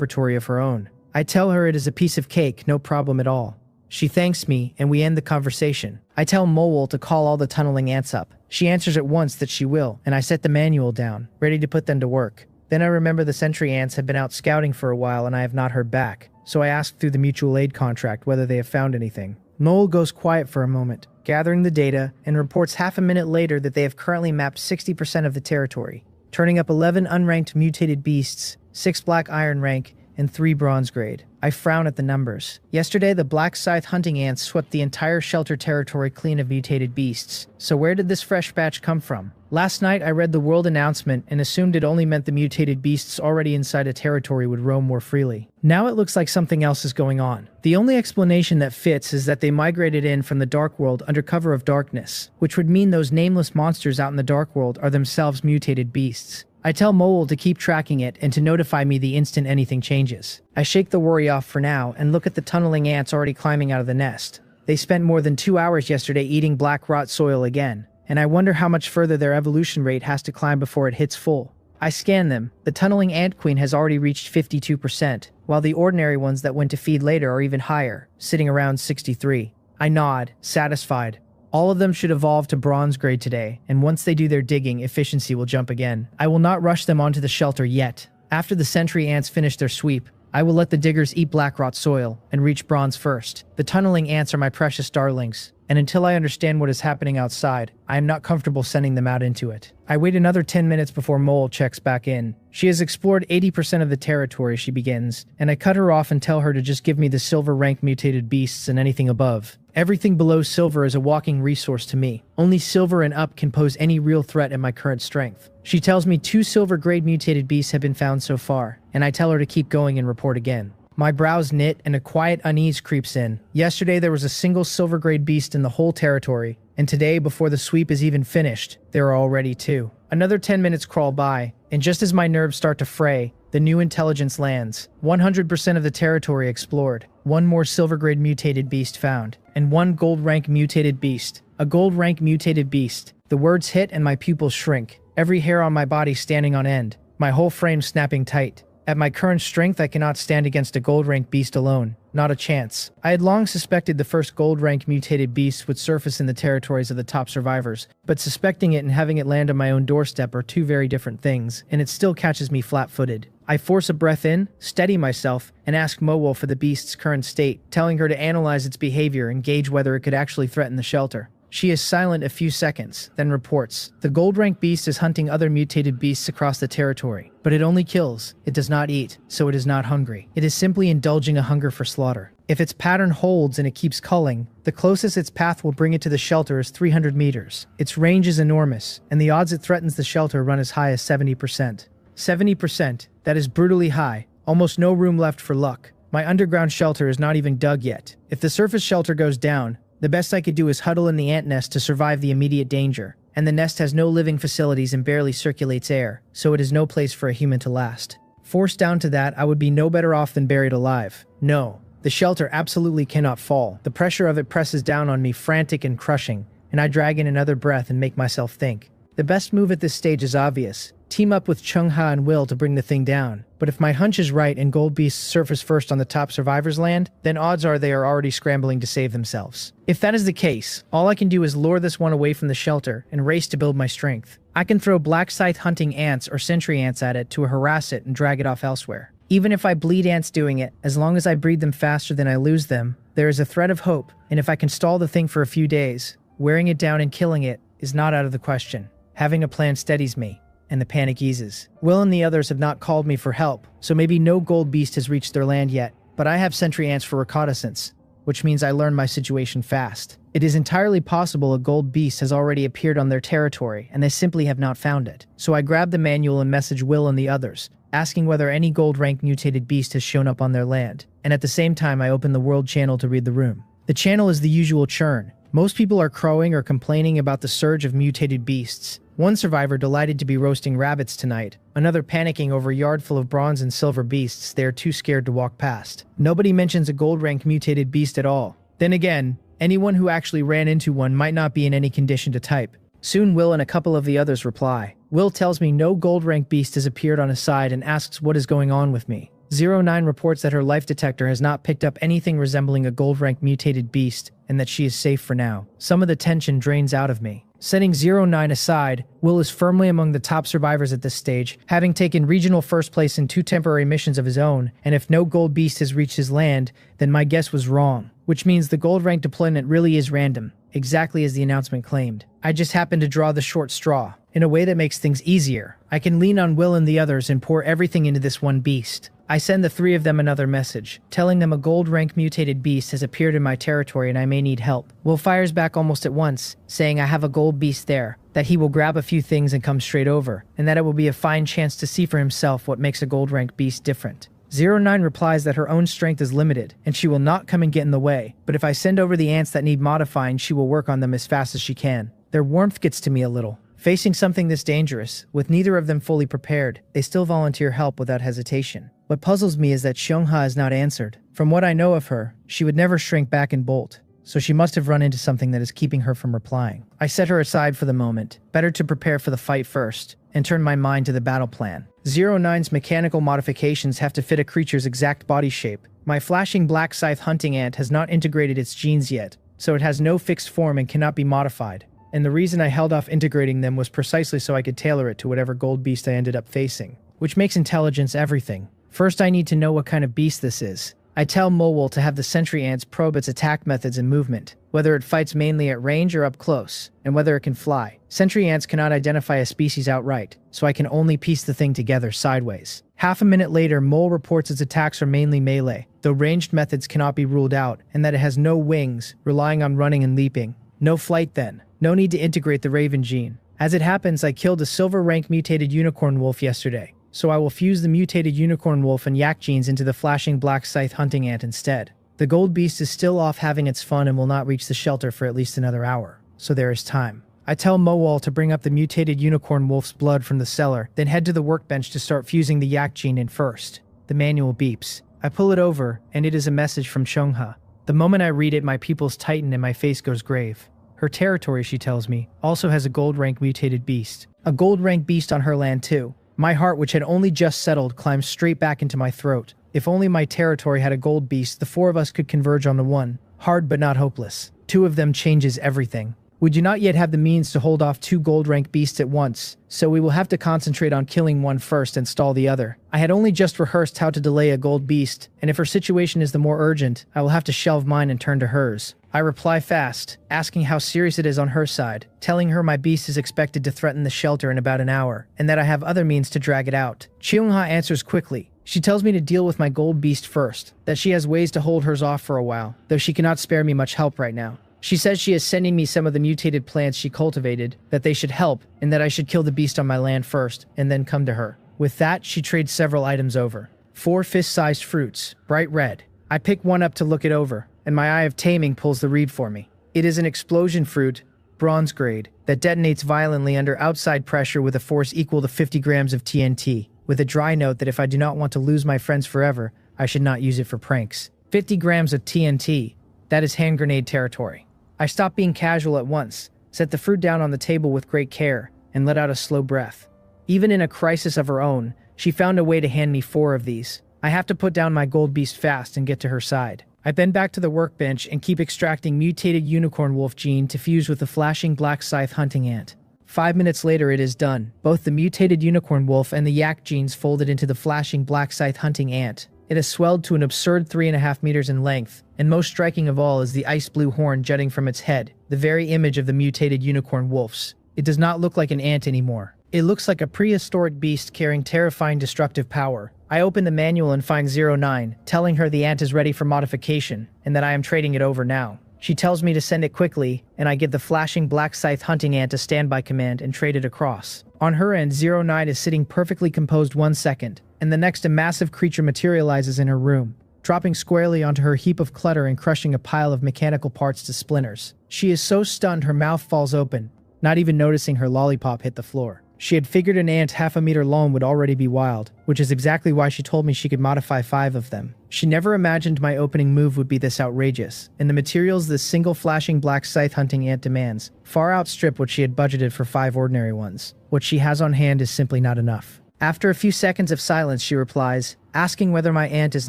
laboratory of her own. I tell her it is a piece of cake, no problem at all. She thanks me, and we end the conversation. I tell Mole to call all the tunneling ants up. She answers at once that she will, and I set the manual down, ready to put them to work. Then I remember the sentry ants have been out scouting for a while and I have not heard back, so I ask through the mutual aid contract whether they have found anything. Noel goes quiet for a moment, gathering the data, and reports half a minute later that they have currently mapped 60% of the territory, turning up 11 unranked mutated beasts, 6 black iron rank, and 3 bronze grade. I frown at the numbers. Yesterday, the black scythe hunting ants swept the entire shelter territory clean of mutated beasts. So where did this fresh batch come from? Last night, I read the world announcement and assumed it only meant the mutated beasts already inside a territory would roam more freely. Now it looks like something else is going on. The only explanation that fits is that they migrated in from the dark world under cover of darkness, which would mean those nameless monsters out in the dark world are themselves mutated beasts. I tell Mole to keep tracking it and to notify me the instant anything changes. I shake the worry off for now and look at the tunneling ants already climbing out of the nest. They spent more than 2 hours yesterday eating black rot soil again, and I wonder how much further their evolution rate has to climb before it hits full. I scan them. The tunneling ant queen has already reached 52%, while the ordinary ones that went to feed later are even higher, sitting around 63. I nod, satisfied. All of them should evolve to bronze grade today, and once they do their digging, efficiency will jump again. I will not rush them onto the shelter yet. After the sentry ants finish their sweep, I will let the diggers eat black rot soil and reach bronze first. The tunneling ants are my precious darlings, and until I understand what is happening outside, I am not comfortable sending them out into it. I wait another 10 minutes before Mole checks back in. She has explored 80% of the territory, she begins, and I cut her off and tell her to just give me the silver rank mutated beasts and anything above. Everything below silver is a walking resource to me. Only silver and up can pose any real threat at my current strength. She tells me 2 silver grade mutated beasts have been found so far, and I tell her to keep going and report again. My brows knit and a quiet unease creeps in. Yesterday there was a single silver grade beast in the whole territory, and today, before the sweep is even finished, there are already 2. Another 10 minutes crawl by, and just as my nerves start to fray, the new intelligence lands. 100% of the territory explored. 1 more silver grade mutated beast found, and 1 gold rank mutated beast. A gold rank mutated beast. The words hit and my pupils shrink, every hair on my body standing on end, my whole frame snapping tight. At my current strength, I cannot stand against a gold rank beast alone. Not a chance. I had long suspected the first gold rank mutated beast would surface in the territories of the top survivors, but suspecting it and having it land on my own doorstep are 2 very different things, and it still catches me flat-footed. I force a breath in, steady myself, and ask Mowol for the beast's current state, telling her to analyze its behavior and gauge whether it could actually threaten the shelter. She is silent a few seconds, then reports. The gold rank beast is hunting other mutated beasts across the territory, but it only kills. It does not eat, so it is not hungry. It is simply indulging a hunger for slaughter. If its pattern holds and it keeps culling, the closest its path will bring it to the shelter is 300 meters. Its range is enormous, and the odds it threatens the shelter run as high as 70%. 70%, that is brutally high. Almost no room left for luck. My underground shelter is not even dug yet. If the surface shelter goes down, the best I could do is huddle in the ant nest to survive the immediate danger, and the nest has no living facilities and barely circulates air, so it is no place for a human to last. Forced down to that, I would be no better off than buried alive. No, the shelter absolutely cannot fall. The pressure of it presses down on me, frantic and crushing, and I drag in another breath and make myself think. The best move at this stage is obvious. Team up with Chung-Ha and Will to bring the thing down. But if my hunch is right and gold beasts surface first on the top survivors land, then odds are they are already scrambling to save themselves. If that is the case, all I can do is lure this one away from the shelter and race to build my strength. I can throw black scythe hunting ants or sentry ants at it to harass it and drag it off elsewhere. Even if I bleed ants doing it, as long as I breed them faster than I lose them, there is a thread of hope, and if I can stall the thing for a few days, wearing it down and killing it is not out of the question. Having a plan steadies me, and the panic eases. Will and the others have not called me for help, so maybe no gold beast has reached their land yet, but I have sentry ants for reconnaissance, which means I learn my situation fast. It is entirely possible a gold beast has already appeared on their territory, and they simply have not found it. So I grab the manual and message Will and the others, asking whether any gold rank mutated beast has shown up on their land, and at the same time I open the world channel to read the room. The channel is the usual churn. Most people are crowing or complaining about the surge of mutated beasts. One survivor delighted to be roasting rabbits tonight, another panicking over a yard full of bronze and silver beasts they are too scared to walk past. Nobody mentions a gold rank mutated beast at all. Then again, anyone who actually ran into one might not be in any condition to type. Soon Will and a couple of the others reply. Will tells me no gold rank beast has appeared on his side and asks what is going on with me. 09 reports that her life detector has not picked up anything resembling a gold rank mutated beast and that she is safe for now. Some of the tension drains out of me. Setting 09 aside, Will is firmly among the top survivors at this stage, having taken regional first place in 2 temporary missions of his own, and if no gold beast has reached his land, then my guess was wrong, which means the gold rank deployment really is random, exactly as the announcement claimed. I just happened to draw the short straw, in a way that makes things easier. I can lean on Will and the others and pour everything into this one beast. I send the 3 of them another message, telling them a gold rank mutated beast has appeared in my territory and I may need help. Will fires back almost at once, saying I have a gold beast there, that he will grab a few things and come straight over, and that it will be a fine chance to see for himself what makes a gold rank beast different. 09 replies that her own strength is limited, and she will not come and get in the way, but if I send over the ants that need modifying, she will work on them as fast as she can. Their warmth gets to me a little. Facing something this dangerous, with neither of them fully prepared, they still volunteer help without hesitation. What puzzles me is that Xiongha is not answered. From what I know of her, she would never shrink back and bolt, so she must have run into something that is keeping her from replying. I set her aside for the moment, better to prepare for the fight first, and turn my mind to the battle plan. 09's mechanical modifications have to fit a creature's exact body shape. My flashing black scythe hunting ant has not integrated its genes yet, so it has no fixed form and cannot be modified. And the reason I held off integrating them was precisely so I could tailor it to whatever gold beast I ended up facing, which makes intelligence everything. First, I need to know what kind of beast this is. I tell Mowol to have the sentry ants probe its attack methods and movement, whether it fights mainly at range or up close, and whether it can fly. Sentry ants cannot identify a species outright, so I can only piece the thing together sideways. Half a minute later, Mole reports its attacks are mainly melee, though ranged methods cannot be ruled out, and that it has no wings, relying on running and leaping. No flight then. No need to integrate the Raven gene. As it happens, I killed a silver rank mutated unicorn wolf yesterday, so I will fuse the mutated unicorn wolf and yak genes into the flashing black scythe hunting ant instead. The gold beast is still off having its fun and will not reach the shelter for at least another hour, so there is time. I tell Mowol to bring up the mutated unicorn wolf's blood from the cellar, then head to the workbench to start fusing the yak gene in first. The manual beeps. I pull it over, and it is a message from Xiongha. The moment I read it, my pupils tighten and my face goes grave. Her territory, she tells me, also has a gold rank mutated beast. A gold rank beast on her land too. My heart, which had only just settled, climbs straight back into my throat. If only my territory had a gold beast, the 4 of us could converge on the one. Hard but not hopeless. 2 of them changes everything. We do not yet have the means to hold off 2 gold rank beasts at once, so we will have to concentrate on killing one first and stall the other. I had only just rehearsed how to delay a gold beast, and if her situation is the more urgent, I will have to shelve mine and turn to hers. I reply fast, asking how serious it is on her side, telling her my beast is expected to threaten the shelter in about an hour, and that I have other means to drag it out. Xiongha answers quickly. She tells me to deal with my gold beast first, that she has ways to hold hers off for a while, though she cannot spare me much help right now. She says she is sending me some of the mutated plants she cultivated, that they should help, and that I should kill the beast on my land first, and then come to her. With that, she trades several items over. 4 fist-sized fruits, bright red. I pick one up to look it over, and my eye of taming pulls the reed for me. It is an explosion fruit, bronze grade, that detonates violently under outside pressure with a force equal to 50 grams of TNT, with a dry note that if I do not want to lose my friends forever, I should not use it for pranks. 50 grams of TNT. That is hand grenade territory. I stop being casual at once, set the fruit down on the table with great care, and let out a slow breath. Even in a crisis of her own, she found a way to hand me 4 of these. I have to put down my gold beast fast and get to her side. I bend back to the workbench and keep extracting mutated unicorn wolf gene to fuse with the flashing black scythe hunting ant. 5 minutes later it is done. Both the mutated unicorn wolf and the yak genes folded into the flashing black scythe hunting ant. It has swelled to an absurd 3.5 meters in length, and most striking of all is the ice blue horn jutting from its head, the very image of the mutated unicorn wolf's. It does not look like an ant anymore. It looks like a prehistoric beast carrying terrifying destructive power. I open the manual and find 09, telling her the ant is ready for modification, and that I am trading it over now. She tells me to send it quickly, and I give the flashing black scythe hunting ant a standby command and trade it across. On her end, 09 is sitting perfectly composed 1 second, and the next a massive creature materializes in her room, dropping squarely onto her heap of clutter and crushing a pile of mechanical parts to splinters. She is so stunned her mouth falls open, not even noticing her lollipop hit the floor. She had figured an ant 1/2 meter long would already be wild, which is exactly why she told me she could modify 5 of them. She never imagined my opening move would be this outrageous, and the materials this single flashing black scythe hunting ant demands far outstrip what she had budgeted for 5 ordinary ones. What she has on hand is simply not enough. After a few seconds of silence, she replies, asking whether my aunt is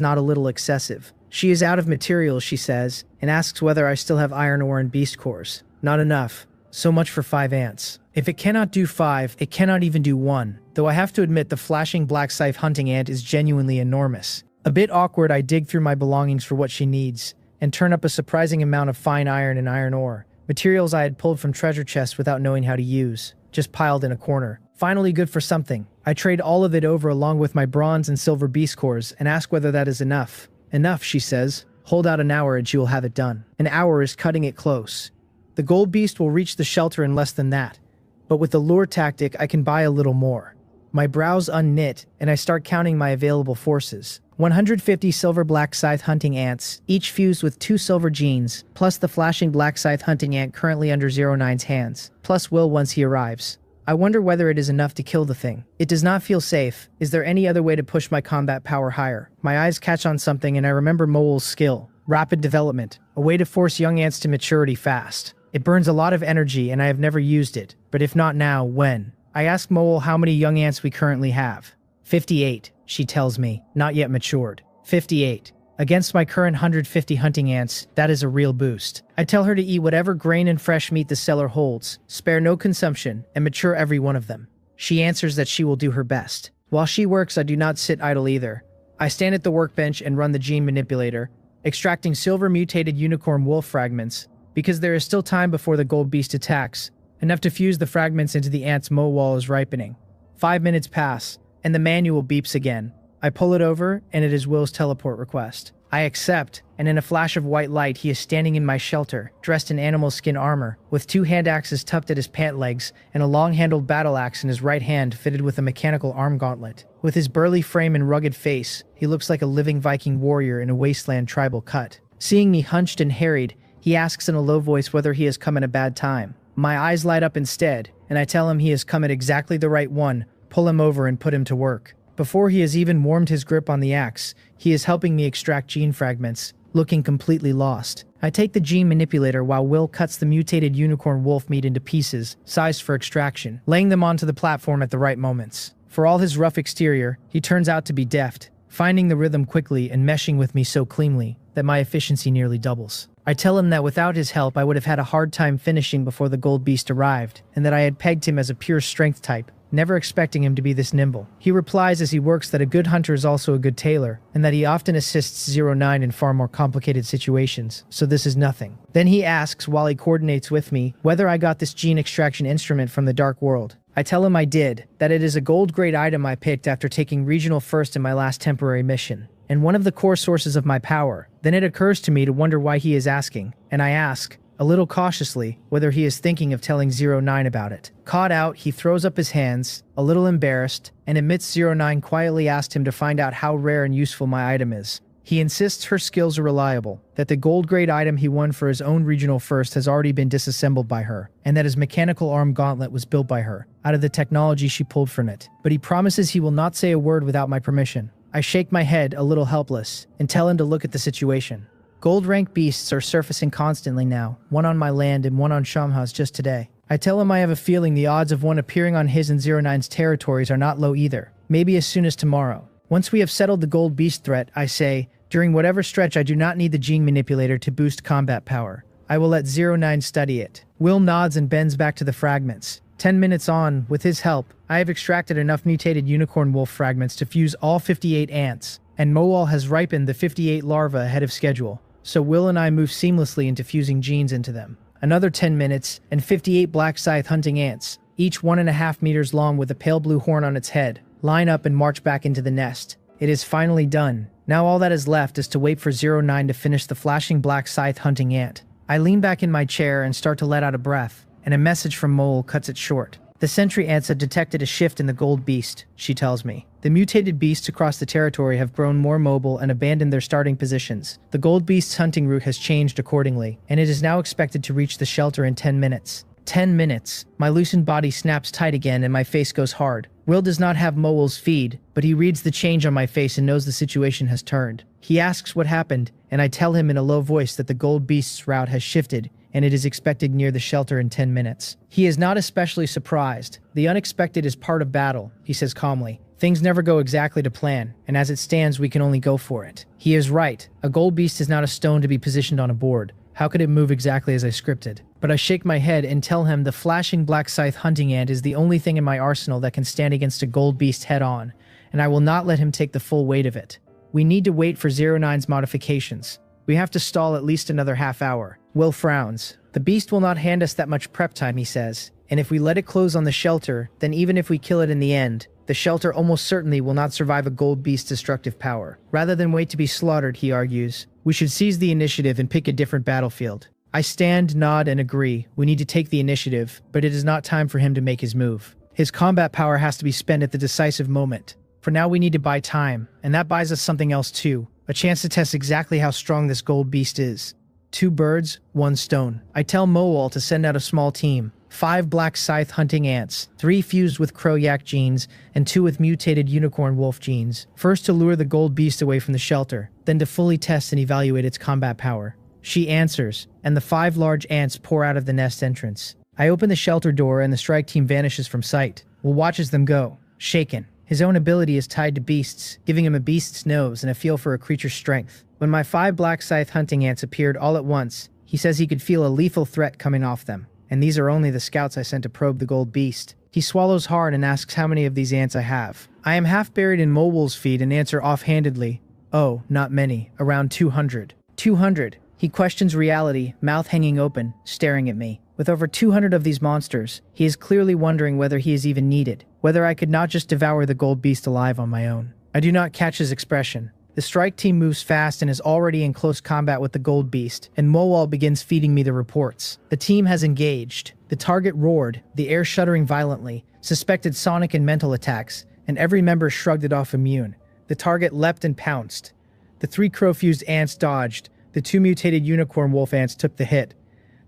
not a little excessive. She is out of materials, she says, and asks whether I still have iron ore and beast cores. Not enough. So much for 5 ants. If it cannot do 5, it cannot even do 1, though I have to admit the flashing black scythe hunting ant is genuinely enormous. A bit awkward, I dig through my belongings for what she needs, and turn up a surprising amount of fine iron and iron ore, materials I had pulled from treasure chests without knowing how to use, just piled in a corner. Finally good for something. I trade all of it over along with my bronze and silver beast cores and ask whether that is enough. Enough, she says. Hold out an hour and she will have it done. An hour is cutting it close. The gold beast will reach the shelter in less than that, but with the lure tactic I can buy a little more. My brows unknit, and I start counting my available forces. 150 silver black scythe hunting ants, each fused with 2 silver genes, plus the flashing black scythe hunting ant currently under 09's hands, plus Will once he arrives. I wonder whether it is enough to kill the thing. It does not feel safe. Is there any other way to push my combat power higher? My eyes catch on something and I remember Mole's skill. Rapid development. A way to force young ants to maturity fast. It burns a lot of energy and I have never used it, but if not now, when? I ask Mole how many young ants we currently have. 58, she tells me, not yet matured. 58. Against my current 150 hunting ants, that is a real boost. I tell her to eat whatever grain and fresh meat the cellar holds, spare no consumption, and mature every one of them. She answers that she will do her best. While she works, I do not sit idle either. I stand at the workbench and run the gene manipulator, extracting silver mutated unicorn wolf fragments, because there is still time before the gold beast attacks, enough to fuse the fragments into the ant's wall is ripening. 5 minutes pass, and the manual beeps again. I pull it over, and it is Will's teleport request. I accept, and in a flash of white light he is standing in my shelter, dressed in animal skin armor, with 2 hand axes tucked at his pant legs, and a long-handled battle axe in his right hand fitted with a mechanical arm gauntlet. With his burly frame and rugged face, he looks like a living Viking warrior in a wasteland tribal cut. Seeing me hunched and harried, he asks in a low voice whether he has come at a bad time. My eyes light up instead, and I tell him he has come at exactly the right one, pull him over and put him to work. Before he has even warmed his grip on the axe, he is helping me extract gene fragments, looking completely lost. I take the gene manipulator while Will cuts the mutated unicorn wolf meat into pieces, sized for extraction, laying them onto the platform at the right moments. For all his rough exterior, he turns out to be deft, finding the rhythm quickly and meshing with me so cleanly that my efficiency nearly doubles. I tell him that without his help I would have had a hard time finishing before the gold beast arrived, and that I had pegged him as a pure strength type, never expecting him to be this nimble. He replies as he works that a good hunter is also a good tailor, and that he often assists 09 in far more complicated situations, so this is nothing. Then he asks, while he coordinates with me, whether I got this gene extraction instrument from the Dark World. I tell him I did, that it is a gold-grade item I picked after taking regional first in my last temporary mission, and one of the core sources of my power. Then it occurs to me to wonder why he is asking, and I ask, a little cautiously, whether he is thinking of telling 09 about it. Caught out, he throws up his hands, a little embarrassed, and admits 09 quietly asked him to find out how rare and useful my item is. He insists her skills are reliable, that the gold-grade item he won for his own regional first has already been disassembled by her, and that his mechanical arm gauntlet was built by her, out of the technology she pulled from it. But he promises he will not say a word without my permission. I shake my head, a little helpless, and tell him to look at the situation. Gold-rank beasts are surfacing constantly now, one on my land and one on Shamha's just today. I tell him I have a feeling the odds of one appearing on his and 09's territories are not low either, maybe as soon as tomorrow. Once we have settled the gold beast threat, I say, during whatever stretch I do not need the gene manipulator to boost combat power. I will let 09 study it. Will nods and bends back to the fragments. 10 minutes on, with his help, I have extracted enough mutated unicorn wolf fragments to fuse all 58 ants, and Moal has ripened the 58 larvae ahead of schedule. So Will and I move seamlessly into fusing genes into them. Another 10 minutes, and 58 black scythe hunting ants, each 1.5 meters long with a pale blue horn on its head, line up and march back into the nest. It is finally done. Now all that is left is to wait for 09 to finish the flashing black scythe hunting ant. I lean back in my chair and start to let out a breath, and a message from Mole cuts it short. The sentry ants have detected a shift in the gold beast, she tells me. The mutated beasts across the territory have grown more mobile and abandoned their starting positions. The gold beast's hunting route has changed accordingly, and it is now expected to reach the shelter in 10 minutes. 10 minutes. My loosened body snaps tight again and my face goes hard. Will does not have Mole's feed, but he reads the change on my face and knows the situation has turned. He asks what happened, and I tell him in a low voice that the gold beast's route has shifted, and it is expected near the shelter in 10 minutes. He is not especially surprised. The unexpected is part of battle, he says calmly. Things never go exactly to plan, and as it stands, we can only go for it. He is right. A gold beast is not a stone to be positioned on a board. How could it move exactly as I scripted? But I shake my head and tell him the flashing black scythe hunting ant is the only thing in my arsenal that can stand against a gold beast head-on, and I will not let him take the full weight of it. We need to wait for 09's modifications. We have to stall at least another half hour. Will frowns. The beast will not hand us that much prep time, he says, and if we let it close on the shelter, then even if we kill it in the end, the shelter almost certainly will not survive a gold beast's destructive power. Rather than wait to be slaughtered, he argues, we should seize the initiative and pick a different battlefield. I stand, nod, and agree. We need to take the initiative, but it is not time for him to make his move. His combat power has to be spent at the decisive moment. For now, we need to buy time, and that buys us something else too. A chance to test exactly how strong this gold beast is. 2 birds, 1 stone. I tell Mowal to send out a small team. 5 black scythe hunting ants, 3 fused with crow yak genes, and 2 with mutated unicorn wolf genes. First to lure the gold beast away from the shelter, then to fully test and evaluate its combat power. She answers, and the 5 large ants pour out of the nest entrance. I open the shelter door and the strike team vanishes from sight. Will watches them go, shaken. His own ability is tied to beasts, giving him a beast's nose and a feel for a creature's strength. When my 5 black scythe hunting ants appeared all at once, he says he could feel a lethal threat coming off them. And these are only the scouts I sent to probe the gold beast. He swallows hard and asks how many of these ants I have. I am half buried in Mowal's feed and answer offhandedly, oh, not many, around 200. 200. He questions reality, mouth hanging open, staring at me. With over 200 of these monsters, he is clearly wondering whether he is even needed, whether I could not just devour the gold beast alive on my own. I do not catch his expression. The strike team moves fast and is already in close combat with the gold beast, and Mowal begins feeding me the reports. The team has engaged. The target roared, the air shuddering violently, suspected sonic and mental attacks, and every member shrugged it off immune. The target leapt and pounced. The 3 crow-fused ants dodged. The 2 mutated unicorn wolf ants took the hit.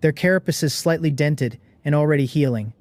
Their carapaces slightly dented and already healing.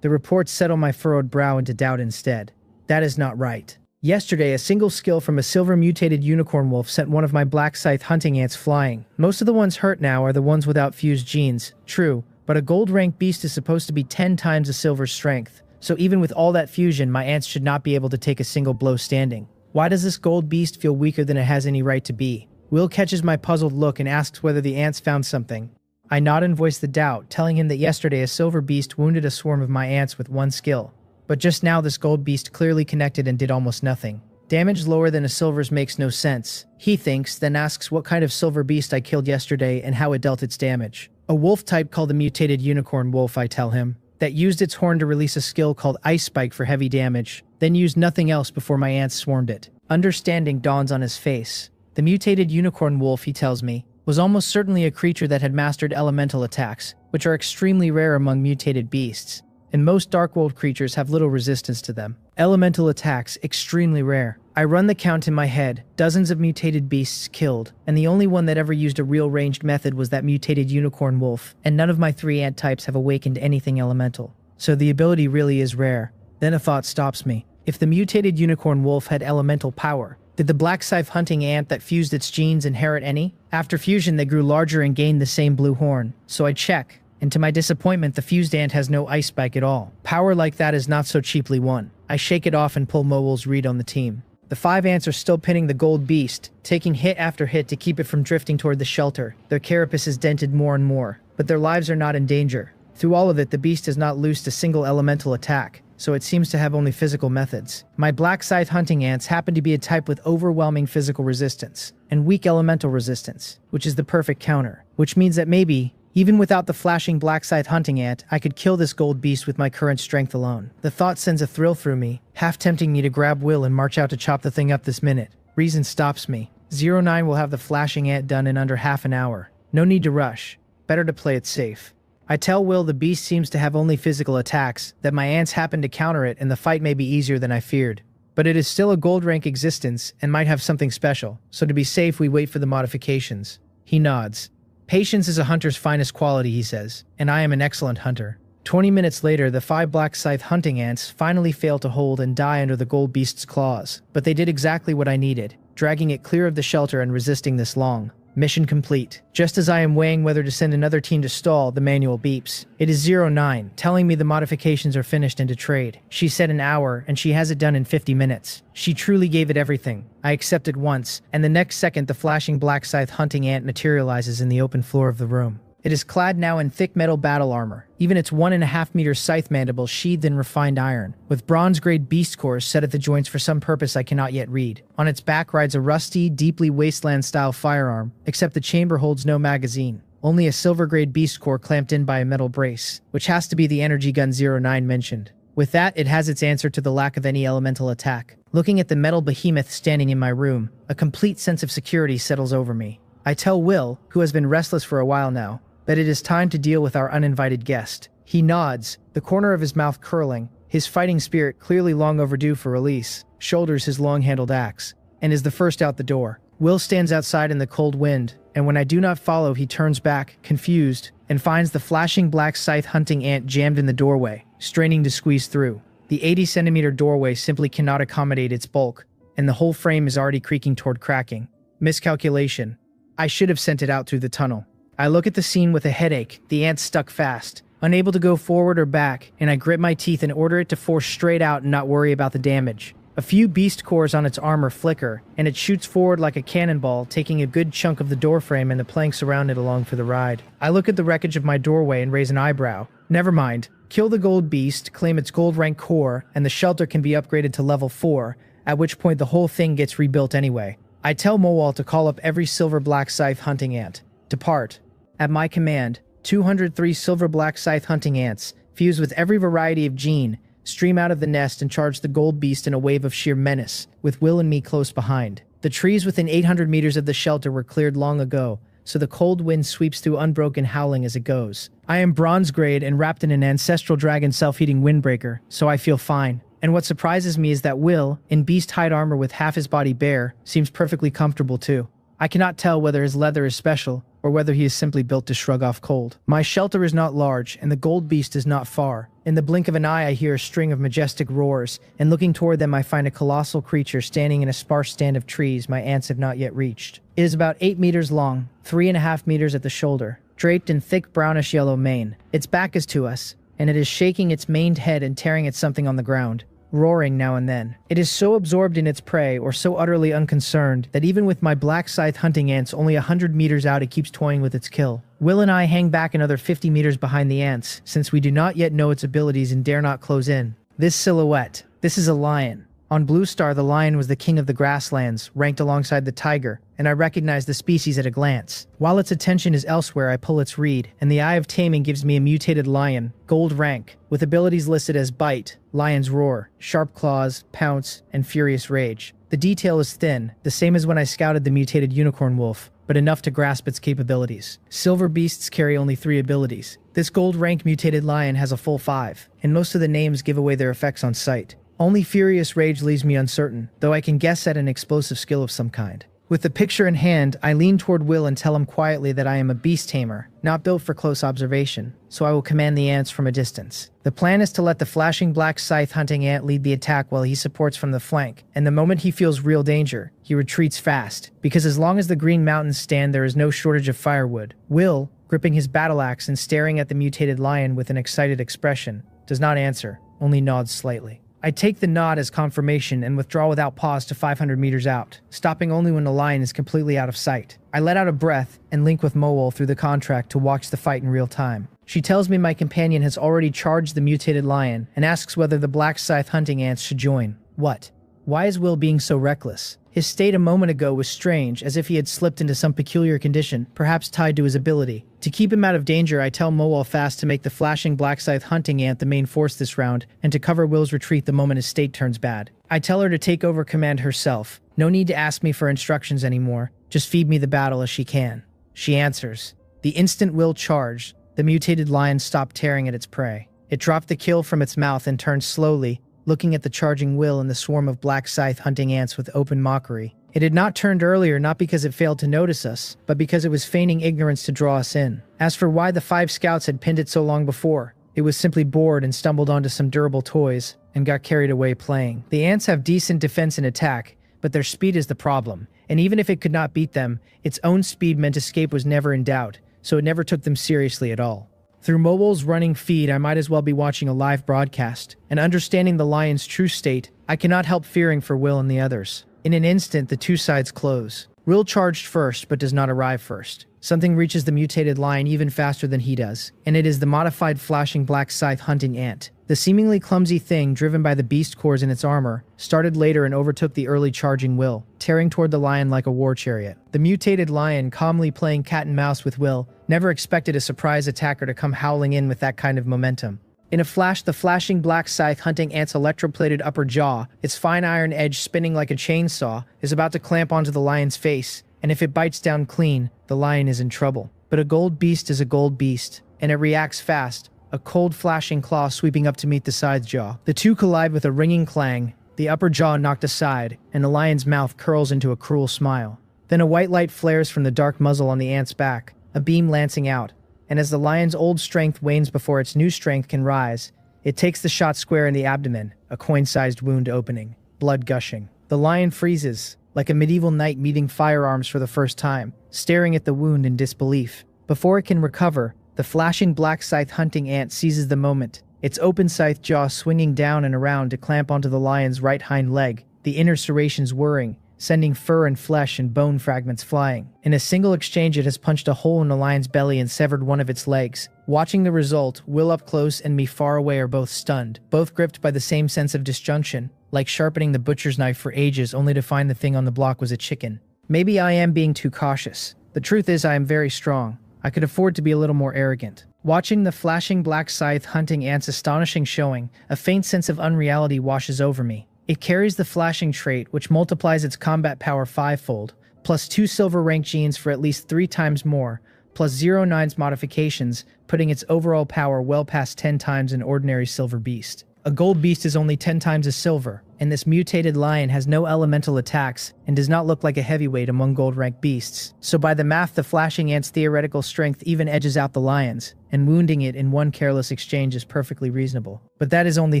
The reports settle my furrowed brow into doubt instead. That is not right. Yesterday, a single skill from a silver mutated unicorn wolf sent one of my black scythe hunting ants flying. Most of the ones hurt now are the ones without fused genes, true, but a gold rank beast is supposed to be 10 times a silver's strength, so even with all that fusion, my ants should not be able to take a single blow standing. Why does this gold beast feel weaker than it has any right to be? Will catches my puzzled look and asks whether the ants found something. I nod and voice the doubt, telling him that yesterday a silver beast wounded a swarm of my ants with 1 skill. But just now this gold beast clearly connected and did almost nothing. Damage lower than a silver's makes no sense, he thinks, then asks what kind of silver beast I killed yesterday and how it dealt its damage. A wolf type called the mutated unicorn wolf, I tell him, that used its horn to release a skill called Ice Spike for heavy damage, then used nothing else before my ants swarmed it. Understanding dawns on his face. The mutated unicorn wolf, he tells me, was almost certainly a creature that had mastered elemental attacks, which are extremely rare among mutated beasts, and most Dark World creatures have little resistance to them. Elemental attacks, extremely rare. I run the count in my head, dozens of mutated beasts killed, and the only one that ever used a real ranged method was that mutated unicorn wolf, and none of my 3 ant types have awakened anything elemental. So the ability really is rare. Then a thought stops me. If the mutated unicorn wolf had elemental power, did the black scythe hunting ant that fused its genes inherit any? After fusion, they grew larger and gained the same blue horn. So I check, and to my disappointment, the fused ant has no ice spike at all. Power like that is not so cheaply won. I shake it off and pull Mowal's read on the team. The 5 ants are still pinning the gold beast, taking hit after hit to keep it from drifting toward the shelter. Their carapace is dented more and more, but their lives are not in danger. Through all of it, the beast has not loosed a single elemental attack, so it seems to have only physical methods. My black scythe hunting ants happen to be a type with overwhelming physical resistance, and weak elemental resistance, which is the perfect counter. Which means that maybe, even without the flashing black scythe hunting ant, I could kill this gold beast with my current strength alone. The thought sends a thrill through me, half tempting me to grab Will and march out to chop the thing up this minute. Reason stops me. 09 will have the flashing ant done in under half an hour. No need to rush. Better to play it safe. I tell Will the beast seems to have only physical attacks, that my ants happen to counter it and the fight may be easier than I feared. But it is still a gold rank existence and might have something special, so to be safe we wait for the modifications. He nods. Patience is a hunter's finest quality, he says, and I am an excellent hunter. 20 minutes later, the 5 black scythe hunting ants finally fail to hold and die under the gold beast's claws, but they did exactly what I needed, dragging it clear of the shelter and resisting this long, Mission complete. Just as I am weighing whether to send another team to stall, the manual beeps. It is 09, telling me the modifications are finished and to trade. She said an hour, and she has it done in 50 minutes. She truly gave it everything. I accepted once, and the next second the flashing black scythe hunting ant materializes in the open floor of the room. It is clad now in thick metal battle armor, even its 1.5-meter scythe mandible sheathed in refined iron, with bronze-grade beast cores set at the joints for some purpose I cannot yet read. On its back rides a rusty, deeply wasteland-style firearm, except the chamber holds no magazine. Only a silver-grade beast core clamped in by a metal brace, which has to be the energy gun 09 mentioned. With that, it has its answer to the lack of any elemental attack. Looking at the metal behemoth standing in my room, a complete sense of security settles over me. I tell Will, who has been restless for a while now, that it is time to deal with our uninvited guest. He nods, the corner of his mouth curling, his fighting spirit clearly long overdue for release, shoulders his long-handled axe, and is the first out the door. Will stands outside in the cold wind, and when I do not follow, he turns back, confused, and finds the flashing black scythe hunting ant jammed in the doorway, straining to squeeze through. The 80-centimeter doorway simply cannot accommodate its bulk, and the whole frame is already creaking toward cracking. Miscalculation. I should have sent it out through the tunnel. I look at the scene with a headache, the ant stuck fast, unable to go forward or back, and I grit my teeth and order it to force straight out and not worry about the damage. A few beast cores on its armor flicker, and it shoots forward like a cannonball, taking a good chunk of the doorframe and the planks around it along for the ride. I look at the wreckage of my doorway and raise an eyebrow. Never mind. Kill the gold beast, claim its gold rank core, and the shelter can be upgraded to level 4, at which point the whole thing gets rebuilt anyway. I tell Mowal to call up every silver black scythe hunting ant. Depart. At my command, 203 silver black scythe hunting ants, fused with every variety of gene, stream out of the nest and charge the gold beast in a wave of sheer menace, with Will and me close behind. The trees within 800 meters of the shelter were cleared long ago, so the cold wind sweeps through unbroken howling as it goes. I am bronze grade and wrapped in an ancestral dragon self-heating windbreaker, so I feel fine. And what surprises me is that Will, in beast hide armor with half his body bare, seems perfectly comfortable too. I cannot tell whether his leather is special, or whether he is simply built to shrug off cold. My shelter is not large, and the gold beast is not far. In the blink of an eye I hear a string of majestic roars, and looking toward them I find a colossal creature standing in a sparse stand of trees my ants have not yet reached. It is about 8 meters long, 3.5 meters at the shoulder, draped in thick brownish yellow mane. Its back is to us, and it is shaking its maned head and tearing at something on the ground, roaring now and then. It is so absorbed in its prey, or so utterly unconcerned, that even with my black scythe hunting ants only 100 meters out it keeps toying with its kill. Will and I hang back another 50 meters behind the ants, since we do not yet know its abilities and dare not close in. This silhouette. This is a lion. On Blue Star, the lion was the king of the grasslands, ranked alongside the tiger, and I recognize the species at a glance. While its attention is elsewhere, I pull its reed, and the Eye of Taming gives me a mutated lion, gold rank, with abilities listed as Bite, Lion's Roar, Sharp Claws, Pounce, and Furious Rage. The detail is thin, the same as when I scouted the mutated unicorn wolf, but enough to grasp its capabilities. Silver beasts carry only 3 abilities. This gold rank mutated lion has a full 5, and most of the names give away their effects on sight. Only Furious Rage leaves me uncertain, though I can guess at an explosive skill of some kind. With the picture in hand, I lean toward Will and tell him quietly that I am a beast tamer, not built for close observation, so I will command the ants from a distance. The plan is to let the flashing black scythe hunting ant lead the attack while he supports from the flank, and the moment he feels real danger, he retreats fast, because as long as the Green Mountains stand there is no shortage of firewood. Will, gripping his battle axe and staring at the mutated lion with an excited expression, does not answer, only nods slightly. I take the nod as confirmation and withdraw without pause to 500 meters out, stopping only when the lion is completely out of sight. I let out a breath and link with Mowal through the contract to watch the fight in real time. She tells me my companion has already charged the mutated lion and asks whether the black scythe hunting ants should join. What? Why is Will being so reckless? His state a moment ago was strange, as if he had slipped into some peculiar condition, perhaps tied to his ability. To keep him out of danger, I tell Mowal fast to make the flashing black scythe hunting ant the main force this round, and to cover Will's retreat the moment his state turns bad. I tell her to take over command herself. No need to ask me for instructions anymore. Just feed me the battle as she can. She answers. The instant Will charged, the mutated lion stopped tearing at its prey. It dropped the kill from its mouth and turned slowly, looking at the charging Will and the swarm of black scythe hunting ants with open mockery. It had not turned earlier, not because it failed to notice us, but because it was feigning ignorance to draw us in. As for why the 5 scouts had pinned it so long before, it was simply bored and stumbled onto some durable toys, and got carried away playing. The ants have decent defense and attack, but their speed is the problem. And even if it could not beat them, its own speed meant escape was never in doubt, so it never took them seriously at all. Through Mobile's running feed, I might as well be watching a live broadcast, and understanding the lion's true state, I cannot help fearing for Will and the others. In an instant, the two sides close. Will charged first, but does not arrive first. Something reaches the mutated lion even faster than he does, and it is the modified flashing black scythe hunting ant. The seemingly clumsy thing, driven by the beast cores in its armor, started later and overtook the early charging Will, tearing toward the lion like a war chariot. The mutated lion, calmly playing cat and mouse with Will, never expected a surprise attacker to come howling in with that kind of momentum. In a flash, the flashing black scythe hunting ant's electroplated upper jaw, its fine iron edge spinning like a chainsaw, is about to clamp onto the lion's face, and if it bites down clean, the lion is in trouble. But a gold beast is a gold beast, and it reacts fast, a cold flashing claw sweeping up to meet the side jaw. The two collide with a ringing clang, the upper jaw knocked aside, and the lion's mouth curls into a cruel smile. Then a white light flares from the dark muzzle on the ant's back, a beam lancing out, and as the lion's old strength wanes before its new strength can rise, it takes the shot square in the abdomen, a coin-sized wound opening, blood gushing. The lion freezes, like a medieval knight meeting firearms for the first time, staring at the wound in disbelief. Before it can recover, the flashing black scythe hunting ant seizes the moment, its open scythe jaw swinging down and around to clamp onto the lion's right hind leg, the inner serrations whirring, sending fur and flesh and bone fragments flying. In a single exchange, it has punched a hole in the lion's belly and severed one of its legs. Watching the result, Will up close and me far away are both stunned, both gripped by the same sense of disjunction, like sharpening the butcher's knife for ages only to find the thing on the block was a chicken. Maybe I am being too cautious. The truth is I am very strong. I could afford to be a little more arrogant. Watching the flashing black scythe hunting ant's astonishing showing, a faint sense of unreality washes over me. It carries the flashing trait, which multiplies its combat power fivefold, plus 2 silver rank genes for at least 3 times more, plus 09's modifications, putting its overall power well past 10 times an ordinary silver beast. A gold beast is only 10 times a silver, and this mutated lion has no elemental attacks and does not look like a heavyweight among gold-ranked beasts. So by the math, the flashing ant's theoretical strength even edges out the lion's, and wounding it in one careless exchange is perfectly reasonable. But that is only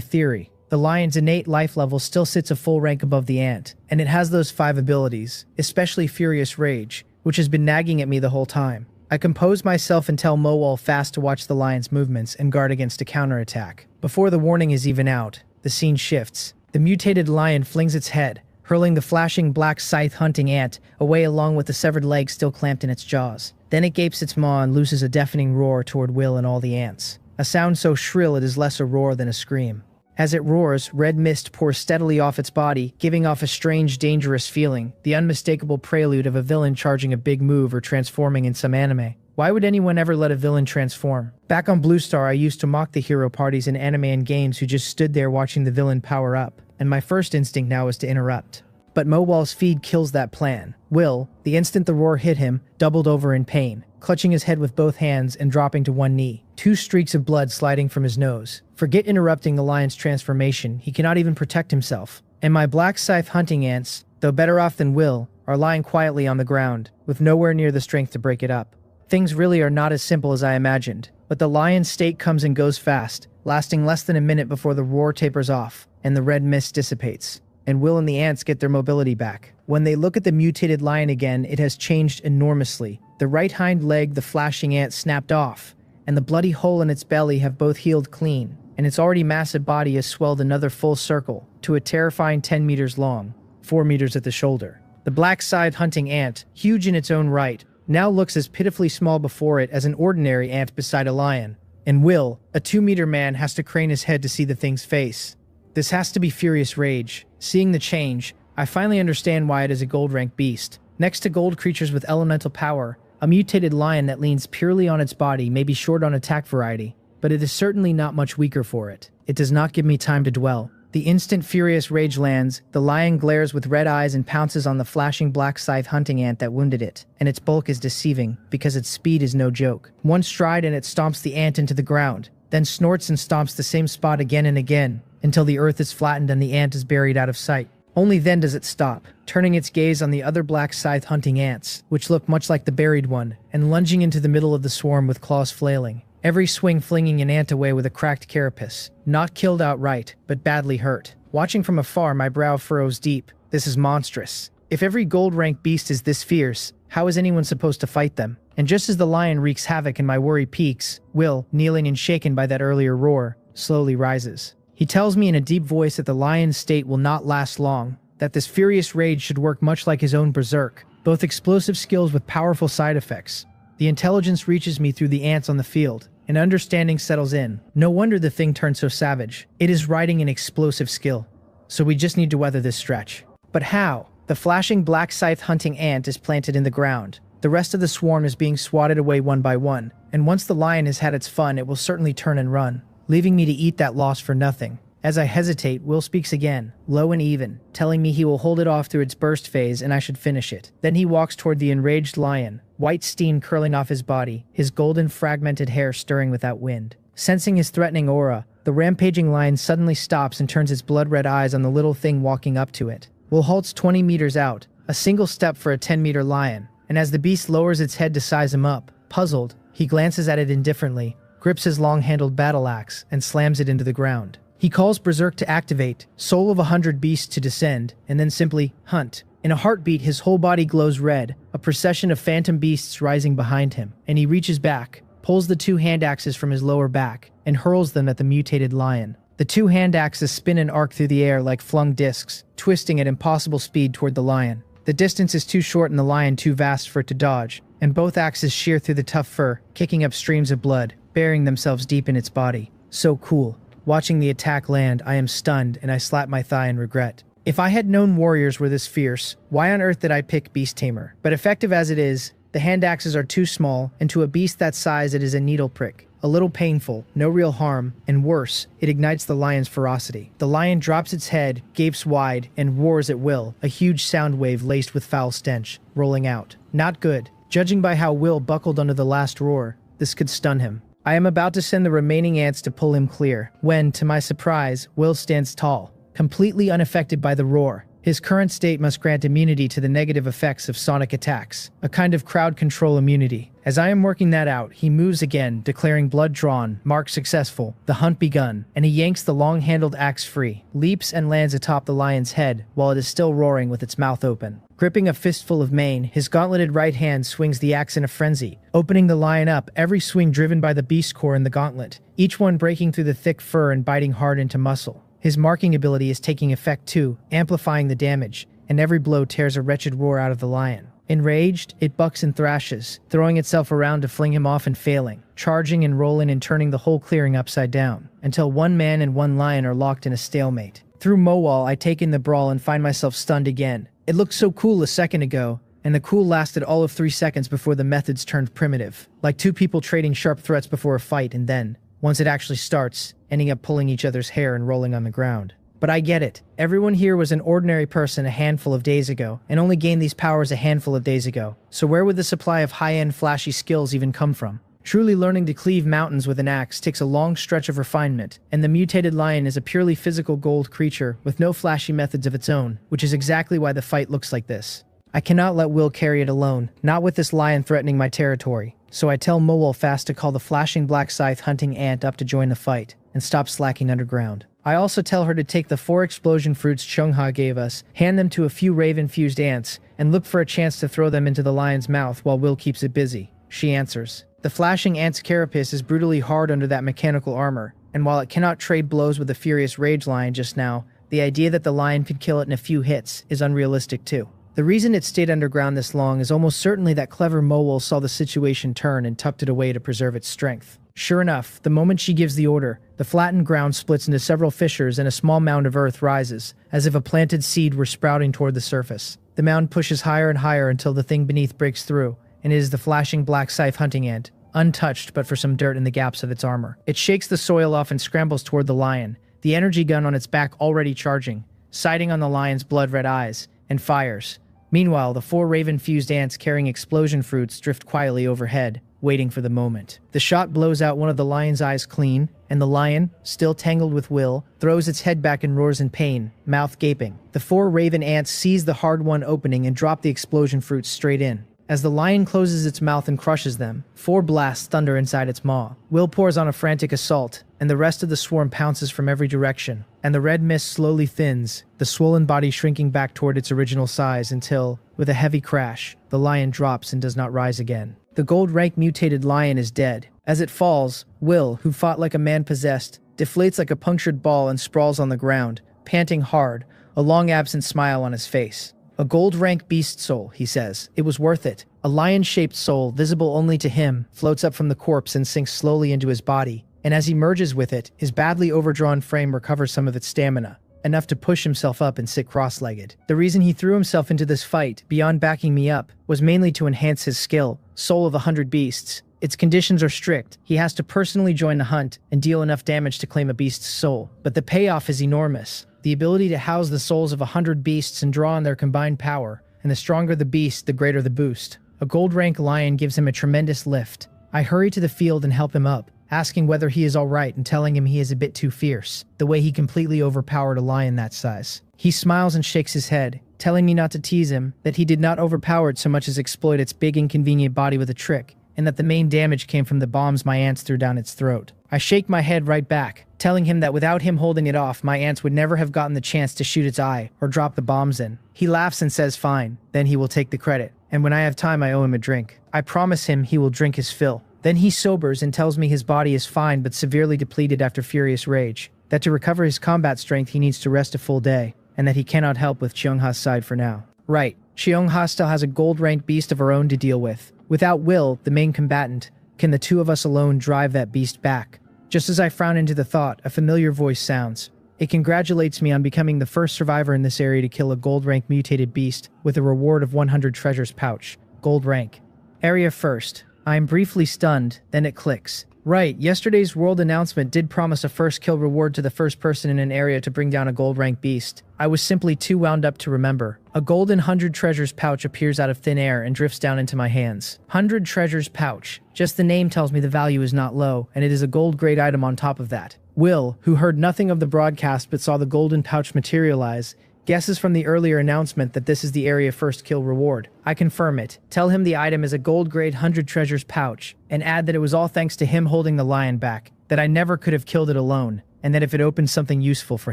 theory. The lion's innate life level still sits a full rank above the ant, and it has those 5 abilities, especially Furious Rage, which has been nagging at me the whole time. I compose myself and tell Mowal fast to watch the lion's movements and guard against a counterattack. Before the warning is even out, the scene shifts. The mutated lion flings its head, hurling the flashing black scythe hunting ant away along with the severed leg still clamped in its jaws. Then it gapes its maw and looses a deafening roar toward Will and all the ants. A sound so shrill it is less a roar than a scream. As it roars, red mist pours steadily off its body, giving off a strange, dangerous feeling, the unmistakable prelude of a villain charging a big move or transforming in some anime. Why would anyone ever let a villain transform? Back on Blue Star, I used to mock the hero parties in anime and games who just stood there watching the villain power up, and my first instinct now is to interrupt. But Mowal's feed kills that plan. Will, the instant the roar hit him, doubled over in pain, clutching his head with both hands and dropping to one knee, 2 streaks of blood sliding from his nose. Forget interrupting the lion's transformation, he cannot even protect himself. And my black scythe hunting ants, though better off than Will, are lying quietly on the ground, with nowhere near the strength to break it up. Things really are not as simple as I imagined, but the lion's state comes and goes fast, lasting less than a minute before the roar tapers off, and the red mist dissipates, and Will and the ants get their mobility back. When they look at the mutated lion again, it has changed enormously. The right hind leg the flashing ant snapped off, and the bloody hole in its belly have both healed clean, and its already massive body has swelled another full circle to a terrifying 10 meters long, 4 meters at the shoulder. The black scythe hunting ant, huge in its own right, now looks as pitifully small before it as an ordinary ant beside a lion. And Will, a 2-meter man, has to crane his head to see the thing's face. This has to be Furious Rage. Seeing the change, I finally understand why it is a gold-ranked beast. Next to gold creatures with elemental power, a mutated lion that leans purely on its body may be short on attack variety, but it is certainly not much weaker for it. It does not give me time to dwell. The instant Furious Rage lands, the lion glares with red eyes and pounces on the flashing black scythe hunting ant that wounded it, and its bulk is deceiving, because its speed is no joke. One stride and it stomps the ant into the ground, then snorts and stomps the same spot again and again, until the earth is flattened and the ant is buried out of sight. Only then does it stop, turning its gaze on the other black scythe hunting ants, which look much like the buried one, and lunging into the middle of the swarm with claws flailing. Every swing flinging an ant away with a cracked carapace. Not killed outright, but badly hurt. Watching from afar, my brow furrows deep, This is monstrous. If every gold-ranked beast is this fierce, how is anyone supposed to fight them? And just as the lion wreaks havoc and my worry peaks, Will, kneeling and shaken by that earlier roar, slowly rises. He tells me in a deep voice that the lion's state will not last long, that this furious rage should work much like his own berserk, both explosive skills with powerful side effects. The intelligence reaches me through the ants on the field, and understanding settles in. No wonder the thing turned so savage. It is riding an explosive skill. So we just need to weather this stretch. But how? The flashing black scythe hunting ant is planted in the ground. The rest of the swarm is being swatted away one by one, and once the lion has had its fun, it will certainly turn and run, leaving me to eat that loss for nothing. As I hesitate, Will speaks again, low and even, telling me he will hold it off through its burst phase and I should finish it. Then he walks toward the enraged lion, white steam curling off his body, his golden fragmented hair stirring without wind. Sensing his threatening aura, the rampaging lion suddenly stops and turns its blood-red eyes on the little thing walking up to it. Will halts 20 meters out, a single step for a 10-meter lion, and as the beast lowers its head to size him up, puzzled, he glances at it indifferently, grips his long-handled battle axe, and slams it into the ground. He calls Berserk to activate, Soul of 100 Beasts to descend, and then simply hunt. In a heartbeat, his whole body glows red, a procession of phantom beasts rising behind him, and he reaches back, pulls the 2 hand axes from his lower back, and hurls them at the mutated lion. The 2 hand axes spin and arc through the air like flung discs, twisting at impossible speed toward the lion. The distance is too short and the lion too vast for it to dodge, and both axes shear through the tough fur, kicking up streams of blood, burying themselves deep in its body. So cool. Watching the attack land, I am stunned and I slap my thigh in regret. If I had known warriors were this fierce, why on earth did I pick Beast Tamer? But effective as it is, the hand axes are too small, and to a beast that size it is a needle prick. A little painful, no real harm, and worse, it ignites the lion's ferocity. The lion drops its head, gapes wide, and roars at Will, a huge sound wave laced with foul stench, rolling out. Not good. Judging by how Will buckled under the last roar, this could stun him. I am about to send the remaining ants to pull him clear, when, to my surprise, Will stands tall, completely unaffected by the roar. His current state must grant immunity to the negative effects of sonic attacks, a kind of crowd control immunity. As I am working that out, he moves again, declaring blood drawn, mark successful, the hunt begun, and he yanks the long-handled axe free, leaps and lands atop the lion's head while it is still roaring with its mouth open. Gripping a fistful of mane, his gauntleted right hand swings the axe in a frenzy, opening the lion up, every swing driven by the beast core in the gauntlet, each one breaking through the thick fur and biting hard into muscle. His marking ability is taking effect too, amplifying the damage, and every blow tears a wretched roar out of the lion. Enraged, it bucks and thrashes, throwing itself around to fling him off and failing, charging and rolling and turning the whole clearing upside down, until one man and one lion are locked in a stalemate. Through Mowal, I take in the brawl and find myself stunned again. It looked so cool a second ago, and the cool lasted all of 3 seconds before the methods turned primitive, like 2 people trading sharp threats before a fight and then, once it actually starts, ending up pulling each other's hair and rolling on the ground. But I get it. Everyone here was an ordinary person a handful of days ago, and only gained these powers a handful of days ago. So where would the supply of high-end flashy skills even come from? Truly learning to cleave mountains with an axe takes a long stretch of refinement, and the mutated lion is a purely physical gold creature with no flashy methods of its own, which is exactly why the fight looks like this. I cannot let Will carry it alone, not with this lion threatening my territory. So I tell Mowal fast to call the flashing black scythe hunting ant up to join the fight, and stop slacking underground. I also tell her to take the 4 explosion fruits Chungha gave us, hand them to a few rave-infused ants, and look for a chance to throw them into the lion's mouth while Will keeps it busy. She answers. The flashing ant's carapace is brutally hard under that mechanical armor, and while it cannot trade blows with the furious rage lion just now, the idea that the lion could kill it in a few hits is unrealistic too. The reason it stayed underground this long is almost certainly that clever Mowal saw the situation turn and tucked it away to preserve its strength. Sure enough, the moment she gives the order, the flattened ground splits into several fissures and a small mound of earth rises, as if a planted seed were sprouting toward the surface. The mound pushes higher and higher until the thing beneath breaks through, and it is the flashing black scythe hunting ant, untouched but for some dirt in the gaps of its armor. It shakes the soil off and scrambles toward the lion, the energy gun on its back already charging, sighting on the lion's blood-red eyes, and fires. Meanwhile, the 4 raven-fused ants carrying explosion fruits drift quietly overhead, waiting for the moment. The shot blows out one of the lion's eyes clean, and the lion, still tangled with Will, throws its head back and roars in pain, mouth gaping. The 4 raven ants seize the hard-won opening and drop the explosion fruits straight in. As the lion closes its mouth and crushes them, 4 blasts thunder inside its maw. Will pours on a frantic assault, and the rest of the swarm pounces from every direction, and the red mist slowly thins, the swollen body shrinking back toward its original size until, with a heavy crash, the lion drops and does not rise again. The gold-rank mutated lion is dead. As it falls, Will, who fought like a man possessed, deflates like a punctured ball and sprawls on the ground, panting hard, a long-absent smile on his face. A gold-rank beast soul, he says. It was worth it. A lion-shaped soul, visible only to him, floats up from the corpse and sinks slowly into his body, and as he merges with it, his badly overdrawn frame recovers some of its stamina, enough to push himself up and sit cross-legged. The reason he threw himself into this fight, beyond backing me up, was mainly to enhance his skill, Soul of 100 Beasts. Its conditions are strict. He has to personally join the hunt and deal enough damage to claim a beast's soul. But the payoff is enormous. The ability to house the souls of 100 beasts and draw on their combined power, and the stronger the beast, the greater the boost. A gold-rank lion gives him a tremendous lift. I hurry to the field and help him up, asking whether he is alright and telling him he is a bit too fierce, the way he completely overpowered a lion that size. He smiles and shakes his head, telling me not to tease him, that he did not overpower it so much as exploit its big inconvenient body with a trick, and that the main damage came from the bombs my ants threw down its throat. I shake my head right back, telling him that without him holding it off, my ants would never have gotten the chance to shoot its eye or drop the bombs in. He laughs and says fine, then he will take the credit, and when I have time I owe him a drink. I promise him he will drink his fill. Then he sobers and tells me his body is fine but severely depleted after furious rage, that to recover his combat strength he needs to rest a full day, and that he cannot help with Cheongha's side for now. Right, Cheongha still has a gold-ranked beast of her own to deal with. Without Will, the main combatant, can the two of us alone drive that beast back? Just as I frown into the thought, a familiar voice sounds. It congratulates me on becoming the first survivor in this area to kill a gold-rank mutated beast with a reward of 100 treasures pouch. Gold rank. Area first. I am briefly stunned, then it clicks. Right, yesterday's world announcement did promise a first kill reward to the first person in an area to bring down a gold-rank beast. I was simply too wound up to remember. A golden 100 treasures pouch appears out of thin air and drifts down into my hands. 100 treasures pouch. Just the name tells me the value is not low, and it is a gold-grade item on top of that. Will, who heard nothing of the broadcast but saw the golden pouch materialize, guesses from the earlier announcement that this is the area first kill reward. I confirm it, tell him the item is a gold-grade 100 treasures pouch, and add that it was all thanks to him holding the lion back, that I never could have killed it alone, and that if it opens something useful for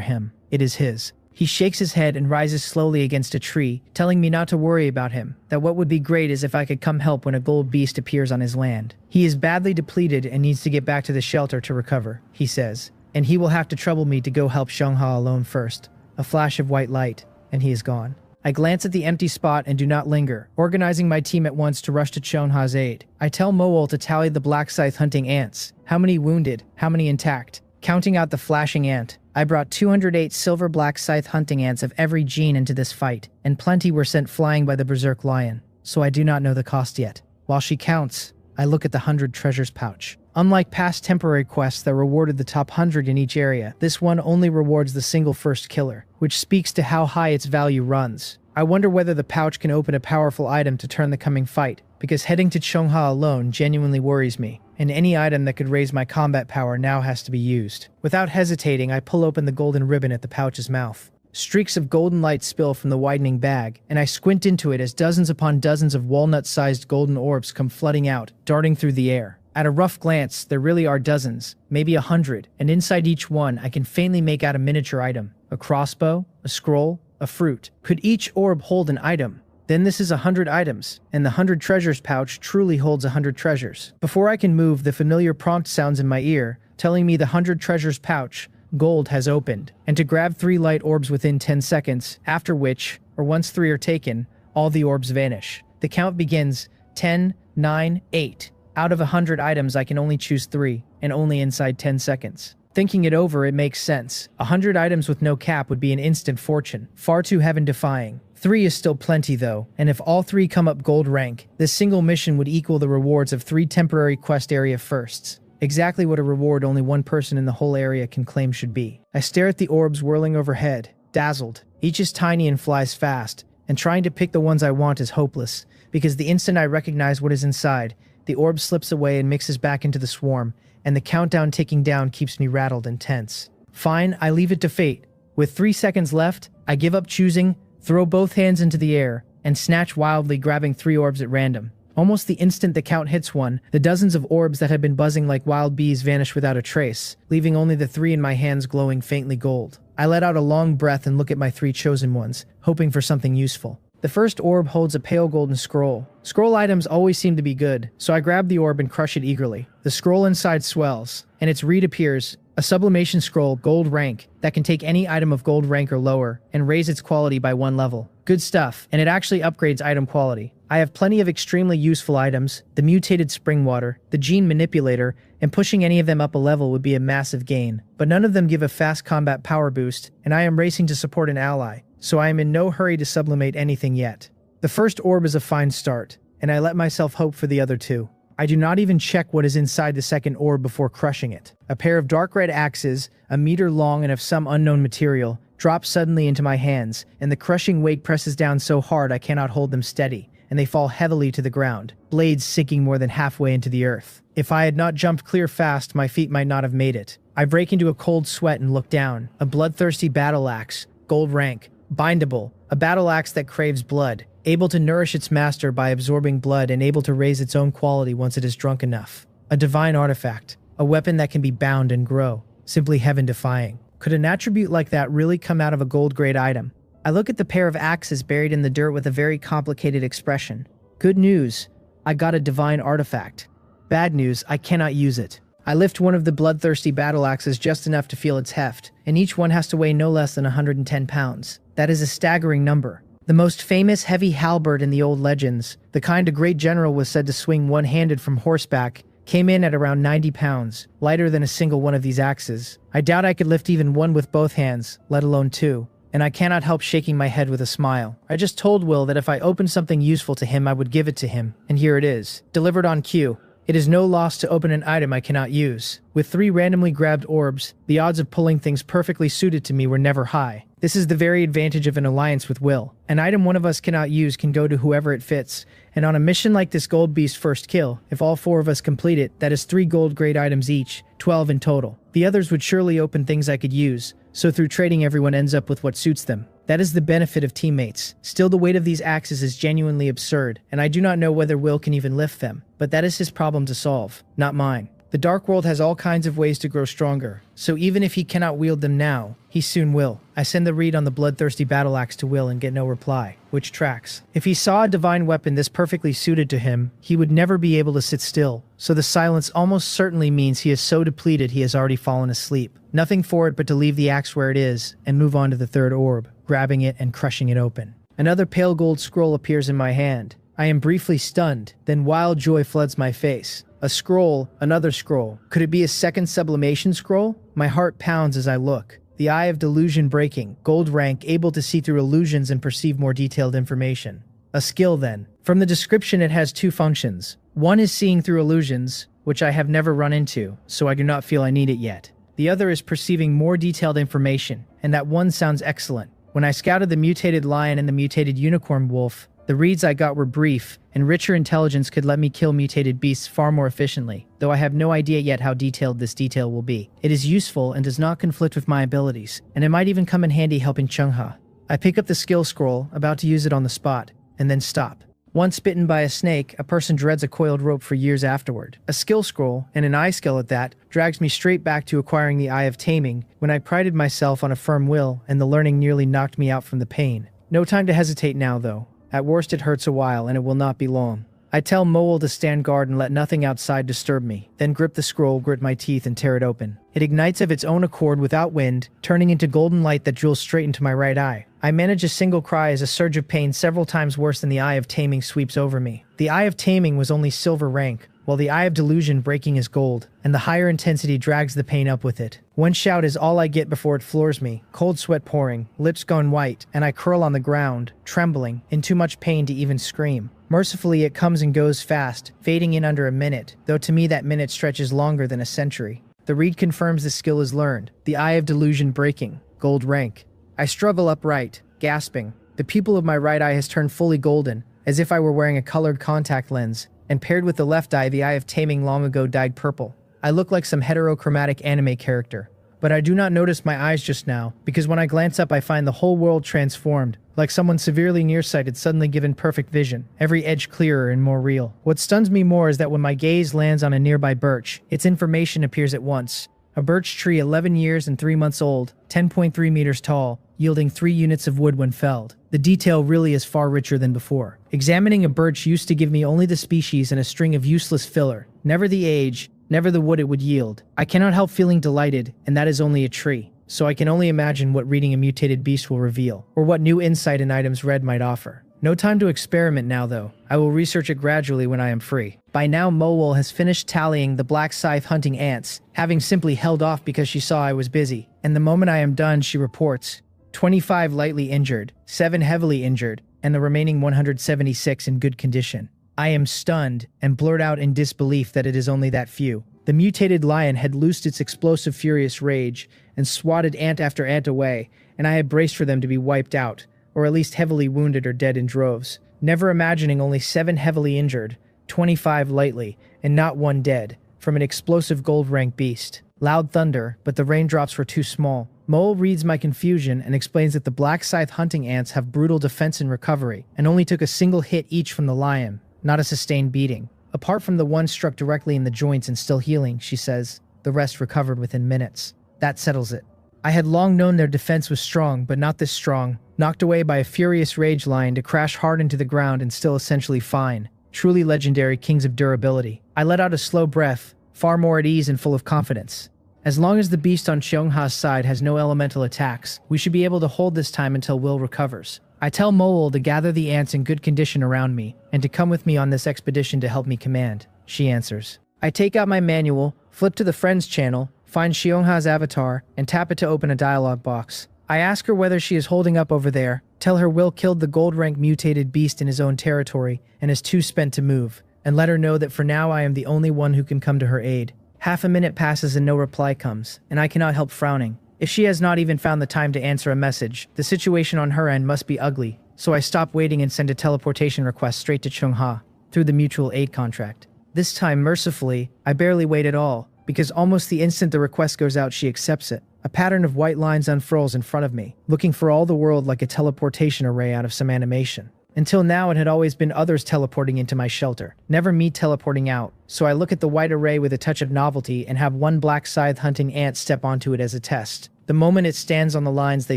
him, it is his. He shakes his head and rises slowly against a tree, telling me not to worry about him, that what would be great is if I could come help when a gold beast appears on his land. He is badly depleted and needs to get back to the shelter to recover, he says, and he will have to trouble me to go help Cheongha alone first. A flash of white light, and he is gone. I glance at the empty spot and do not linger, organizing my team at once to rush to Cheongha's aid. I tell Moel to tally the black scythe hunting ants. How many wounded, how many intact? Counting out the flashing ant, I brought 208 silver black scythe hunting ants of every gene into this fight, and plenty were sent flying by the berserk lion, so I do not know the cost yet. While she counts, I look at the 100 treasures pouch. Unlike past temporary quests that rewarded the top 100 in each area, this one only rewards the single first killer, which speaks to how high its value runs. I wonder whether the pouch can open a powerful item to turn the coming fight, because heading to Cheongha alone genuinely worries me, and any item that could raise my combat power now has to be used. Without hesitating, I pull open the golden ribbon at the pouch's mouth. Streaks of golden light spill from the widening bag, and I squint into it as dozens upon dozens of walnut-sized golden orbs come flooding out, darting through the air. At a rough glance, there really are dozens, maybe 100, and inside each one I can faintly make out a miniature item. A crossbow, a scroll, a fruit. Could each orb hold an item? Then this is 100 items, and the 100 treasures pouch truly holds 100 treasures. Before I can move, the familiar prompt sounds in my ear, telling me the 100 treasures pouch, gold, has opened, and to grab 3 light orbs within 10 seconds, after which, or once 3 are taken, all the orbs vanish. The count begins 10, 9, 8. Out of 100 items, I can only choose 3, and only inside 10 seconds. Thinking it over, it makes sense. 100 items with no cap would be an instant fortune, far too heaven-defying. 3 is still plenty though, and if all 3 come up gold rank, this single mission would equal the rewards of 3 temporary quest area firsts. Exactly what a reward only one person in the whole area can claim should be. I stare at the orbs whirling overhead, dazzled. Each is tiny and flies fast, and trying to pick the ones I want is hopeless, because the instant I recognize what is inside, the orb slips away and mixes back into the swarm, and the countdown ticking down keeps me rattled and tense. Fine, I leave it to fate. With 3 seconds left, I give up choosing, throw both hands into the air, and snatch wildly, grabbing 3 orbs at random. Almost the instant the count hits 1, the dozens of orbs that had been buzzing like wild bees vanish without a trace, leaving only the 3 in my hands glowing faintly gold. I let out a long breath and look at my 3 chosen ones, hoping for something useful. The first orb holds a pale golden scroll. Scroll items always seem to be good, so I grab the orb and crush it eagerly. The scroll inside swells, and its read appears, a sublimation scroll, gold rank, that can take any item of gold rank or lower and raise its quality by 1 level. Good stuff, and it actually upgrades item quality. I have plenty of extremely useful items, the mutated spring water, the gene manipulator, and pushing any of them up a level would be a massive gain. But none of them give a fast combat power boost, and I am racing to support an ally, so I am in no hurry to sublimate anything yet. The first orb is a fine start, and I let myself hope for the other 2. I do not even check what is inside the second orb before crushing it. A pair of dark red axes, a meter long and of some unknown material, drop suddenly into my hands, and the crushing weight presses down so hard I cannot hold them steady, and they fall heavily to the ground, blades sinking more than halfway into the earth. If I had not jumped clear fast, my feet might not have made it. I break into a cold sweat and look down. A bloodthirsty battle axe, gold rank, bindable, a battle axe that craves blood, able to nourish its master by absorbing blood and able to raise its own quality once it is drunk enough. A divine artifact, a weapon that can be bound and grow, simply heaven-defying. Could an attribute like that really come out of a gold-grade item? I look at the pair of axes buried in the dirt with a very complicated expression. Good news, I got a divine artifact. Bad news, I cannot use it. I lift one of the bloodthirsty battle axes just enough to feel its heft, and each one has to weigh no less than 110 pounds. That is a staggering number. The most famous heavy halberd in the old legends, the kind a great general was said to swing one-handed from horseback, came in at around 90 pounds, lighter than a single one of these axes. I doubt I could lift even one with both hands, let alone 2. And I cannot help shaking my head with a smile. I just told Will that if I opened something useful to him I would give it to him, and here it is. Delivered on cue. It is no loss to open an item I cannot use. With 3 randomly grabbed orbs, the odds of pulling things perfectly suited to me were never high. This is the very advantage of an alliance with Will. An item one of us cannot use can go to whoever it fits, and on a mission like this Gold Beast first kill, if all 4 of us complete it, that is 3 gold grade items each, 12 in total. The others would surely open things I could use, so through trading everyone ends up with what suits them. That is the benefit of teammates. Still, the weight of these axes is genuinely absurd, and I do not know whether Will can even lift them, but that is his problem to solve, not mine. The Dark World has all kinds of ways to grow stronger, so even if he cannot wield them now, he soon will. I send the read on the bloodthirsty battle axe to Will and get no reply, which tracks. If he saw a divine weapon this perfectly suited to him, he would never be able to sit still, so the silence almost certainly means he is so depleted he has already fallen asleep. Nothing for it but to leave the axe where it is and move on to the third orb, grabbing it and crushing it open. Another pale gold scroll appears in my hand. I am briefly stunned, then wild joy floods my face. A scroll, another scroll. Could it be a second sublimation scroll? My heart pounds as I look. The eye of delusion breaking, gold rank, able to see through illusions and perceive more detailed information. A skill then. From the description it has 2 functions. One is seeing through illusions, which I have never run into, so I do not feel I need it yet. The other is perceiving more detailed information, and that one sounds excellent. When I scouted the mutated lion and the mutated unicorn wolf, the reads I got were brief, and richer intelligence could let me kill mutated beasts far more efficiently, though I have no idea yet how detailed this detail will be. It is useful and does not conflict with my abilities, and it might even come in handy helping Chungha. I pick up the skill scroll, about to use it on the spot, and then stop. Once bitten by a snake, a person dreads a coiled rope for years afterward. A skill scroll, and an eye skill at that, drags me straight back to acquiring the Eye of Taming, when I prided myself on a firm will, and the learning nearly knocked me out from the pain. No time to hesitate now, though. At worst it hurts a while, and it will not be long. I tell Moel to stand guard and let nothing outside disturb me, then grip the scroll, grit my teeth, and tear it open. It ignites of its own accord without wind, turning into golden light that jewels straight into my right eye. I manage a single cry as a surge of pain several times worse than the Eye of Taming sweeps over me. The Eye of Taming was only silver rank, while the Eye of Delusion breaking is gold, and the higher intensity drags the pain up with it. One shout is all I get before it floors me, cold sweat pouring, lips gone white, and I curl on the ground, trembling, in too much pain to even scream. Mercifully, it comes and goes fast, fading in under a minute, though to me that minute stretches longer than a century. The read confirms the skill is learned, the Eye of Delusion breaking, gold rank. I struggle upright, gasping. The pupil of my right eye has turned fully golden, as if I were wearing a colored contact lens, and paired with the left eye, the Eye of Taming long ago dyed purple. I look like some heterochromatic anime character, But I do not notice my eyes just now, because when I glance up I find the whole world transformed, like someone severely nearsighted suddenly given perfect vision, every edge clearer and more real. What stuns me more is that when my gaze lands on a nearby birch, its information appears at once. A birch tree 11 years and 3 months old, 10.3 meters tall, yielding 3 units of wood when felled. The detail really is far richer than before. Examining a birch used to give me only the species and a string of useless filler, never the age, never the wood it would yield. I cannot help feeling delighted, and that is only a tree. So I can only imagine what reading a mutated beast will reveal, or what new insight an item's read might offer. No time to experiment now though. I will research it gradually when I am free. By now Mowol has finished tallying the black scythe hunting ants, having simply held off because she saw I was busy. And the moment I am done, she reports 25 lightly injured, 7 heavily injured, and the remaining 176 in good condition. I am stunned and blurt out in disbelief that it is only that few. The mutated lion had loosed its explosive furious rage and swatted ant after ant away, and I had braced for them to be wiped out, or at least heavily wounded or dead in droves, never imagining only 7 heavily injured, 25 lightly, and not 1 dead, from an explosive gold-rank beast. Loud thunder, but the raindrops were too small. Mole reads my confusion and explains that the black scythe hunting ants have brutal defense and recovery, and only took a single hit each from the lion, not a sustained beating. Apart from the one struck directly in the joints and still healing, she says, the rest recovered within minutes. That settles it. I had long known their defense was strong, but not this strong, knocked away by a furious rage lion to crash hard into the ground and still essentially fine. Truly legendary kings of durability. I let out a slow breath, far more at ease and full of confidence. As long as the beast on Cheongha's side has no elemental attacks, we should be able to hold this time until Will recovers. I tell Mowol to gather the ants in good condition around me, and to come with me on this expedition to help me command. She answers. I take out my manual, flip to the Friends channel, find Cheongha's avatar, and tap it to open a dialogue box. I ask her whether she is holding up over there, tell her Will killed the gold-rank mutated beast in his own territory, and is too spent to move, and let her know that for now I am the only one who can come to her aid. Half a minute passes and no reply comes, and I cannot help frowning. If she has not even found the time to answer a message, the situation on her end must be ugly, so I stop waiting and send a teleportation request straight to Cheongha, through the mutual aid contract. This time, mercifully, I barely wait at all, because almost the instant the request goes out she accepts it. A pattern of white lines unfurls in front of me, looking for all the world like a teleportation array out of some animation. Until now it had always been others teleporting into my shelter, never me teleporting out, so I look at the white array with a touch of novelty and have one black scythe hunting ant step onto it as a test. The moment it stands on the lines they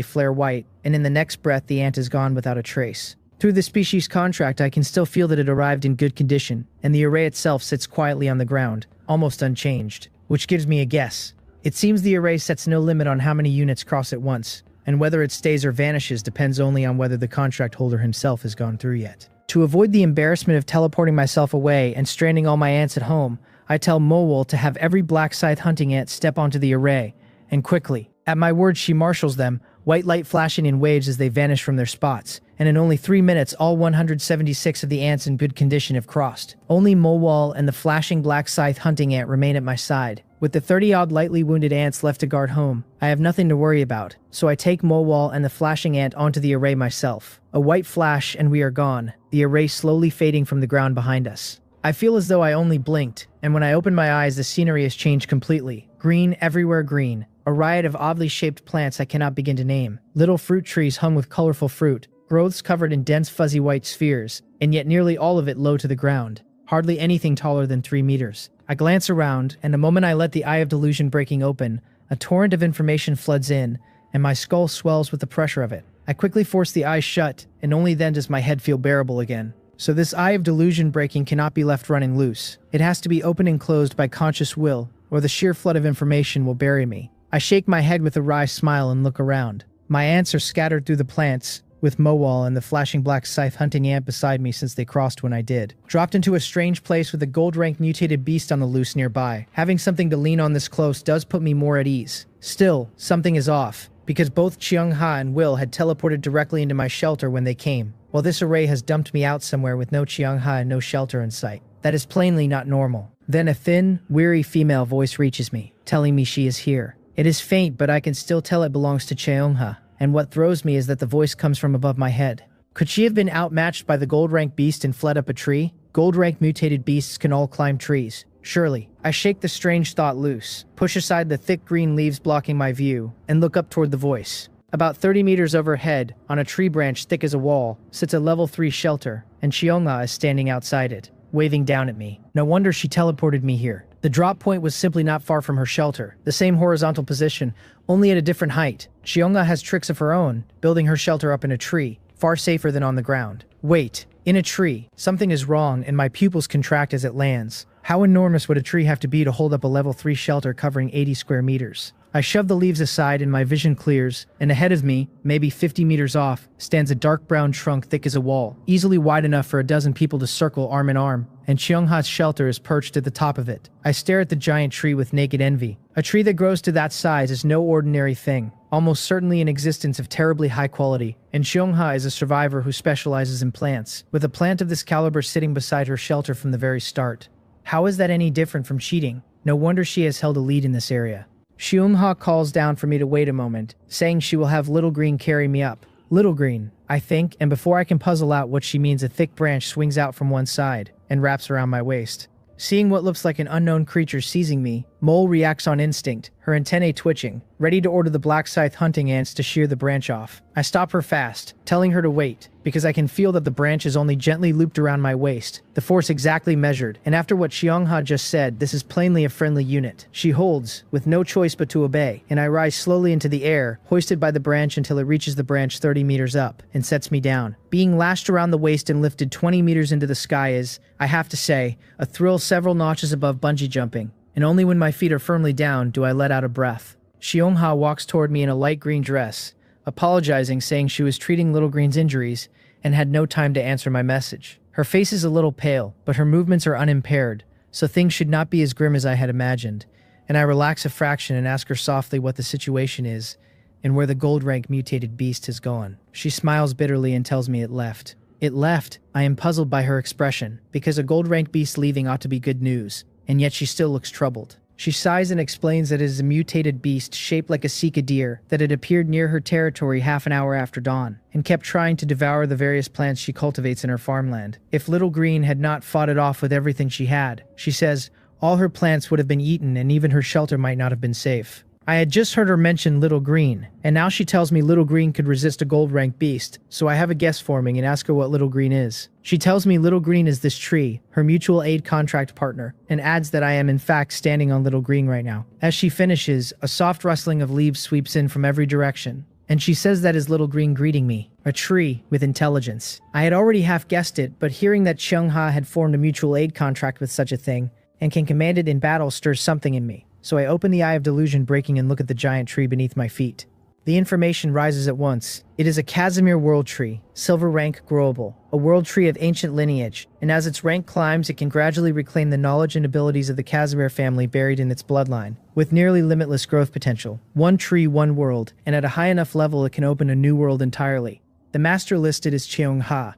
flare white, and in the next breath the ant is gone without a trace. Through the species contract I can still feel that it arrived in good condition, and the array itself sits quietly on the ground, almost unchanged, which gives me a guess. It seems the array sets no limit on how many units cross at once, and whether it stays or vanishes depends only on whether the contract holder himself has gone through yet. To avoid the embarrassment of teleporting myself away and stranding all my ants at home, I tell Mowol to have every black scythe hunting ant step onto the array, and quickly. At my word she marshals them, white light flashing in waves as they vanish from their spots, and in only 3 minutes all 176 of the ants in good condition have crossed. Only Mowol and the flashing black scythe hunting ant remain at my side. With the 30-odd lightly wounded ants left to guard home, I have nothing to worry about, so I take Mowol and the flashing ant onto the array myself. A white flash and we are gone, the array slowly fading from the ground behind us. I feel as though I only blinked, and when I open my eyes the scenery has changed completely. Green everywhere green. A riot of oddly shaped plants I cannot begin to name. Little fruit trees hung with colorful fruit, growths covered in dense fuzzy white spheres, and yet nearly all of it low to the ground. Hardly anything taller than 3 meters. I glance around, and the moment I let the eye of delusion breaking open, a torrent of information floods in, and my skull swells with the pressure of it. I quickly force the eyes shut, and only then does my head feel bearable again. So this eye of delusion breaking cannot be left running loose. It has to be opened and closed by conscious will, or the sheer flood of information will bury me. I shake my head with a wry smile and look around. My ants are scattered through the plants, with Mowol and the flashing black scythe hunting ant beside me since they crossed when I did. Dropped into a strange place with a gold-rank mutated beast on the loose nearby. Having something to lean on this close does put me more at ease. Still, something is off, because both Cheongha and Will had teleported directly into my shelter when they came, while this array has dumped me out somewhere with no Cheongha and no shelter in sight. That is plainly not normal. Then a thin, weary female voice reaches me, telling me she is here. It is faint, but I can still tell it belongs to Cheongha. And what throws me is that the voice comes from above my head. Could she have been outmatched by the gold-rank beast and fled up a tree? Gold-rank mutated beasts can all climb trees. Surely. I shake the strange thought loose, push aside the thick green leaves blocking my view, and look up toward the voice. About 30 meters overhead, on a tree branch thick as a wall, sits a level 3 shelter, and Cheongha is standing outside it, waving down at me. No wonder she teleported me here. The drop point was simply not far from her shelter, the same horizontal position, only at a different height. Cheongha has tricks of her own, building her shelter up in a tree, far safer than on the ground. Wait, in a tree. Something is wrong, and my pupils contract as it lands. How enormous would a tree have to be to hold up a level 3 shelter covering 80 square meters? I shove the leaves aside and my vision clears, and ahead of me, maybe 50 meters off, stands a dark brown trunk thick as a wall, easily wide enough for a dozen people to circle arm in arm, and Cheongha's shelter is perched at the top of it. I stare at the giant tree with naked envy. A tree that grows to that size is no ordinary thing, almost certainly an existence of terribly high quality, and Cheongha is a survivor who specializes in plants, with a plant of this caliber sitting beside her shelter from the very start. How is that any different from cheating? No wonder she has held a lead in this area. Cheongha calls down for me to wait a moment, saying she will have Little Green carry me up. Little Green, I think, and before I can puzzle out what she means, a thick branch swings out from one side and wraps around my waist. Seeing what looks like an unknown creature seizing me, Mole reacts on instinct, her antennae twitching, ready to order the black scythe hunting ants to shear the branch off. I stop her fast, telling her to wait, because I can feel that the branch is only gently looped around my waist, the force exactly measured, and after what Cheongha just said, this is plainly a friendly unit. She holds, with no choice but to obey, and I rise slowly into the air, hoisted by the branch until it reaches the branch 30 meters up, and sets me down. Being lashed around the waist and lifted 20 meters into the sky is, I have to say, a thrill several notches above bungee jumping, and only when my feet are firmly down do I let out a breath. Cheongha walks toward me in a light green dress, apologizing, saying she was treating Little Green's injuries and had no time to answer my message. Her face is a little pale, but her movements are unimpaired, so things should not be as grim as I had imagined, and I relax a fraction and ask her softly what the situation is and where the gold rank mutated beast has gone. She smiles bitterly and tells me it left. It left? I am puzzled by her expression, because a gold rank beast leaving ought to be good news, and yet she still looks troubled. She sighs and explains that it is a mutated beast shaped like a Sika deer that had appeared near her territory half an hour after dawn, and kept trying to devour the various plants she cultivates in her farmland. If Little Green had not fought it off with everything she had, she says, all her plants would have been eaten and even her shelter might not have been safe. I had just heard her mention Little Green, and now she tells me Little Green could resist a gold rank beast, so I have a guess forming and ask her what Little Green is. She tells me Little Green is this tree, her mutual aid contract partner, and adds that I am in fact standing on Little Green right now. As she finishes, a soft rustling of leaves sweeps in from every direction, and she says that is Little Green greeting me, a tree with intelligence. I had already half guessed it, but hearing that Cheongha had formed a mutual aid contract with such a thing, and can command it in battle, stirs something in me. So I open the eye of delusion breaking and look at the giant tree beneath my feet. The information rises at once. It is a Casimir world tree, silver rank growable, a world tree of ancient lineage, and as its rank climbs, it can gradually reclaim the knowledge and abilities of the Casimir family buried in its bloodline, with nearly limitless growth potential. One tree, one world, and at a high enough level it can open a new world entirely. The master listed is Cheongha.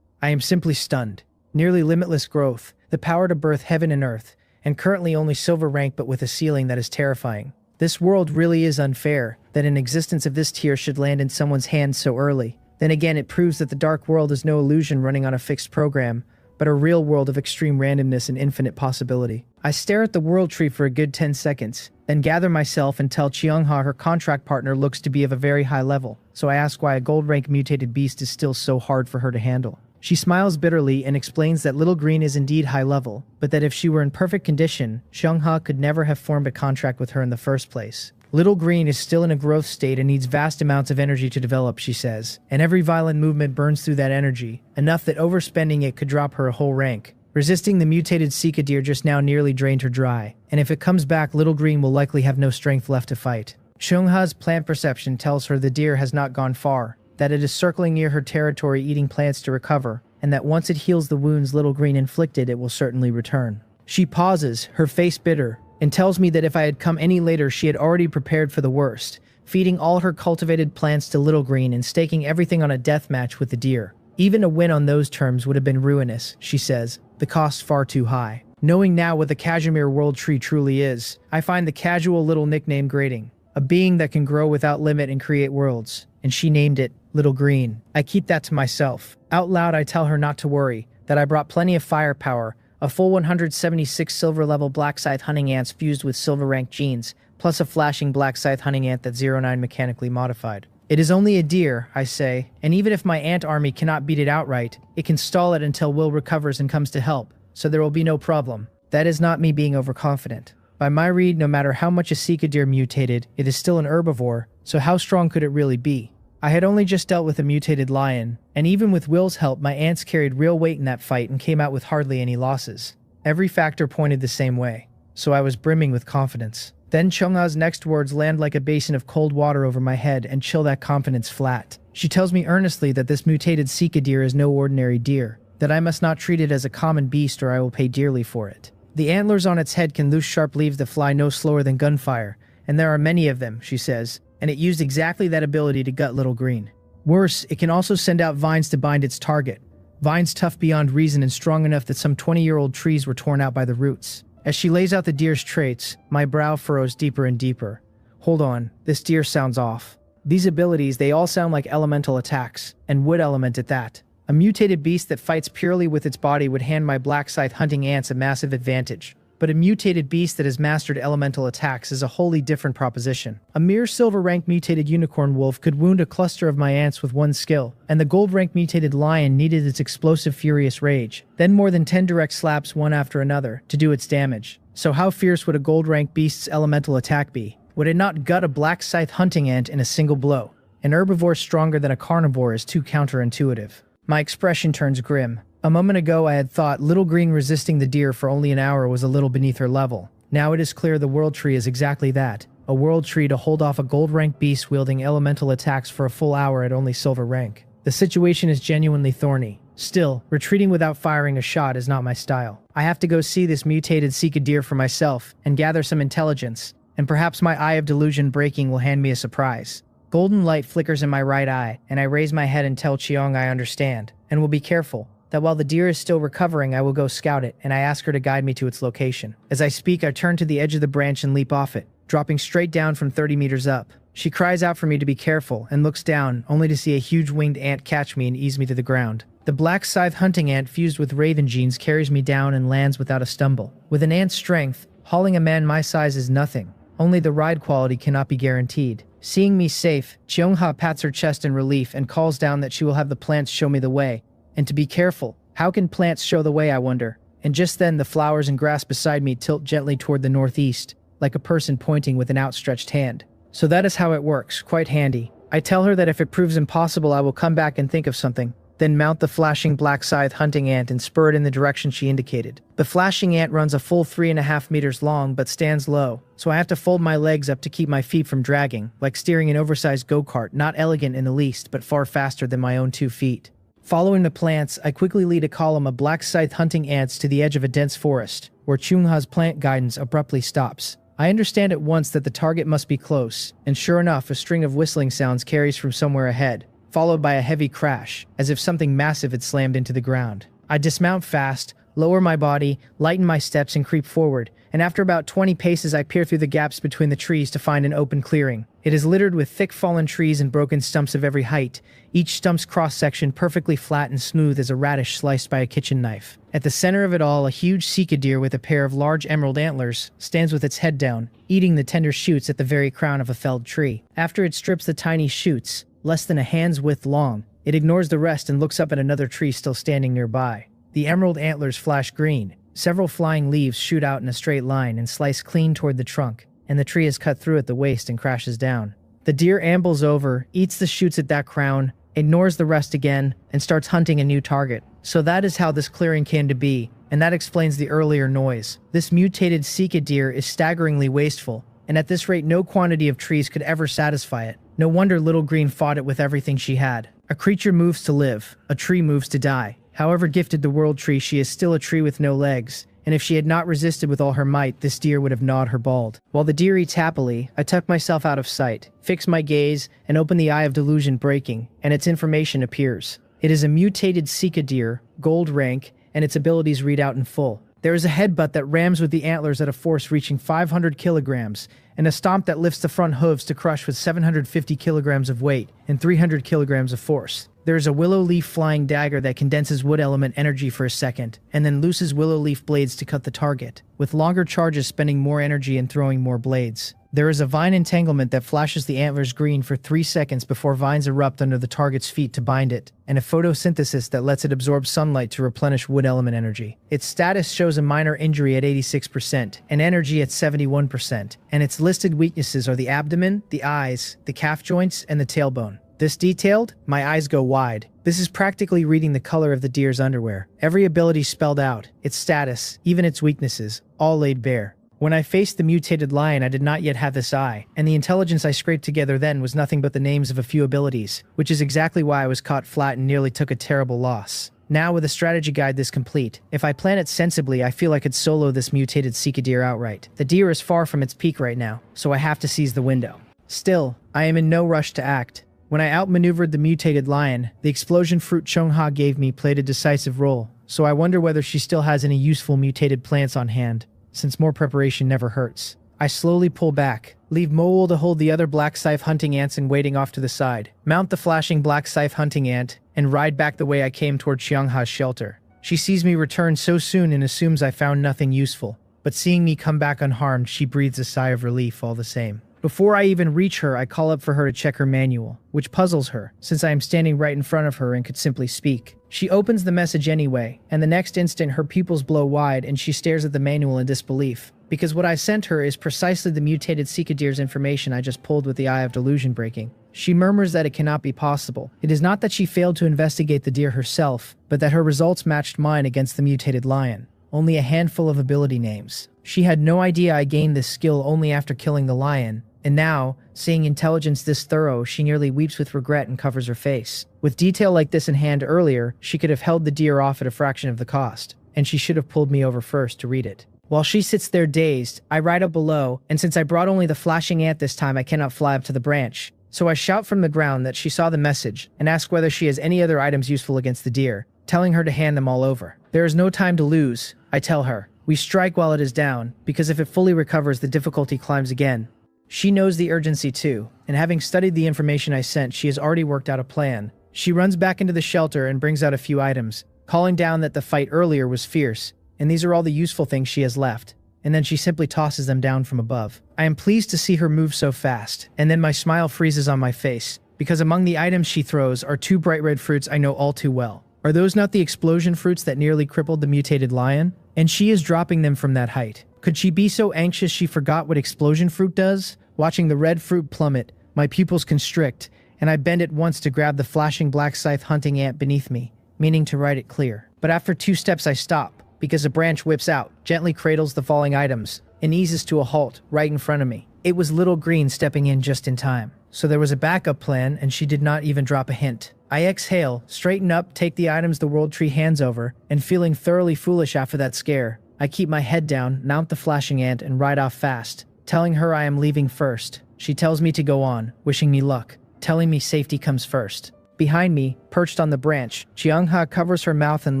I am simply stunned. Nearly limitless growth, the power to birth heaven and earth, and currently only silver rank but with a ceiling that is terrifying. This world really is unfair, that an existence of this tier should land in someone's hands so early. Then again, it proves that the dark world is no illusion running on a fixed program, but a real world of extreme randomness and infinite possibility. I stare at the world tree for a good 10 seconds, then gather myself and tell Cheongha her contract partner looks to be of a very high level, so I ask why a gold rank mutated beast is still so hard for her to handle. She smiles bitterly and explains that Little Green is indeed high level, but that if she were in perfect condition, Cheongha could never have formed a contract with her in the first place. Little Green is still in a growth state and needs vast amounts of energy to develop, she says, and every violent movement burns through that energy, enough that overspending it could drop her a whole rank. Resisting the mutated Sika deer just now nearly drained her dry, and if it comes back, Little Green will likely have no strength left to fight. Cheongha's plant perception tells her the deer has not gone far, that it is circling near her territory eating plants to recover, and that once it heals the wounds Little Green inflicted, it will certainly return. She pauses, her face bitter, and tells me that if I had come any later she had already prepared for the worst, feeding all her cultivated plants to Little Green and staking everything on a death match with the deer. Even a win on those terms would have been ruinous, she says, the cost far too high. Knowing now what the Casimir world tree truly is, I find the casual little nickname grating. A being that can grow without limit and create worlds. And she named it Little Green. I keep that to myself. Out loud I tell her not to worry, that I brought plenty of firepower, A full 176 silver level black scythe hunting ants fused with silver rank genes, plus a flashing black scythe hunting ant that's 09 mechanically modified. It is only a deer, I say, and even if my ant army cannot beat it outright, it can stall it until Will recovers and comes to help, so there will be no problem. That is not me being overconfident. By my read, no matter how much a Sika deer mutated, it is still an herbivore, so how strong could it really be? I had only just dealt with a mutated lion, and even with Will's help my ants carried real weight in that fight and came out with hardly any losses. Every factor pointed the same way, so I was brimming with confidence. Then Chungha's next words land like a basin of cold water over my head and chill that confidence flat. She tells me earnestly that this mutated Sika deer is no ordinary deer, that I must not treat it as a common beast or I will pay dearly for it. The antlers on its head can loose sharp leaves that fly no slower than gunfire, and there are many of them, she says, and it used exactly that ability to gut Little Green. Worse, it can also send out vines to bind its target. Vines tough beyond reason and strong enough that some 20-year-old trees were torn out by the roots. As she lays out the deer's traits, my brow furrows deeper and deeper. Hold on, this deer sounds off. These abilities, they all sound like elemental attacks, and wood element at that. A mutated beast that fights purely with its body would hand my black scythe hunting ants a massive advantage. But a mutated beast that has mastered elemental attacks is a wholly different proposition. A mere silver-rank mutated unicorn wolf could wound a cluster of my ants with one skill, and the gold-rank mutated lion needed its explosive furious rage, then more than 10 direct slaps one after another, to do its damage. So how fierce would a gold-rank beast's elemental attack be? Would it not gut a black scythe hunting ant in a single blow? An herbivore stronger than a carnivore is too counterintuitive. My expression turns grim. A moment ago I had thought Little Green resisting the deer for only an hour was a little beneath her level. Now it is clear the World Tree is exactly that. A World Tree to hold off a gold rank beast wielding elemental attacks for a full hour at only silver rank. The situation is genuinely thorny. Still, retreating without firing a shot is not my style. I have to go see this mutated Sika deer for myself and gather some intelligence, and perhaps my eye of delusion breaking will hand me a surprise. Golden light flickers in my right eye, and I raise my head and tell Chiong I understand, and will be careful. That while the deer is still recovering, I will go scout it, and I ask her to guide me to its location. As I speak, I turn to the edge of the branch and leap off it, dropping straight down from 30 meters up. She cries out for me to be careful, and looks down, only to see a huge winged ant catch me and ease me to the ground. The black scythe hunting ant fused with raven genes carries me down and lands without a stumble. With an ant's strength, hauling a man my size is nothing. Only the ride quality cannot be guaranteed. Seeing me safe, Cheongha pats her chest in relief and calls down that she will have the plants show me the way. And to be careful. How can plants show the way, I wonder? And just then the flowers and grass beside me tilt gently toward the northeast, like a person pointing with an outstretched hand. So that is how it works, quite handy. I tell her that if it proves impossible I will come back and think of something, then mount the flashing black scythe hunting ant and spur it in the direction she indicated. The flashing ant runs a full 3.5 meters long but stands low, so I have to fold my legs up to keep my feet from dragging, like steering an oversized go-kart, not elegant in the least but far faster than my own 2 feet. Following the plants, I quickly lead a column of black scythe hunting ants to the edge of a dense forest, where Chungha's plant guidance abruptly stops. I understand at once that the target must be close, and sure enough a string of whistling sounds carries from somewhere ahead, followed by a heavy crash, as if something massive had slammed into the ground. I dismount fast, lower my body, lighten my steps and creep forward, and after about 20 paces I peer through the gaps between the trees to find an open clearing. It is littered with thick fallen trees and broken stumps of every height, each stump's cross-section perfectly flat and smooth as a radish sliced by a kitchen knife. At the center of it all, a huge Sika deer with a pair of large emerald antlers stands with its head down, eating the tender shoots at the very crown of a felled tree. After it strips the tiny shoots, less than a hand's width long, it ignores the rest and looks up at another tree still standing nearby. The emerald antlers flash green. Several flying leaves shoot out in a straight line and slice clean toward the trunk, and the tree is cut through at the waist and crashes down. The deer ambles over, eats the shoots at that crown, ignores the rest again, and starts hunting a new target. So that is how this clearing came to be, and that explains the earlier noise. This mutated Sika deer is staggeringly wasteful, and at this rate no quantity of trees could ever satisfy it. No wonder Little Green fought it with everything she had. A creature moves to live, a tree moves to die. However gifted the World Tree, she is still a tree with no legs, and if she had not resisted with all her might, this deer would have gnawed her bald. While the deer eats happily, I tuck myself out of sight, fix my gaze, and open the eye of delusion breaking, and its information appears. It is a mutated Sika deer, gold rank, and its abilities read out in full. There is a headbutt that rams with the antlers at a force reaching 500 kilograms, and a stomp that lifts the front hooves to crush with 750 kilograms of weight and 300 kilograms of force. There's a willow leaf flying dagger that condenses wood element energy for a second, and then looses willow leaf blades to cut the target, with longer charges spending more energy and throwing more blades. There is a vine entanglement that flashes the antlers green for 3 seconds before vines erupt under the target's feet to bind it, and a photosynthesis that lets it absorb sunlight to replenish wood element energy. Its status shows a minor injury at 86%, and energy at 71%, and its listed weaknesses are the abdomen, the eyes, the calf joints, and the tailbone. This detailed, my eyes go wide. This is practically reading the color of the deer's underwear. Every ability spelled out, its status, even its weaknesses, all laid bare. When I faced the mutated lion, I did not yet have this eye, and the intelligence I scraped together then was nothing but the names of a few abilities, which is exactly why I was caught flat and nearly took a terrible loss. Now, with a strategy guide this complete, if I plan it sensibly, I feel I could solo this mutated Sika deer outright. The deer is far from its peak right now, so I have to seize the window. Still, I am in no rush to act. When I outmaneuvered the mutated lion, the explosion fruit Chungha gave me played a decisive role, so I wonder whether she still has any useful mutated plants on hand, since more preparation never hurts. I slowly pull back, leave Mowol to hold the other black scythe hunting ants in waiting off to the side, mount the flashing black scythe hunting ant, and ride back the way I came toward Xiangha's shelter. She sees me return so soon and assumes I found nothing useful, but seeing me come back unharmed, she breathes a sigh of relief all the same. Before I even reach her, I call up for her to check her manual, which puzzles her, since I am standing right in front of her and could simply speak. She opens the message anyway, and the next instant her pupils blow wide and she stares at the manual in disbelief, because what I sent her is precisely the mutated Sika deer's information I just pulled with the Eye of Delusion breaking. She murmurs that it cannot be possible. It is not that she failed to investigate the deer herself, but that her results matched mine against the mutated lion. Only a handful of ability names. She had no idea I gained this skill only after killing the lion, and now, seeing intelligence this thorough, she nearly weeps with regret and covers her face. With detail like this in hand earlier, she could have held the deer off at a fraction of the cost, and she should have pulled me over first to read it. While she sits there dazed, I ride up below, and since I brought only the flashing ant this time, I cannot fly up to the branch. So I shout from the ground that she saw the message, and ask whether she has any other items useful against the deer, telling her to hand them all over. There is no time to lose, I tell her. We strike while it is down, because if it fully recovers, the difficulty climbs again. She knows the urgency too, and having studied the information I sent, she has already worked out a plan. She runs back into the shelter and brings out a few items, calling down that the fight earlier was fierce, and these are all the useful things she has left, and then she simply tosses them down from above. I am pleased to see her move so fast, and then my smile freezes on my face, because among the items she throws are 2 bright red fruits I know all too well. Are those not the explosion fruits that nearly crippled the mutated lion? And she is dropping them from that height. Could she be so anxious she forgot what explosion fruit does? Watching the red fruit plummet, my pupils constrict, and I bend at once to grab the flashing black scythe hunting ant beneath me, meaning to ride it clear. But after 2 steps I stop, because a branch whips out, gently cradles the falling items, and eases to a halt right in front of me. It was Little Green stepping in just in time. So there was a backup plan, and she did not even drop a hint. I exhale, straighten up, take the items the World Tree hands over, and feeling thoroughly foolish after that scare, I keep my head down, mount the flashing ant, and ride off fast, telling her I am leaving first. She tells me to go on, wishing me luck, telling me safety comes first. Behind me, perched on the branch, Xiangha covers her mouth and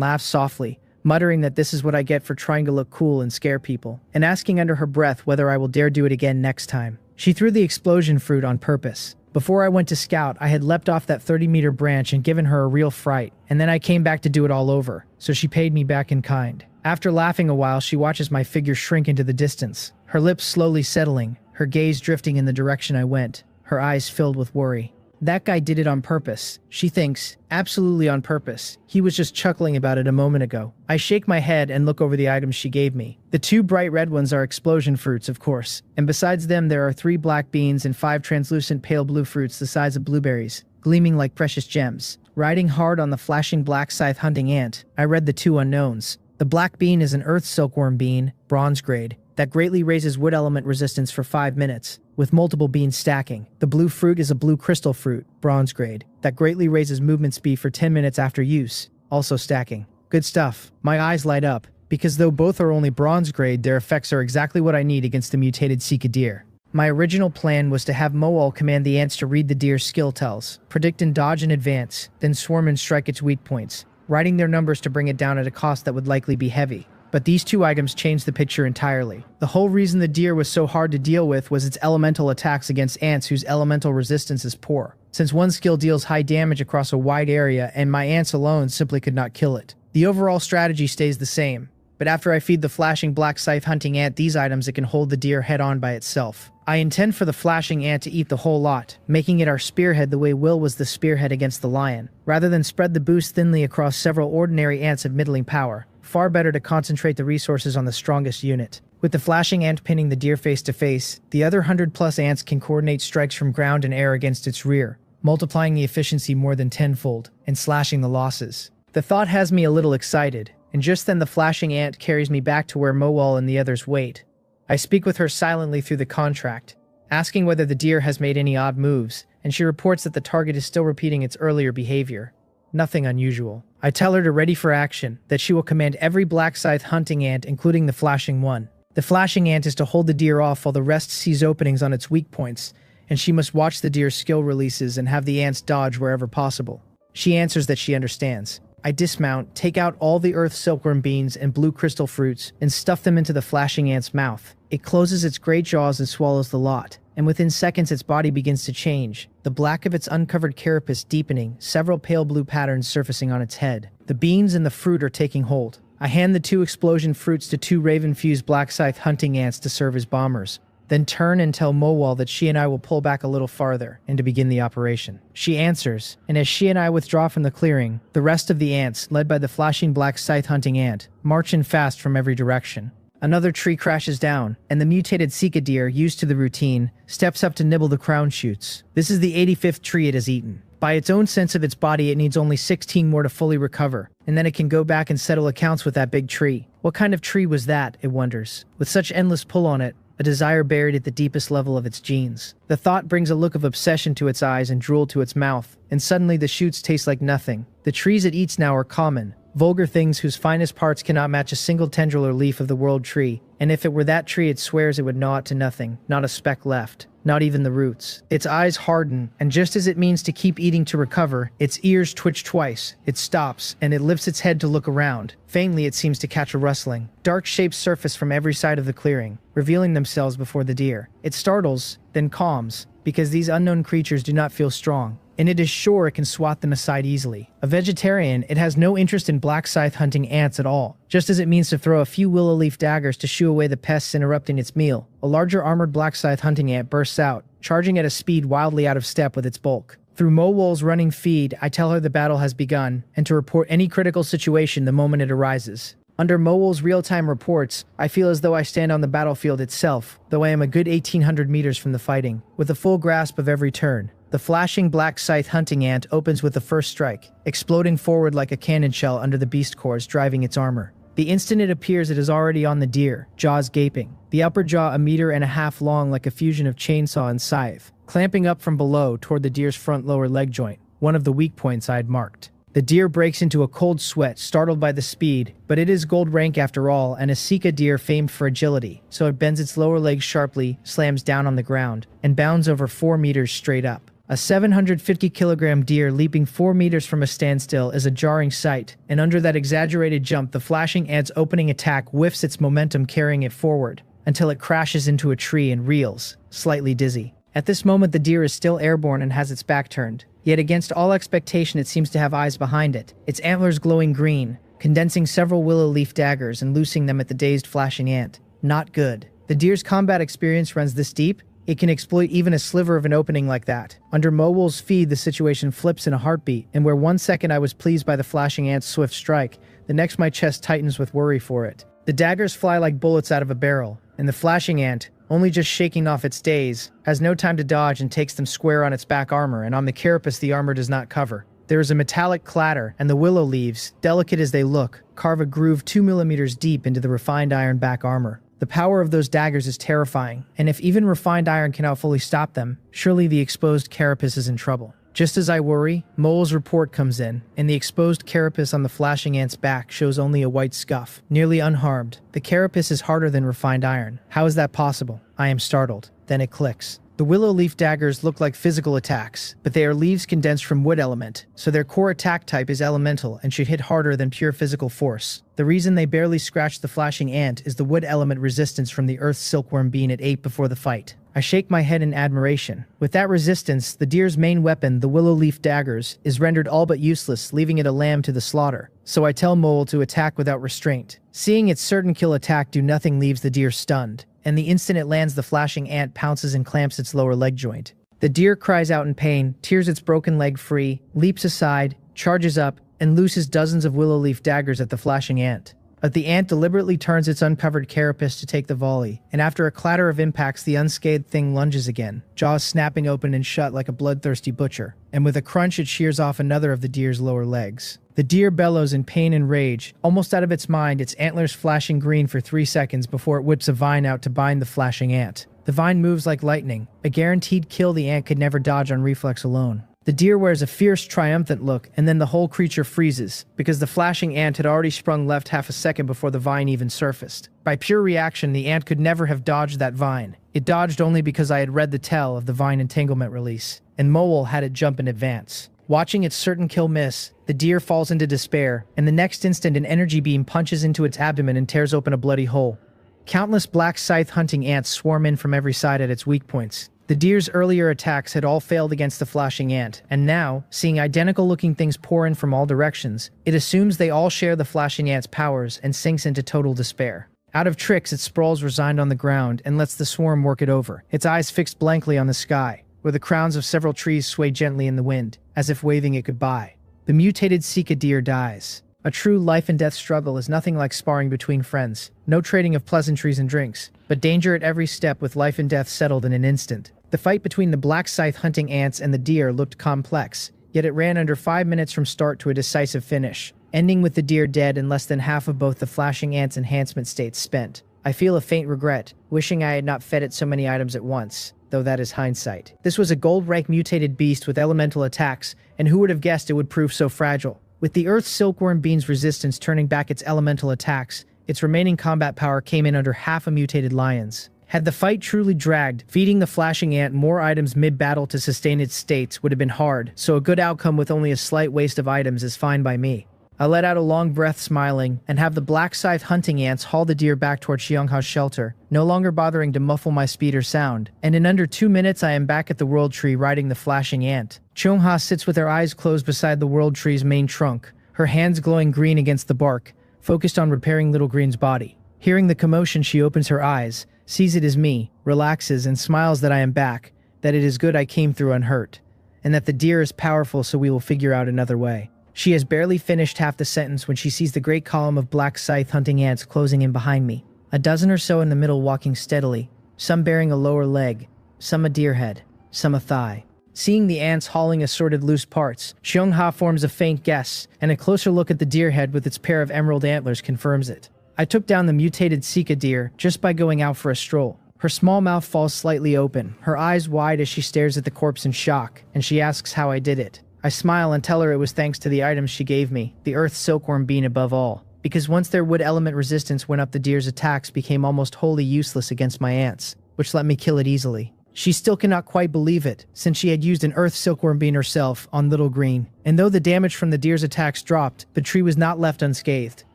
laughs softly, muttering that this is what I get for trying to look cool and scare people, and asking under her breath whether I will dare do it again next time. She threw the explosion fruit on purpose. Before I went to scout, I had leapt off that 30-meter branch and given her a real fright, and then I came back to do it all over, so she paid me back in kind. After laughing a while, she watches my figure shrink into the distance, her lips slowly settling, her gaze drifting in the direction I went, her eyes filled with worry. That guy did it on purpose, she thinks, absolutely on purpose. He was just chuckling about it a moment ago. I shake my head and look over the items she gave me. The 2 bright red ones are explosion fruits, of course, and besides them there are 3 black beans and 5 translucent pale blue fruits the size of blueberries, gleaming like precious gems. Riding hard on the flashing black scythe hunting ant, I read the 2 unknowns. The black bean is an earth silkworm bean, bronze grade, that greatly raises wood element resistance for 5 minutes, with multiple beans stacking. The blue fruit is a blue crystal fruit, bronze grade, that greatly raises movement speed for 10 minutes after use, also stacking. Good stuff. My eyes light up, because though both are only bronze grade, their effects are exactly what I need against the mutated Sika deer. My original plan was to have Moal command the ants to read the deer's skill tells, predict and dodge in advance, then swarm and strike its weak points, writing their numbers to bring it down at a cost that would likely be heavy. But these 2 items changed the picture entirely. The whole reason the deer was so hard to deal with was its elemental attacks against ants whose elemental resistance is poor. since one skill deals high damage across a wide area and my ants alone simply could not kill it. The overall strategy stays the same, but after I feed the flashing black scythe hunting ant these items, it can hold the deer head on by itself. I intend for the flashing ant to eat the whole lot, making it our spearhead the way Will was the spearhead against the lion. Rather than spread the boost thinly across several ordinary ants of middling power, far better to concentrate the resources on the strongest unit. With the flashing ant pinning the deer face to face, the other 100+ ants can coordinate strikes from ground and air against its rear, multiplying the efficiency more than tenfold and slashing the losses. The thought has me a little excited, and just then the flashing ant carries me back to where Mowal and the others wait. I speak with her silently through the contract, asking whether the deer has made any odd moves, and she reports that the target is still repeating its earlier behavior. Nothing unusual. I tell her to ready for action, that she will command every black scythe hunting ant, including the flashing one. The flashing ant is to hold the deer off while the rest sees openings on its weak points, and she must watch the deer's skill releases and have the ants dodge wherever possible. She answers that she understands. I dismount, take out all the earth silkworm beans and blue crystal fruits, and stuff them into the flashing ant's mouth. It closes its great jaws and swallows the lot, and within seconds its body begins to change, the black of its uncovered carapace deepening, several pale blue patterns surfacing on its head. The beans and the fruit are taking hold. I hand the 2 explosion fruits to 2 raven-fused black scythe hunting ants to serve as bombers, then turn and tell Mowal that she and I will pull back a little farther and to begin the operation. She answers, and as she and I withdraw from the clearing, the rest of the ants, led by the flashing black scythe hunting ant, march in fast from every direction. Another tree crashes down, and the mutated Sika deer, used to the routine, steps up to nibble the crown shoots. This is the 85th tree it has eaten. By its own sense of its body, it needs only 16 more to fully recover, and then it can go back and settle accounts with that big tree. What kind of tree was that, it wonders, with such endless pull on it, a desire buried at the deepest level of its genes. The thought brings a look of obsession to its eyes and drool to its mouth, and suddenly the shoots taste like nothing. The trees it eats now are common, vulgar things whose finest parts cannot match a single tendril or leaf of the world tree, and if it were that tree it swears it would gnaw it to nothing, not a speck left. Not even the roots. Its eyes harden, and just as it means to keep eating to recover, its ears twitch twice. It stops, and it lifts its head to look around. Faintly it seems to catch a rustling. Dark shapes surface from every side of the clearing, revealing themselves before the deer. It startles, then calms, because these unknown creatures do not feel strong, and it is sure it can swat them aside easily. A vegetarian, it has no interest in black scythe hunting ants at all, just as it means to throw a few willow leaf daggers to shoo away the pests interrupting its meal. A larger armored black scythe hunting ant bursts out, charging at a speed wildly out of step with its bulk. Through Mowal's running feed, I tell her the battle has begun, and to report any critical situation the moment it arises. Under Mowal's real-time reports, I feel as though I stand on the battlefield itself, though I am a good 1,800 meters from the fighting, with a full grasp of every turn. The flashing black scythe hunting ant opens with the first strike, exploding forward like a cannon shell under the beast cores driving its armor. The instant it appears, it is already on the deer, jaws gaping, the upper jaw 1.5 meters long like a fusion of chainsaw and scythe, clamping up from below toward the deer's front lower leg joint, one of the weak points I had marked. The deer breaks into a cold sweat, startled by the speed, but it is gold rank after all, and a Sika deer famed for agility, so it bends its lower legs sharply, slams down on the ground, and bounds over 4 meters straight up. A 750-kilogram deer leaping 4 meters from a standstill is a jarring sight, and under that exaggerated jump the flashing ant's opening attack whiffs its momentum carrying it forward, until it crashes into a tree and reels, slightly dizzy. At this moment the deer is still airborne and has its back turned, yet against all expectation it seems to have eyes behind it, its antlers glowing green, condensing several willow leaf daggers and loosing them at the dazed flashing ant. Not good. The deer's combat experience runs this deep, it can exploit even a sliver of an opening like that. Under Mowal's feed, the situation flips in a heartbeat, and where 1 second I was pleased by the flashing ant's swift strike, the next my chest tightens with worry for it. The daggers fly like bullets out of a barrel, and the flashing ant, only just shaking off its daze, has no time to dodge and takes them square on its back armor, and on the carapace the armor does not cover. There is a metallic clatter, and the willow leaves, delicate as they look, carve a groove 2 millimeters deep into the refined iron back armor. The power of those daggers is terrifying, and if even refined iron cannot fully stop them, surely the exposed carapace is in trouble. Just as I worry, Mole's report comes in, and the exposed carapace on the flashing ant's back shows only a white scuff, nearly unharmed. The carapace is harder than refined iron. How is that possible? I am startled. Then it clicks. The willow leaf daggers look like physical attacks, but they are leaves condensed from wood element, so their core attack type is elemental and should hit harder than pure physical force. The reason they barely scratch the flashing ant is the wood element resistance from the earth's silkworm bean it ate before the fight. I shake my head in admiration. With that resistance, the deer's main weapon, the willow leaf daggers, is rendered all but useless, leaving it a lamb to the slaughter. So I tell Mole to attack without restraint. Seeing its certain kill attack do nothing leaves the deer stunned, and the instant it lands, the flashing ant pounces and clamps its lower leg joint. The deer cries out in pain, tears its broken leg free, leaps aside, charges up, and looses dozens of willow leaf daggers at the flashing ant. But the ant deliberately turns its uncovered carapace to take the volley, and after a clatter of impacts, the unscathed thing lunges again, jaws snapping open and shut like a bloodthirsty butcher, and with a crunch it shears off another of the deer's lower legs. The deer bellows in pain and rage, almost out of its mind, its antlers flashing green for 3 seconds before it whips a vine out to bind the flashing ant. The vine moves like lightning, a guaranteed kill the ant could never dodge on reflex alone. The deer wears a fierce, triumphant look, and then the whole creature freezes, because the flashing ant had already sprung left half a second before the vine even surfaced. By pure reaction, the ant could never have dodged that vine. It dodged only because I had read the tell of the vine entanglement release, and Mole had it jump in advance. Watching its certain kill miss, the deer falls into despair, and the next instant an energy beam punches into its abdomen and tears open a bloody hole. Countless black scythe-hunting ants swarm in from every side at its weak points. The deer's earlier attacks had all failed against the flashing ant, and now, seeing identical-looking things pour in from all directions, it assumes they all share the flashing ant's powers and sinks into total despair. Out of tricks, it sprawls resigned on the ground and lets the swarm work it over, its eyes fixed blankly on the sky, where the crowns of several trees sway gently in the wind, as if waving it goodbye. The mutated Sika deer dies. A true life-and-death struggle is nothing like sparring between friends. No trading of pleasantries and drinks, but danger at every step with life and death settled in an instant. The fight between the black scythe-hunting ants and the deer looked complex, yet it ran under 5 minutes from start to a decisive finish, ending with the deer dead and less than half of both the flashing ant's enhancement states spent. I feel a faint regret, wishing I had not fed it so many items at once, though that is hindsight. This was a gold-rank mutated beast with elemental attacks, and who would have guessed it would prove so fragile? With the Earth's silkworm bean's resistance turning back its elemental attacks, its remaining combat power came in under half a mutated lion's. Had the fight truly dragged, feeding the flashing ant more items mid-battle to sustain its states would have been hard, so a good outcome with only a slight waste of items is fine by me. I let out a long breath smiling, and have the black scythe hunting ants haul the deer back toward Xiongha's shelter, no longer bothering to muffle my speed or sound, and in under 2 minutes I am back at the world tree riding the flashing ant. Xiongha sits with her eyes closed beside the world tree's main trunk, her hands glowing green against the bark, focused on repairing Little Green's body. Hearing the commotion, she opens her eyes, sees it as me, relaxes, and smiles that I am back, that it is good I came through unhurt, and that the deer is powerful, so we will figure out another way. She has barely finished half the sentence when she sees the great column of black scythe-hunting ants closing in behind me, a dozen or so in the middle walking steadily, some bearing a lower leg, some a deer head, some a thigh. Seeing the ants hauling assorted loose parts, Xiongha forms a faint guess, and a closer look at the deer head with its pair of emerald antlers confirms it. I took down the mutated Sika deer just by going out for a stroll. Her small mouth falls slightly open, her eyes wide as she stares at the corpse in shock, and she asks how I did it. I smile and tell her it was thanks to the items she gave me, the earth silkworm bean above all, because once their wood element resistance went up, the deer's attacks became almost wholly useless against my ants, which let me kill it easily. She still cannot quite believe it, since she had used an earth silkworm bean herself on Little Green, and though the damage from the deer's attacks dropped, the tree was not left unscathed.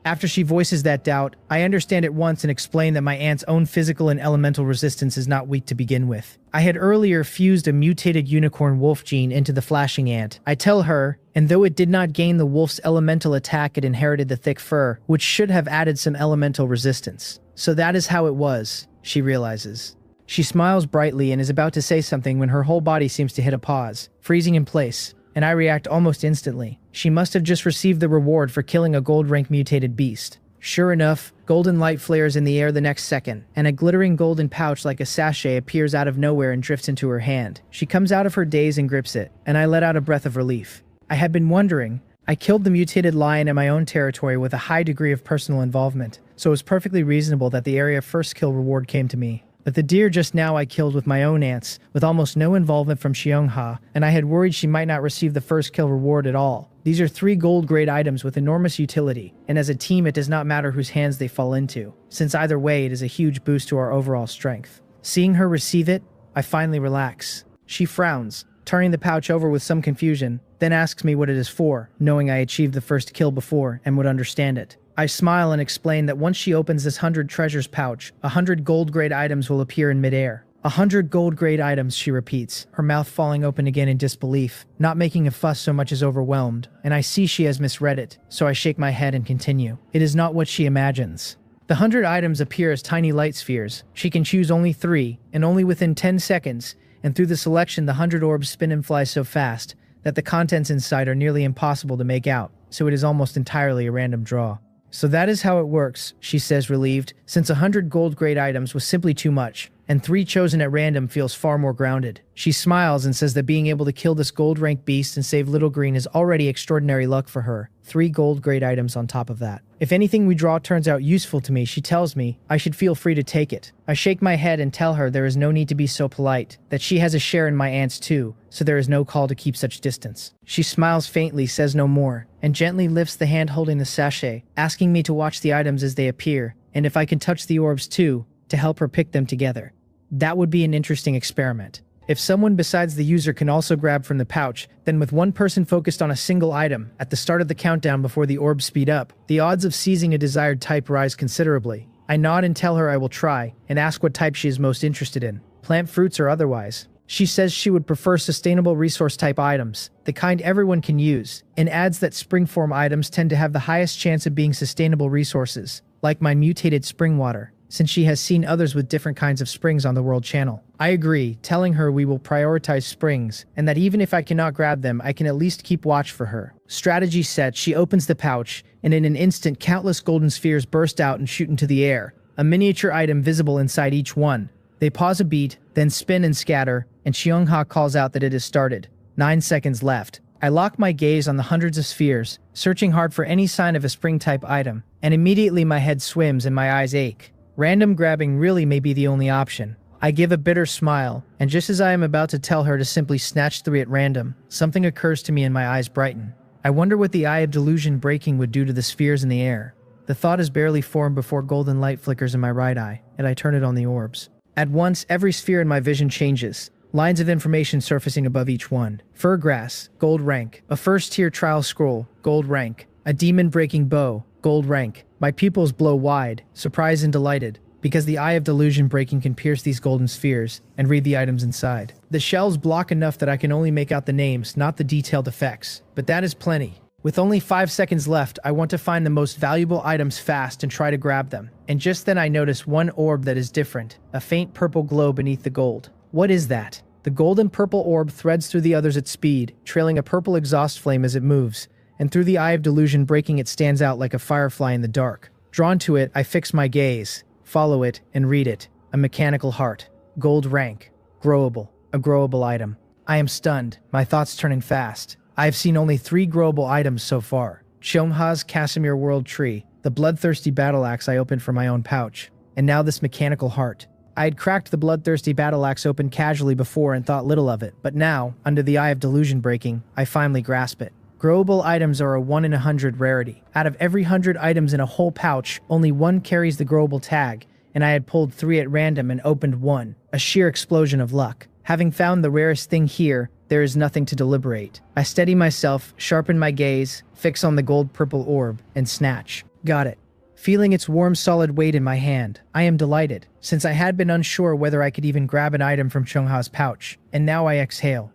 After she voices that doubt, I understand at once and explain that my aunt's own physical and elemental resistance is not weak to begin with. I had earlier fused a mutated unicorn wolf gene into the flashing ant. I tell her, and though it did not gain the wolf's elemental attack, it inherited the thick fur, which should have added some elemental resistance. So that is how it was, she realizes. She smiles brightly and is about to say something when her whole body seems to hit a pause, freezing in place, and I react almost instantly. She must have just received the reward for killing a gold-rank mutated beast. Sure enough, golden light flares in the air the next second, and a glittering golden pouch like a sachet appears out of nowhere and drifts into her hand. She comes out of her daze and grips it, and I let out a breath of relief. I had been wondering. I killed the mutated lion in my own territory with a high degree of personal involvement, so it was perfectly reasonable that the area first kill reward came to me. But the deer just now I killed with my own ants, with almost no involvement from Xiongha, and I had worried she might not receive the first kill reward at all. These are 3 gold-grade items with enormous utility, and as a team it does not matter whose hands they fall into, since either way it is a huge boost to our overall strength. Seeing her receive it, I finally relax. She frowns, turning the pouch over with some confusion, then asks me what it is for, knowing I achieved the first kill before and would understand it. I smile and explain that once she opens this 100 treasures pouch, 100 gold-grade items will appear in midair. 100 gold-grade items, she repeats, her mouth falling open again in disbelief, not making a fuss so much as overwhelmed, and I see she has misread it, so I shake my head and continue. It is not what she imagines. The 100 items appear as tiny light spheres. She can choose only 3, and only within 10 seconds, and through the selection the 100 orbs spin and fly so fast that the contents inside are nearly impossible to make out, so it is almost entirely a random draw. So that is how it works, she says, relieved, since 100 gold-grade items was simply too much, and 3 chosen at random feels far more grounded. She smiles and says that being able to kill this gold-ranked beast and save Little Green is already extraordinary luck for her. 3 gold-grade items on top of that. If anything we draw turns out useful to me, she tells me, I should feel free to take it. I shake my head and tell her there is no need to be so polite, that she has a share in my ants too, so there is no call to keep such distance. She smiles faintly, says no more, and gently lifts the hand holding the sachet, asking me to watch the items as they appear, and if I can touch the orbs too, to help her pick them together. That would be an interesting experiment. If someone besides the user can also grab from the pouch, then with one person focused on a single item at the start of the countdown before the orbs speed up, the odds of seizing a desired type rise considerably. I nod and tell her I will try, and ask what type she is most interested in, plant fruits or otherwise. She says she would prefer sustainable resource type items, the kind everyone can use, and adds that springform items tend to have the highest chance of being sustainable resources, like my mutated spring water, since she has seen others with different kinds of springs on the world channel. I agree, telling her we will prioritize springs, and that even if I cannot grab them, I can at least keep watch for her. Strategy set, she opens the pouch, and in an instant countless golden spheres burst out and shoot into the air, a miniature item visible inside each one. They pause a beat, then spin and scatter, and Xiongha calls out that it has started. 9 seconds left. I lock my gaze on the hundreds of spheres, searching hard for any sign of a spring-type item, and immediately my head swims and my eyes ache. Random grabbing really may be the only option. I give a bitter smile, and just as I am about to tell her to simply snatch 3 at random, something occurs to me and my eyes brighten. I wonder what the Eye of Delusion breaking would do to the spheres in the air. The thought is barely formed before golden light flickers in my right eye, and I turn it on the orbs. At once, every sphere in my vision changes, lines of information surfacing above each one. Fur grass, gold rank. A first-tier trial scroll, gold rank. A demon-breaking bow, gold rank. My pupils blow wide, surprised and delighted, because the Eye of Delusion breaking can pierce these golden spheres and read the items inside. The shells block enough that I can only make out the names, not the detailed effects. But that is plenty. With only 5 seconds left, I want to find the most valuable items fast and try to grab them. And just then I notice one orb that is different, a faint purple glow beneath the gold. What is that? The golden purple orb threads through the others at speed, trailing a purple exhaust flame as it moves, and through the Eye of Delusion breaking it stands out like a firefly in the dark. Drawn to it, I fix my gaze, follow it, and read it. A mechanical heart. Gold rank. Growable. A growable item. I am stunned, my thoughts turning fast. I have seen only 3 growable items so far. Xiongha's Casimir World Tree, the bloodthirsty battle axe I opened from my own pouch, and now this mechanical heart. I had cracked the bloodthirsty battle axe open casually before and thought little of it, but now, under the Eye of Delusion breaking, I finally grasp it. Growable items are a 1 in 100 rarity. Out of every 100 items in a whole pouch, only 1 carries the growable tag, and I had pulled 3 at random and opened 1. A sheer explosion of luck. Having found the rarest thing here, there is nothing to deliberate. I steady myself, sharpen my gaze, fix on the gold-purple orb, and snatch. Got it. Feeling its warm solid weight in my hand, I am delighted, since I had been unsure whether I could even grab an item from Xiongha's pouch, and now I exhale.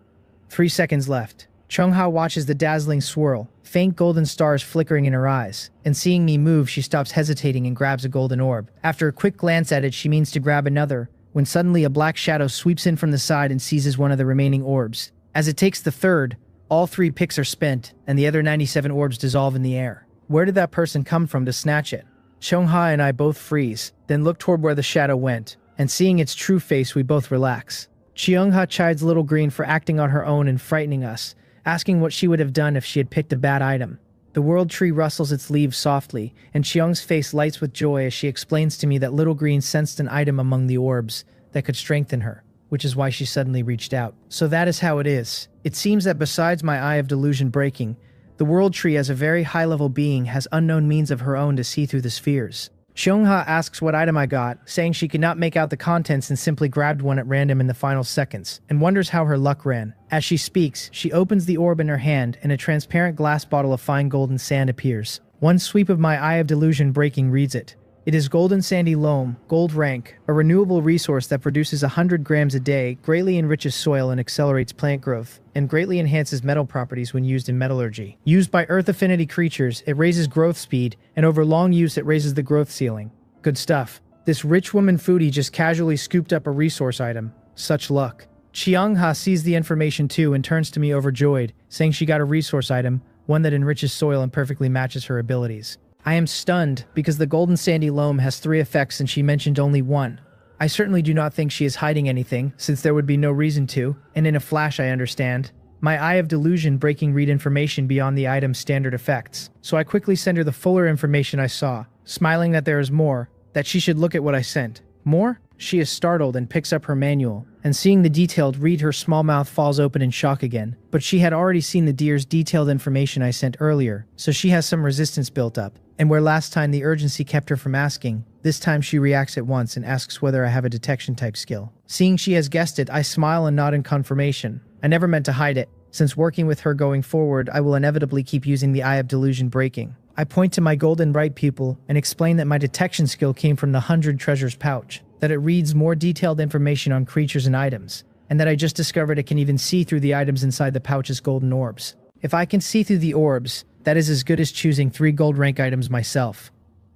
3 seconds left. Xiongha watches the dazzling swirl, faint golden stars flickering in her eyes, and seeing me move, she stops hesitating and grabs a golden orb. After a quick glance at it, she means to grab another, when suddenly a black shadow sweeps in from the side and seizes one of the remaining orbs. As it takes the third, all 3 picks are spent, and the other 97 orbs dissolve in the air. Where did that person come from to snatch it? Xiongha and I both freeze, then look toward where the shadow went, and seeing its true face, we both relax. Xiongha chides Little Green for acting on her own and frightening us, asking what she would have done if she had picked a bad item. The world tree rustles its leaves softly, and Xiong's face lights with joy as she explains to me that Little Green sensed an item among the orbs that could strengthen her, which is why she suddenly reached out. So that is how it is. It seems that besides my Eye of Delusion breaking, the world tree as a very high-level being has unknown means of her own to see through the spheres. Cheongha asks what item I got, saying she could not make out the contents and simply grabbed one at random in the final seconds, and wonders how her luck ran. As she speaks, she opens the orb in her hand and a transparent glass bottle of fine golden sand appears. One sweep of my Eye of Delusion breaking reads it. It is golden sandy loam, gold rank, a renewable resource that produces 100 grams a day, greatly enriches soil and accelerates plant growth, and greatly enhances metal properties when used in metallurgy. Used by earth affinity creatures, it raises growth speed, and over long use it raises the growth ceiling. Good stuff. This rich woman foodie just casually scooped up a resource item. Such luck. Cheongha sees the information too and turns to me overjoyed, saying she got a resource item, one that enriches soil and perfectly matches her abilities. I am stunned, because the golden sandy loam has 3 effects and she mentioned only one. I certainly do not think she is hiding anything, since there would be no reason to, and in a flash I understand. My Eye of Delusion breaking read information beyond the item's standard effects, so I quickly send her the fuller information I saw, smiling that there is more, that she should look at what I sent. More? She is startled and picks up her manual, and seeing the detailed read her small mouth falls open in shock again, but she had already seen the deer's detailed information I sent earlier, so she has some resistance built up. And where last time the urgency kept her from asking, this time she reacts at once and asks whether I have a detection type skill. Seeing she has guessed it, I smile and nod in confirmation. I never meant to hide it. Since working with her going forward, I will inevitably keep using the Eye of Delusion breaking. I point to my golden right pupil and explain that my detection skill came from the 100 treasures pouch, that it reads more detailed information on creatures and items, and that I just discovered it can even see through the items inside the pouch's golden orbs. If I can see through the orbs, that is as good as choosing 3 gold rank items myself.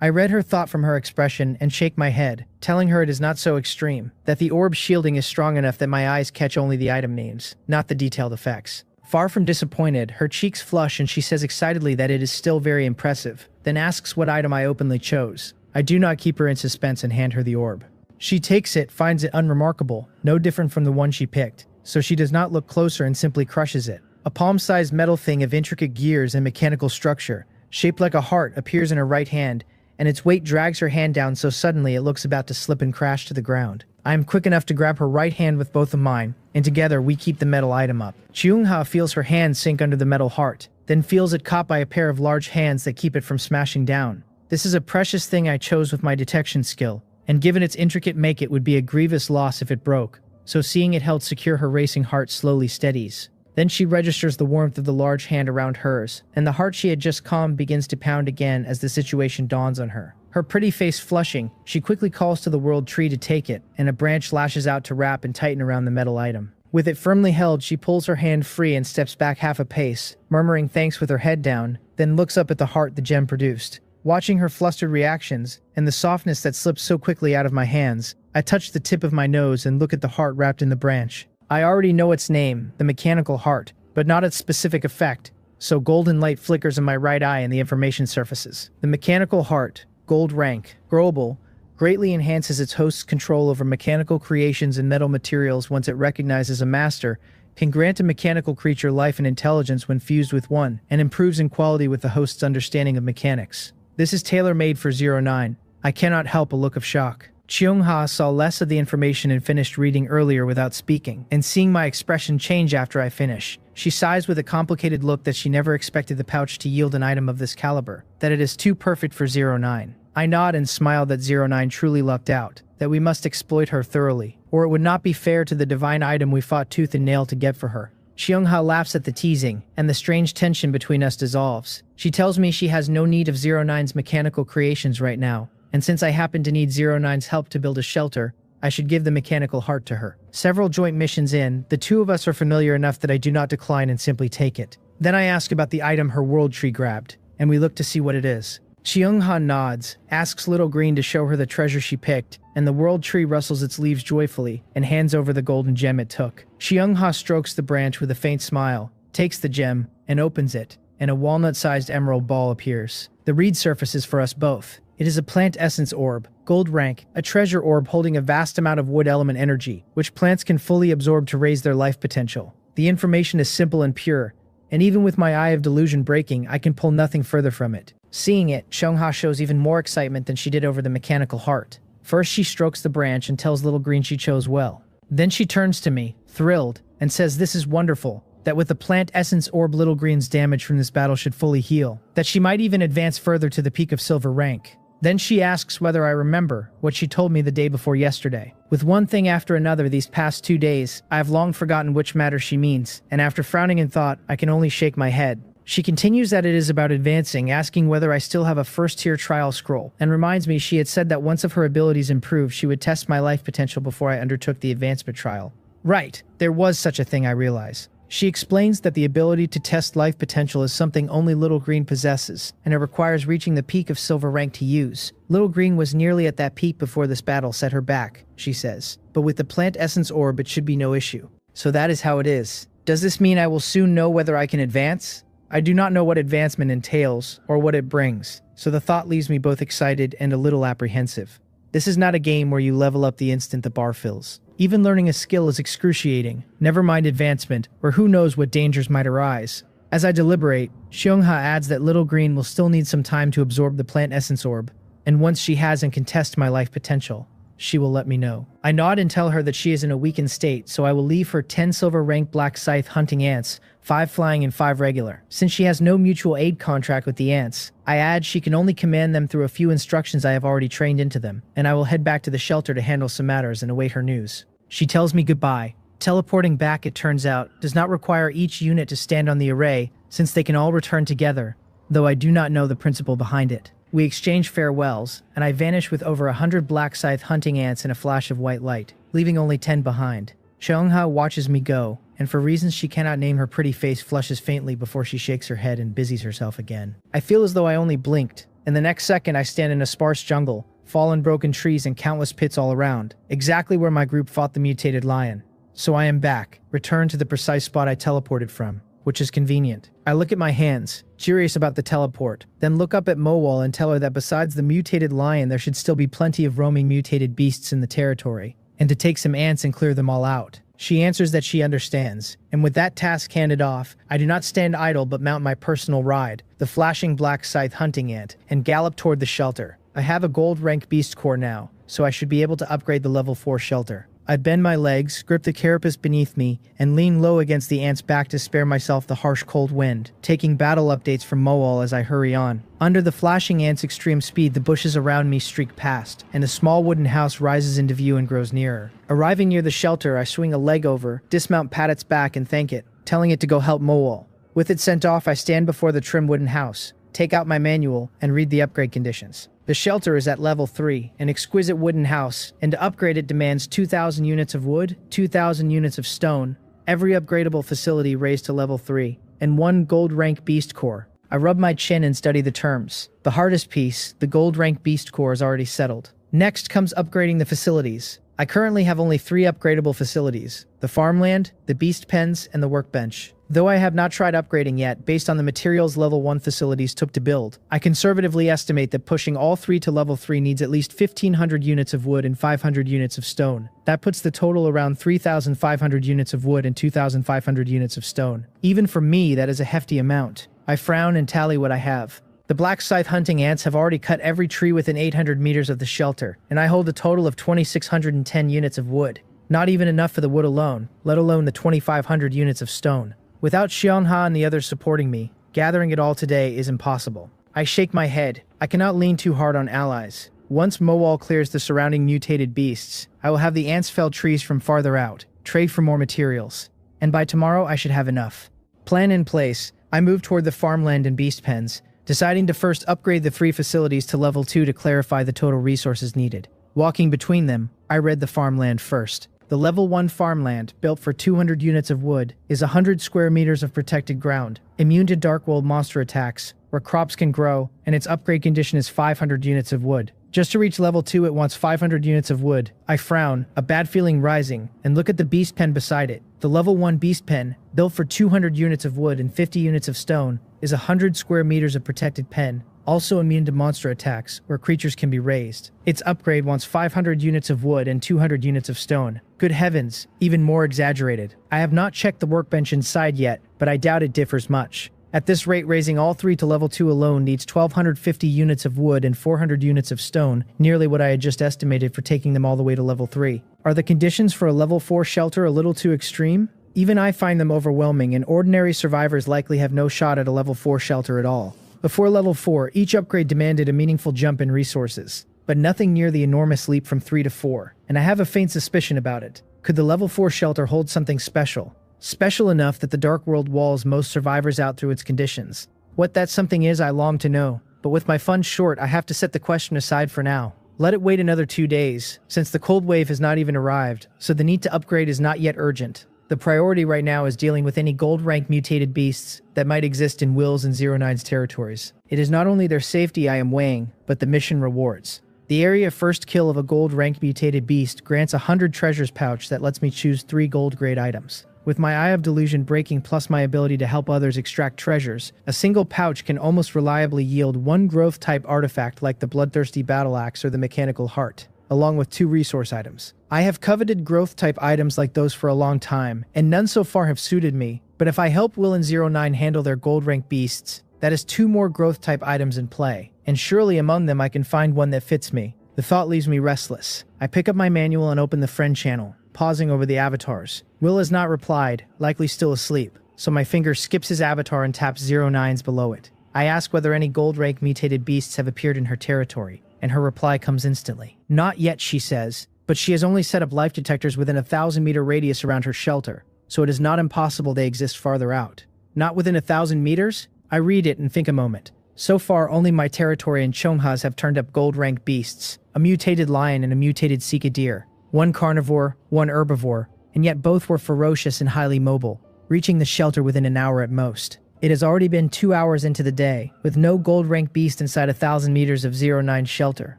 I read her thought from her expression and shake my head, telling her it is not so extreme, that the orb shielding is strong enough that my eyes catch only the item names, not the detailed effects. Far from disappointed, her cheeks flush and she says excitedly that it is still very impressive, then asks what item I openly chose. I do not keep her in suspense and hand her the orb. She takes it, finds it unremarkable, no different from the one she picked, so she does not look closer and simply crushes it. A palm-sized metal thing of intricate gears and mechanical structure, shaped like a heart, appears in her right hand, and its weight drags her hand down so suddenly it looks about to slip and crash to the ground. I am quick enough to grab her right hand with both of mine, and together we keep the metal item up. Cheongha feels her hand sink under the metal heart, then feels it caught by a pair of large hands that keep it from smashing down. This is a precious thing I chose with my detection skill, and given its intricate make it would be a grievous loss if it broke, so seeing it held secure her racing heart slowly steadies. Then she registers the warmth of the large hand around hers, and the heart she had just calmed begins to pound again as the situation dawns on her. Her pretty face flushing, she quickly calls to the world tree to take it, and a branch lashes out to wrap and tighten around the metal item. With it firmly held, she pulls her hand free and steps back half a pace, murmuring thanks with her head down, then looks up at the heart the gem produced. Watching her flustered reactions, and the softness that slips so quickly out of my hands, I touch the tip of my nose and look at the heart wrapped in the branch. I already know its name, the mechanical heart, but not its specific effect, so golden light flickers in my right eye and the information surfaces. The mechanical heart, gold rank, global, greatly enhances its host's control over mechanical creations and metal materials once it recognizes a master, can grant a mechanical creature life and intelligence when fused with one, and improves in quality with the host's understanding of mechanics. This is tailor-made for 09. I cannot help a look of shock. Cheongha saw less of the information and finished reading earlier without speaking, and seeing my expression change after I finish, she sighs with a complicated look that she never expected the pouch to yield an item of this caliber, that it is too perfect for 09. I nod and smile that 09 truly lucked out, that we must exploit her thoroughly, or it would not be fair to the divine item we fought tooth and nail to get for her. Cheongha laughs at the teasing, and the strange tension between us dissolves. She tells me she has no need of 09's mechanical creations right now, and since I happen to need 09's help to build a shelter, I should give the mechanical heart to her. Several joint missions in, the two of us are familiar enough that I do not decline and simply take it. Then I ask about the item her world tree grabbed, and we look to see what it is. Cheongha nods, asks Little Green to show her the treasure she picked, and the world tree rustles its leaves joyfully and hands over the golden gem it took. Cheongha strokes the branch with a faint smile, takes the gem, and opens it, and a walnut-sized emerald ball appears. The reed surfaces for us both. It is a plant essence orb, gold rank, a treasure orb holding a vast amount of wood element energy, which plants can fully absorb to raise their life potential. The information is simple and pure, and even with my Eye of Delusion breaking, I can pull nothing further from it. Seeing it, Cheongha shows even more excitement than she did over the mechanical heart. First she strokes the branch and tells Little Green she chose well. Then she turns to me, thrilled, and says this is wonderful, that with the plant essence orb Little Green's damage from this battle should fully heal, that she might even advance further to the peak of silver rank. Then she asks whether I remember what she told me the day before yesterday. With one thing after another these past 2 days, I have long forgotten which matter she means, and after frowning in thought, I can only shake my head. She continues that it is about advancing, asking whether I still have a first-tier trial scroll, and reminds me she had said that once of her abilities improved, she would test my life potential before I undertook the advancement trial. Right, there was such a thing, I realize. She explains that the ability to test life potential is something only Little Green possesses, and it requires reaching the peak of silver rank to use. Little Green was nearly at that peak before this battle set her back, she says. But with the plant essence orb, it should be no issue. So that is how it is. Does this mean I will soon know whether I can advance? I do not know what advancement entails, or what it brings, so the thought leaves me both excited and a little apprehensive. This is not a game where you level up the instant the bar fills. Even learning a skill is excruciating, never mind advancement, or who knows what dangers might arise. As I deliberate, Xiongha adds that Little Green will still need some time to absorb the plant essence orb, and once she has and can test my life potential, she will let me know. I nod and tell her that she is in a weakened state, so I will leave her 10 silver rank black scythe hunting ants, 5 flying and 5 regular. Since she has no mutual aid contract with the ants, I add she can only command them through a few instructions I have already trained into them, and I will head back to the shelter to handle some matters and await her news. She tells me goodbye. Teleporting back, it turns out, does not require each unit to stand on the array, since they can all return together, though I do not know the principle behind it. We exchange farewells, and I vanish with over 100 black scythe hunting ants in a flash of white light, leaving only 10 behind. Xiongha watches me go, and for reasons she cannot name, her pretty face flushes faintly before she shakes her head and busies herself again. I feel as though I only blinked, and the next second I stand in a sparse jungle, fallen broken trees and countless pits all around, exactly where my group fought the mutated lion. So I am back, returned to the precise spot I teleported from, which is convenient. I look at my hands, curious about the teleport, then look up at Mowal and tell her that besides the mutated lion there should still be plenty of roaming mutated beasts in the territory, and to take some ants and clear them all out. She answers that she understands, and with that task handed off, I do not stand idle but mount my personal ride, the flashing black scythe hunting ant, and gallop toward the shelter. I have a gold rank beast core now, so I should be able to upgrade the level 4 shelter. I bend my legs, grip the carapace beneath me, and lean low against the ant's back to spare myself the harsh cold wind, taking battle updates from Mowal as I hurry on. Under the flashing ant's extreme speed, the bushes around me streak past, and a small wooden house rises into view and grows nearer. Arriving near the shelter, I swing a leg over, dismount, pat its back, and thank it, telling it to go help Mowal. With it sent off, I stand before the trim wooden house, take out my manual, and read the upgrade conditions. The shelter is at level 3, an exquisite wooden house, and to upgrade it demands 2,000 units of wood, 2,000 units of stone, every upgradable facility raised to level 3, and 1 gold rank beast core. I rub my chin and study the terms. The hardest piece, the gold rank beast core, is already settled. Next comes upgrading the facilities. I currently have only 3 upgradable facilities: the farmland, the beast pens, and the workbench. Though I have not tried upgrading yet, based on the materials level 1 facilities took to build, I conservatively estimate that pushing all 3 to level 3 needs at least 1,500 units of wood and 500 units of stone. That puts the total around 3,500 units of wood and 2,500 units of stone. Even for me, that is a hefty amount. I frown and tally what I have. The black scythe hunting ants have already cut every tree within 800 meters of the shelter, and I hold a total of 2,610 units of wood. Not even enough for the wood alone, let alone the 2,500 units of stone. Without Xiongha and the others supporting me, gathering it all today is impossible. I shake my head. I cannot lean too hard on allies. Once Mowal clears the surrounding mutated beasts, I will have the ants fell trees from farther out, trade for more materials. And by tomorrow I should have enough. Plan in place, I move toward the farmland and beast pens, deciding to first upgrade the 3 facilities to level 2 to clarify the total resources needed. Walking between them, I read the farmland first. The level 1 farmland, built for 200 units of wood, is 100 square meters of protected ground, immune to dark world monster attacks, where crops can grow, and its upgrade condition is 500 units of wood. Just to reach level 2 it wants 500 units of wood. I frown, a bad feeling rising, and look at the beast pen beside it. The level 1 beast pen, built for 200 units of wood and 50 units of stone, is 100 square meters of protected pen, also immune to monster attacks, where creatures can be raised. Its upgrade wants 500 units of wood and 200 units of stone. Good heavens, even more exaggerated. I have not checked the workbench inside yet, but I doubt it differs much. At this rate, raising all 3 to level 2 alone needs 1,250 units of wood and 400 units of stone, nearly what I had just estimated for taking them all the way to level 3. Are the conditions for a level 4 shelter a little too extreme? Even I find them overwhelming, and ordinary survivors likely have no shot at a level 4 shelter at all. Before level 4, each upgrade demanded a meaningful jump in resources, but nothing near the enormous leap from 3 to 4, and I have a faint suspicion about it. Could the level 4 shelter hold something special? Special enough that the Dark World walls most survivors out through its conditions. What that something is, I long to know, but with my funds short, I have to set the question aside for now. Let it wait another 2 days, since the cold wave has not even arrived, so the need to upgrade is not yet urgent. The priority right now is dealing with any gold-rank mutated beasts that might exist in Will's and 09's territories. It is not only their safety I am weighing, but the mission rewards. The area first kill of a gold-ranked mutated beast grants 100 treasures pouch that lets me choose 3 gold-grade items. With my Eye of Delusion breaking plus my ability to help others extract treasures, a single pouch can almost reliably yield 1 growth-type artifact like the Bloodthirsty Battle Axe or the Mechanical Heart, along with 2 resource items. I have coveted growth-type items like those for a long time, and none so far have suited me, but if I help Will and 09 handle their gold-ranked beasts, that is 2 more growth-type items in play, and surely among them I can find one that fits me. The thought leaves me restless. I pick up my manual and open the friend channel, pausing over the avatars. Will has not replied, likely still asleep, so my finger skips his avatar and taps 09's below it. I ask whether any gold-rank mutated beasts have appeared in her territory, and her reply comes instantly. Not yet, she says, but she has only set up life detectors within a 1,000-meter radius around her shelter, so it is not impossible they exist farther out. Not within 1,000 meters? I read it and think a moment. So far, only my territory and Chomhas have turned up gold-ranked beasts, a mutated lion and a mutated Sika deer, 1 carnivore, 1 herbivore, and yet both were ferocious and highly mobile, reaching the shelter within an hour at most. It has already been 2 hours into the day, with no gold-ranked beast inside 1,000 meters of 09's shelter,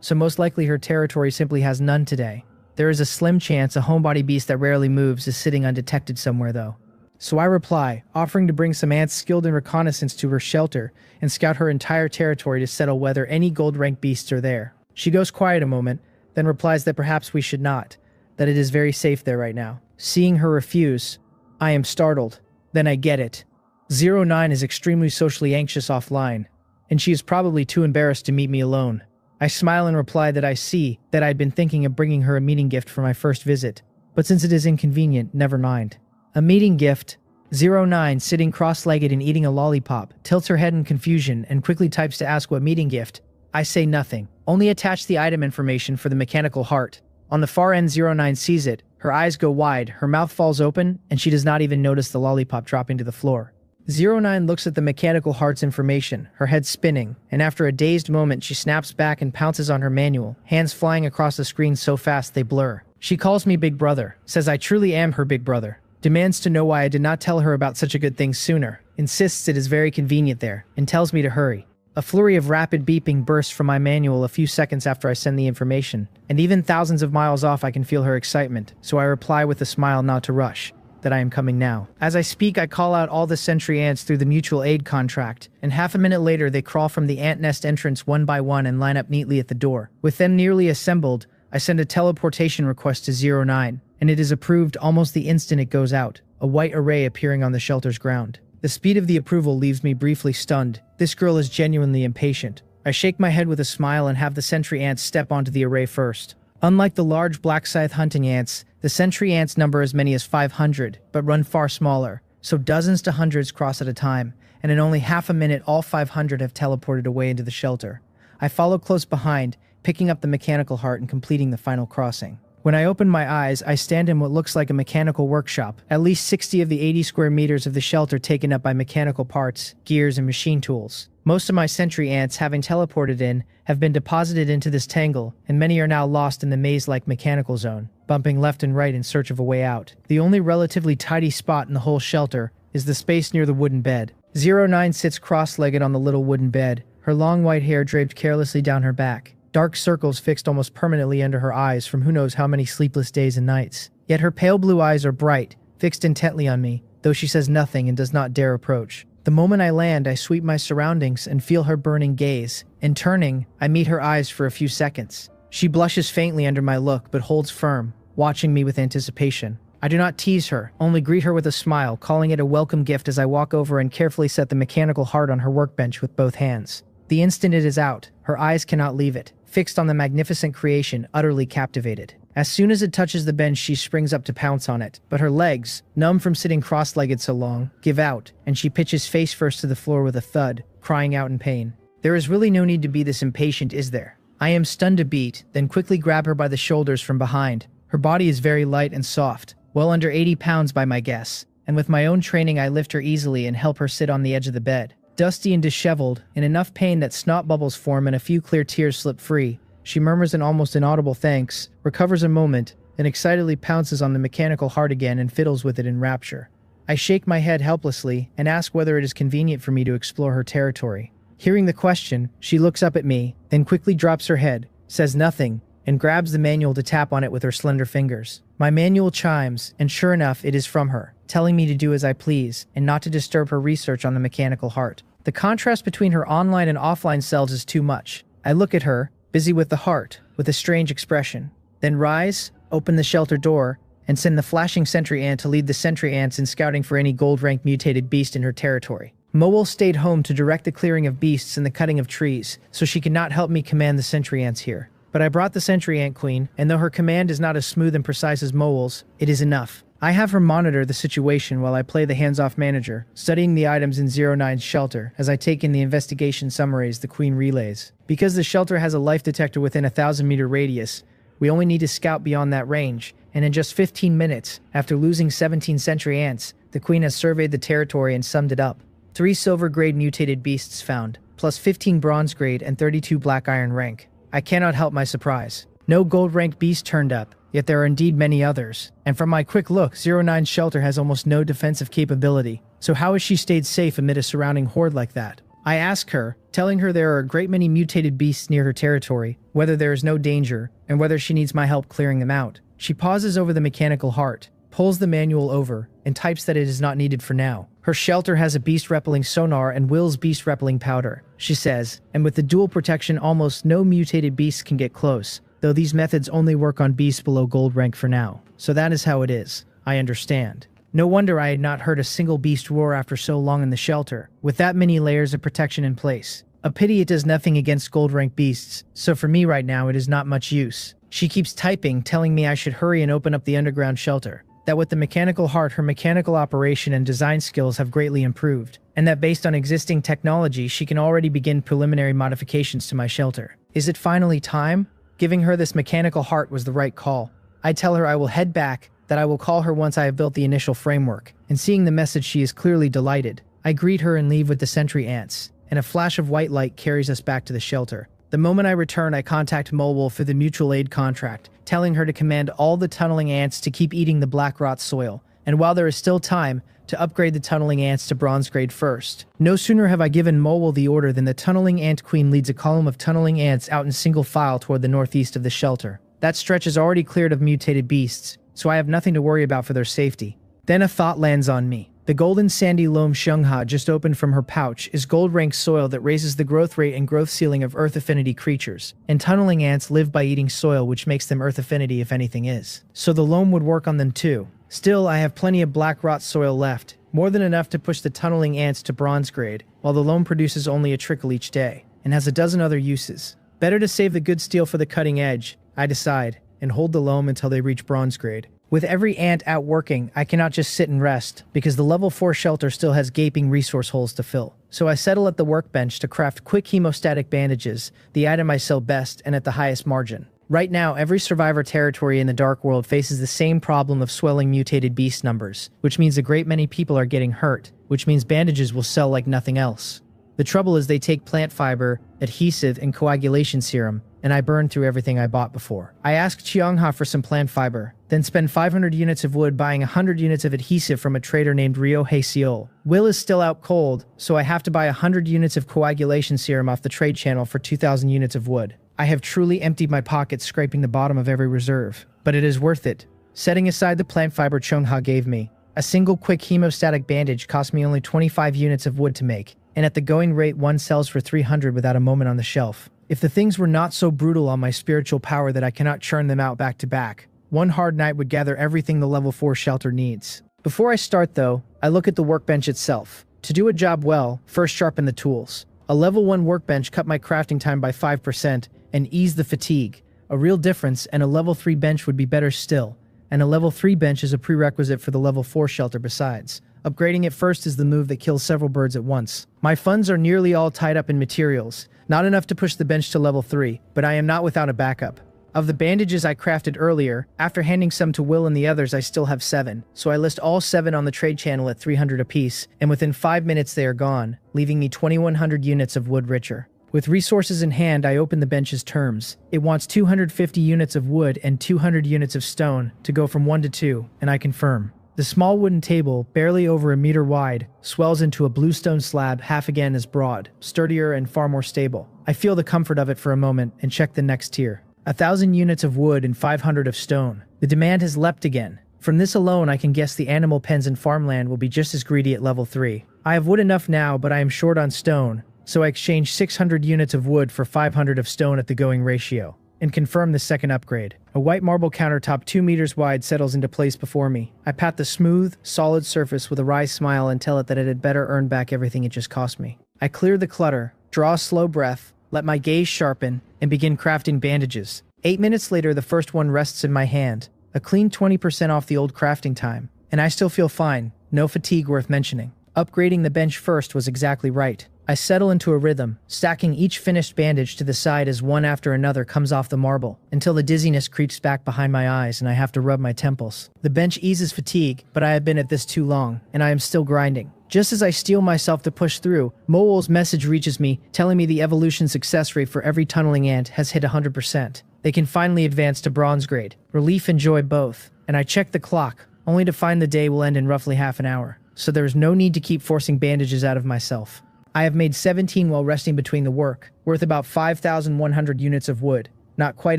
so most likely her territory simply has none today. There is a slim chance a homebody beast that rarely moves is sitting undetected somewhere though. So I reply, offering to bring some ants skilled in reconnaissance to her shelter and scout her entire territory to settle whether any gold-ranked beasts are there. She goes quiet a moment, then replies that perhaps we should not, that it is very safe there right now. Seeing her refuse, I am startled. Then I get it. 09 is extremely socially anxious offline, and she is probably too embarrassed to meet me alone. I smile and reply that I see that I'd been thinking of bringing her a meeting gift for my first visit, but since it is inconvenient, never mind. A meeting gift. 09, sitting cross-legged and eating a lollipop, tilts her head in confusion and quickly types to ask what meeting gift. I say nothing, only attach the item information for the Mechanical Heart. On the far end, 09 sees it, her eyes go wide, her mouth falls open, and she does not even notice the lollipop dropping to the floor. 09 looks at the Mechanical Heart's information, her head spinning, and after a dazed moment she snaps back and pounces on her manual, hands flying across the screen so fast they blur. She calls me Big Brother, says I truly am her big brother, demands to know why I did not tell her about such a good thing sooner, insists it is very convenient there, and tells me to hurry. A flurry of rapid beeping bursts from my manual a few seconds after I send the information, and even thousands of miles off I can feel her excitement, so I reply with a smile not to rush, that I am coming now. As I speak, I call out all the sentry ants through the mutual aid contract, and half a minute later they crawl from the ant nest entrance one by one and line up neatly at the door. With them nearly assembled, I send a teleportation request to 09, and it is approved almost the instant it goes out, a white array appearing on the shelter's ground. The speed of the approval leaves me briefly stunned. This girl is genuinely impatient. I shake my head with a smile and have the sentry ants step onto the array first. Unlike the large black scythe hunting ants, the sentry ants number as many as 500, but run far smaller, so dozens to hundreds cross at a time, and in only half a minute all 500 have teleported away into the shelter. I follow close behind, picking up the Mechanical Heart and completing the final crossing. When I open my eyes, I stand in what looks like a mechanical workshop, at least 60 of the 80 square meters of the shelter taken up by mechanical parts, gears, and machine tools. Most of my sentry ants, having teleported in, have been deposited into this tangle, and many are now lost in the maze-like mechanical zone, bumping left and right in search of a way out. The only relatively tidy spot in the whole shelter is the space near the wooden bed. 09 sits cross-legged on the little wooden bed, her long white hair draped carelessly down her back. Dark circles fixed almost permanently under her eyes from who knows how many sleepless days and nights. Yet her pale blue eyes are bright, fixed intently on me, though she says nothing and does not dare approach. The moment I land, I sweep my surroundings and feel her burning gaze, and turning, I meet her eyes for a few seconds. She blushes faintly under my look, but holds firm, watching me with anticipation. I do not tease her, only greet her with a smile, calling it a welcome gift as I walk over and carefully set the Mechanical Heart on her workbench with both hands. The instant it is out, her eyes cannot leave it, fixed on the magnificent creation, utterly captivated. As soon as it touches the bench, she springs up to pounce on it, but her legs, numb from sitting cross-legged so long, give out, and she pitches face first to the floor with a thud, crying out in pain. There is really no need to be this impatient, is there? I am stunned a beat, then quickly grab her by the shoulders from behind. Her body is very light and soft, well under 80 pounds by my guess, and with my own training I lift her easily and help her sit on the edge of the bed. Dusty and disheveled, in enough pain that snot bubbles form and a few clear tears slip free, she murmurs an almost inaudible thanks, recovers a moment, and excitedly pounces on the mechanical heart again and fiddles with it in rapture. I shake my head helplessly and ask whether it is convenient for me to explore her territory. Hearing the question, she looks up at me, then quickly drops her head, says nothing, and grabs the manual to tap on it with her slender fingers. My manual chimes, and sure enough, it is from her, telling me to do as I please, and not to disturb her research on the mechanical heart. The contrast between her online and offline selves is too much. I look at her, busy with the heart, with a strange expression. Then rise, open the shelter door, and send the flashing sentry ant to lead the sentry ants in scouting for any gold-rank mutated beast in her territory. Mowell stayed home to direct the clearing of beasts and the cutting of trees, so she could not help me command the sentry ants here. But I brought the sentry ant queen, and though her command is not as smooth and precise as Mowell's, it is enough. I have her monitor the situation while I play the hands-off manager, studying the items in 09's shelter as I take in the investigation summaries the queen relays. Because the shelter has a life detector within a 1,000-meter radius, we only need to scout beyond that range, and in just 15 minutes, after losing 17 sentry ants, the queen has surveyed the territory and summed it up. 3 silver-grade mutated beasts found, plus 15 bronze-grade and 32 black iron rank. I cannot help my surprise. No gold-ranked beast turned up, yet there are indeed many others. And from my quick look, 09's shelter has almost no defensive capability. So how has she stayed safe amid a surrounding horde like that? I ask her, telling her there are a great many mutated beasts near her territory, whether there is no danger, and whether she needs my help clearing them out. She pauses over the mechanical heart, pulls the manual over, and types that it is not needed for now. Her shelter has a beast-repelling sonar and Will's beast-repelling powder, she says, and with the dual protection almost no mutated beasts can get close, though these methods only work on beasts below gold rank for now. So that is how it is. I understand. No wonder I had not heard a single beast roar after so long in the shelter, with that many layers of protection in place. A pity it does nothing against gold rank beasts, so for me right now it is not much use. She keeps typing, telling me I should hurry and open up the underground shelter. That with the mechanical heart her mechanical operation and design skills have greatly improved, and that based on existing technology she can already begin preliminary modifications to my shelter. Is it finally time? Giving her this mechanical heart was the right call. I tell her I will head back, that I will call her once I have built the initial framework, and seeing the message she is clearly delighted. I greet her and leave with the sentry ants, and a flash of white light carries us back to the shelter. The moment I return, I contact Mowell for the mutual aid contract, telling her to command all the tunneling ants to keep eating the black rot soil, and while there is still time, to upgrade the tunneling ants to bronze grade first. No sooner have I given Mowell the order than the tunneling ant queen leads a column of tunneling ants out in single file toward the northeast of the shelter. That stretch is already cleared of mutated beasts, so I have nothing to worry about for their safety. Then a thought lands on me. The golden sandy loam Shungha just opened from her pouch is gold-ranked soil that raises the growth rate and growth ceiling of Earth affinity creatures, and tunneling ants live by eating soil which makes them Earth affinity if anything is. So the loam would work on them too. Still, I have plenty of black rot soil left, more than enough to push the tunneling ants to bronze grade, while the loam produces only a trickle each day, and has a dozen other uses. Better to save the good steel for the cutting edge, I decide, and hold the loam until they reach bronze grade. With every ant out working, I cannot just sit and rest, because the level 4 shelter still has gaping resource holes to fill. So I settle at the workbench to craft quick hemostatic bandages, the item I sell best and at the highest margin. Right now, every survivor territory in the Dark World faces the same problem of swelling mutated beast numbers, which means a great many people are getting hurt, which means bandages will sell like nothing else. The trouble is they take plant fiber, adhesive, and coagulation serum, and I burn through everything I bought before. I ask Chiangha for some plant fiber, then spend 500 units of wood buying 100 units of adhesive from a trader named Rio Seol. Will is still out cold, so I have to buy 100 units of coagulation serum off the trade channel for 2,000 units of wood. I have truly emptied my pockets scraping the bottom of every reserve, but it is worth it. Setting aside the plant fiber Chongha gave me, a single quick hemostatic bandage cost me only 25 units of wood to make, and at the going rate one sells for 300 without a moment on the shelf. If the things were not so brutal on my spiritual power that I cannot churn them out back to back, one hard night would gather everything the level 4 shelter needs. Before I start though, I look at the workbench itself. To do a job well, first sharpen the tools. A level 1 workbench cut my crafting time by 5% and eased the fatigue, A real difference, and a level 3 bench would be better still. And a level 3 bench is a prerequisite for the level 4 shelter besides. Upgrading it first is the move that kills several birds at once. My funds are nearly all tied up in materials. Not enough to push the bench to level 3, but I am not without a backup. Of the bandages I crafted earlier, after handing some to Will and the others I still have 7, so I list all 7 on the trade channel at 300 apiece, and within 5 minutes they are gone, leaving me 2100 units of wood richer. With resources in hand, I open the bench's terms. It wants 250 units of wood and 200 units of stone to go from 1 to 2, and I confirm. The small wooden table, barely over a meter wide, swells into a bluestone slab half again as broad, sturdier and far more stable. I feel the comfort of it for a moment and check the next tier. 1,000 units of wood and 500 of stone. The demand has leapt again. From this alone, I can guess the animal pens and farmland will be just as greedy at level 3. I have wood enough now, but I am short on stone, so I exchange 600 units of wood for 500 of stone at the going ratio, and confirm the second upgrade. A white marble countertop 2 meters wide settles into place before me. I pat the smooth, solid surface with a wry smile and tell it that it had better earn back everything it just cost me. I clear the clutter, draw a slow breath, let my gaze sharpen, and begin crafting bandages. 8 minutes later, the first one rests in my hand, a clean 20% off the old crafting time, and I still feel fine, no fatigue worth mentioning. Upgrading the bench first was exactly right. I settle into a rhythm, stacking each finished bandage to the side as one after another comes off the marble, until the dizziness creeps back behind my eyes and I have to rub my temples. The bench eases fatigue, but I have been at this too long, and I am still grinding. Just as I steel myself to push through, Moel's message reaches me, telling me the evolution success rate for every tunneling ant has hit 100%. They can finally advance to bronze grade. Relief and joy both, and I check the clock, only to find the day will end in roughly half an hour, so there is no need to keep forcing bandages out of myself. I have made 17 while resting between the work, worth about 5,100 units of wood. Not quite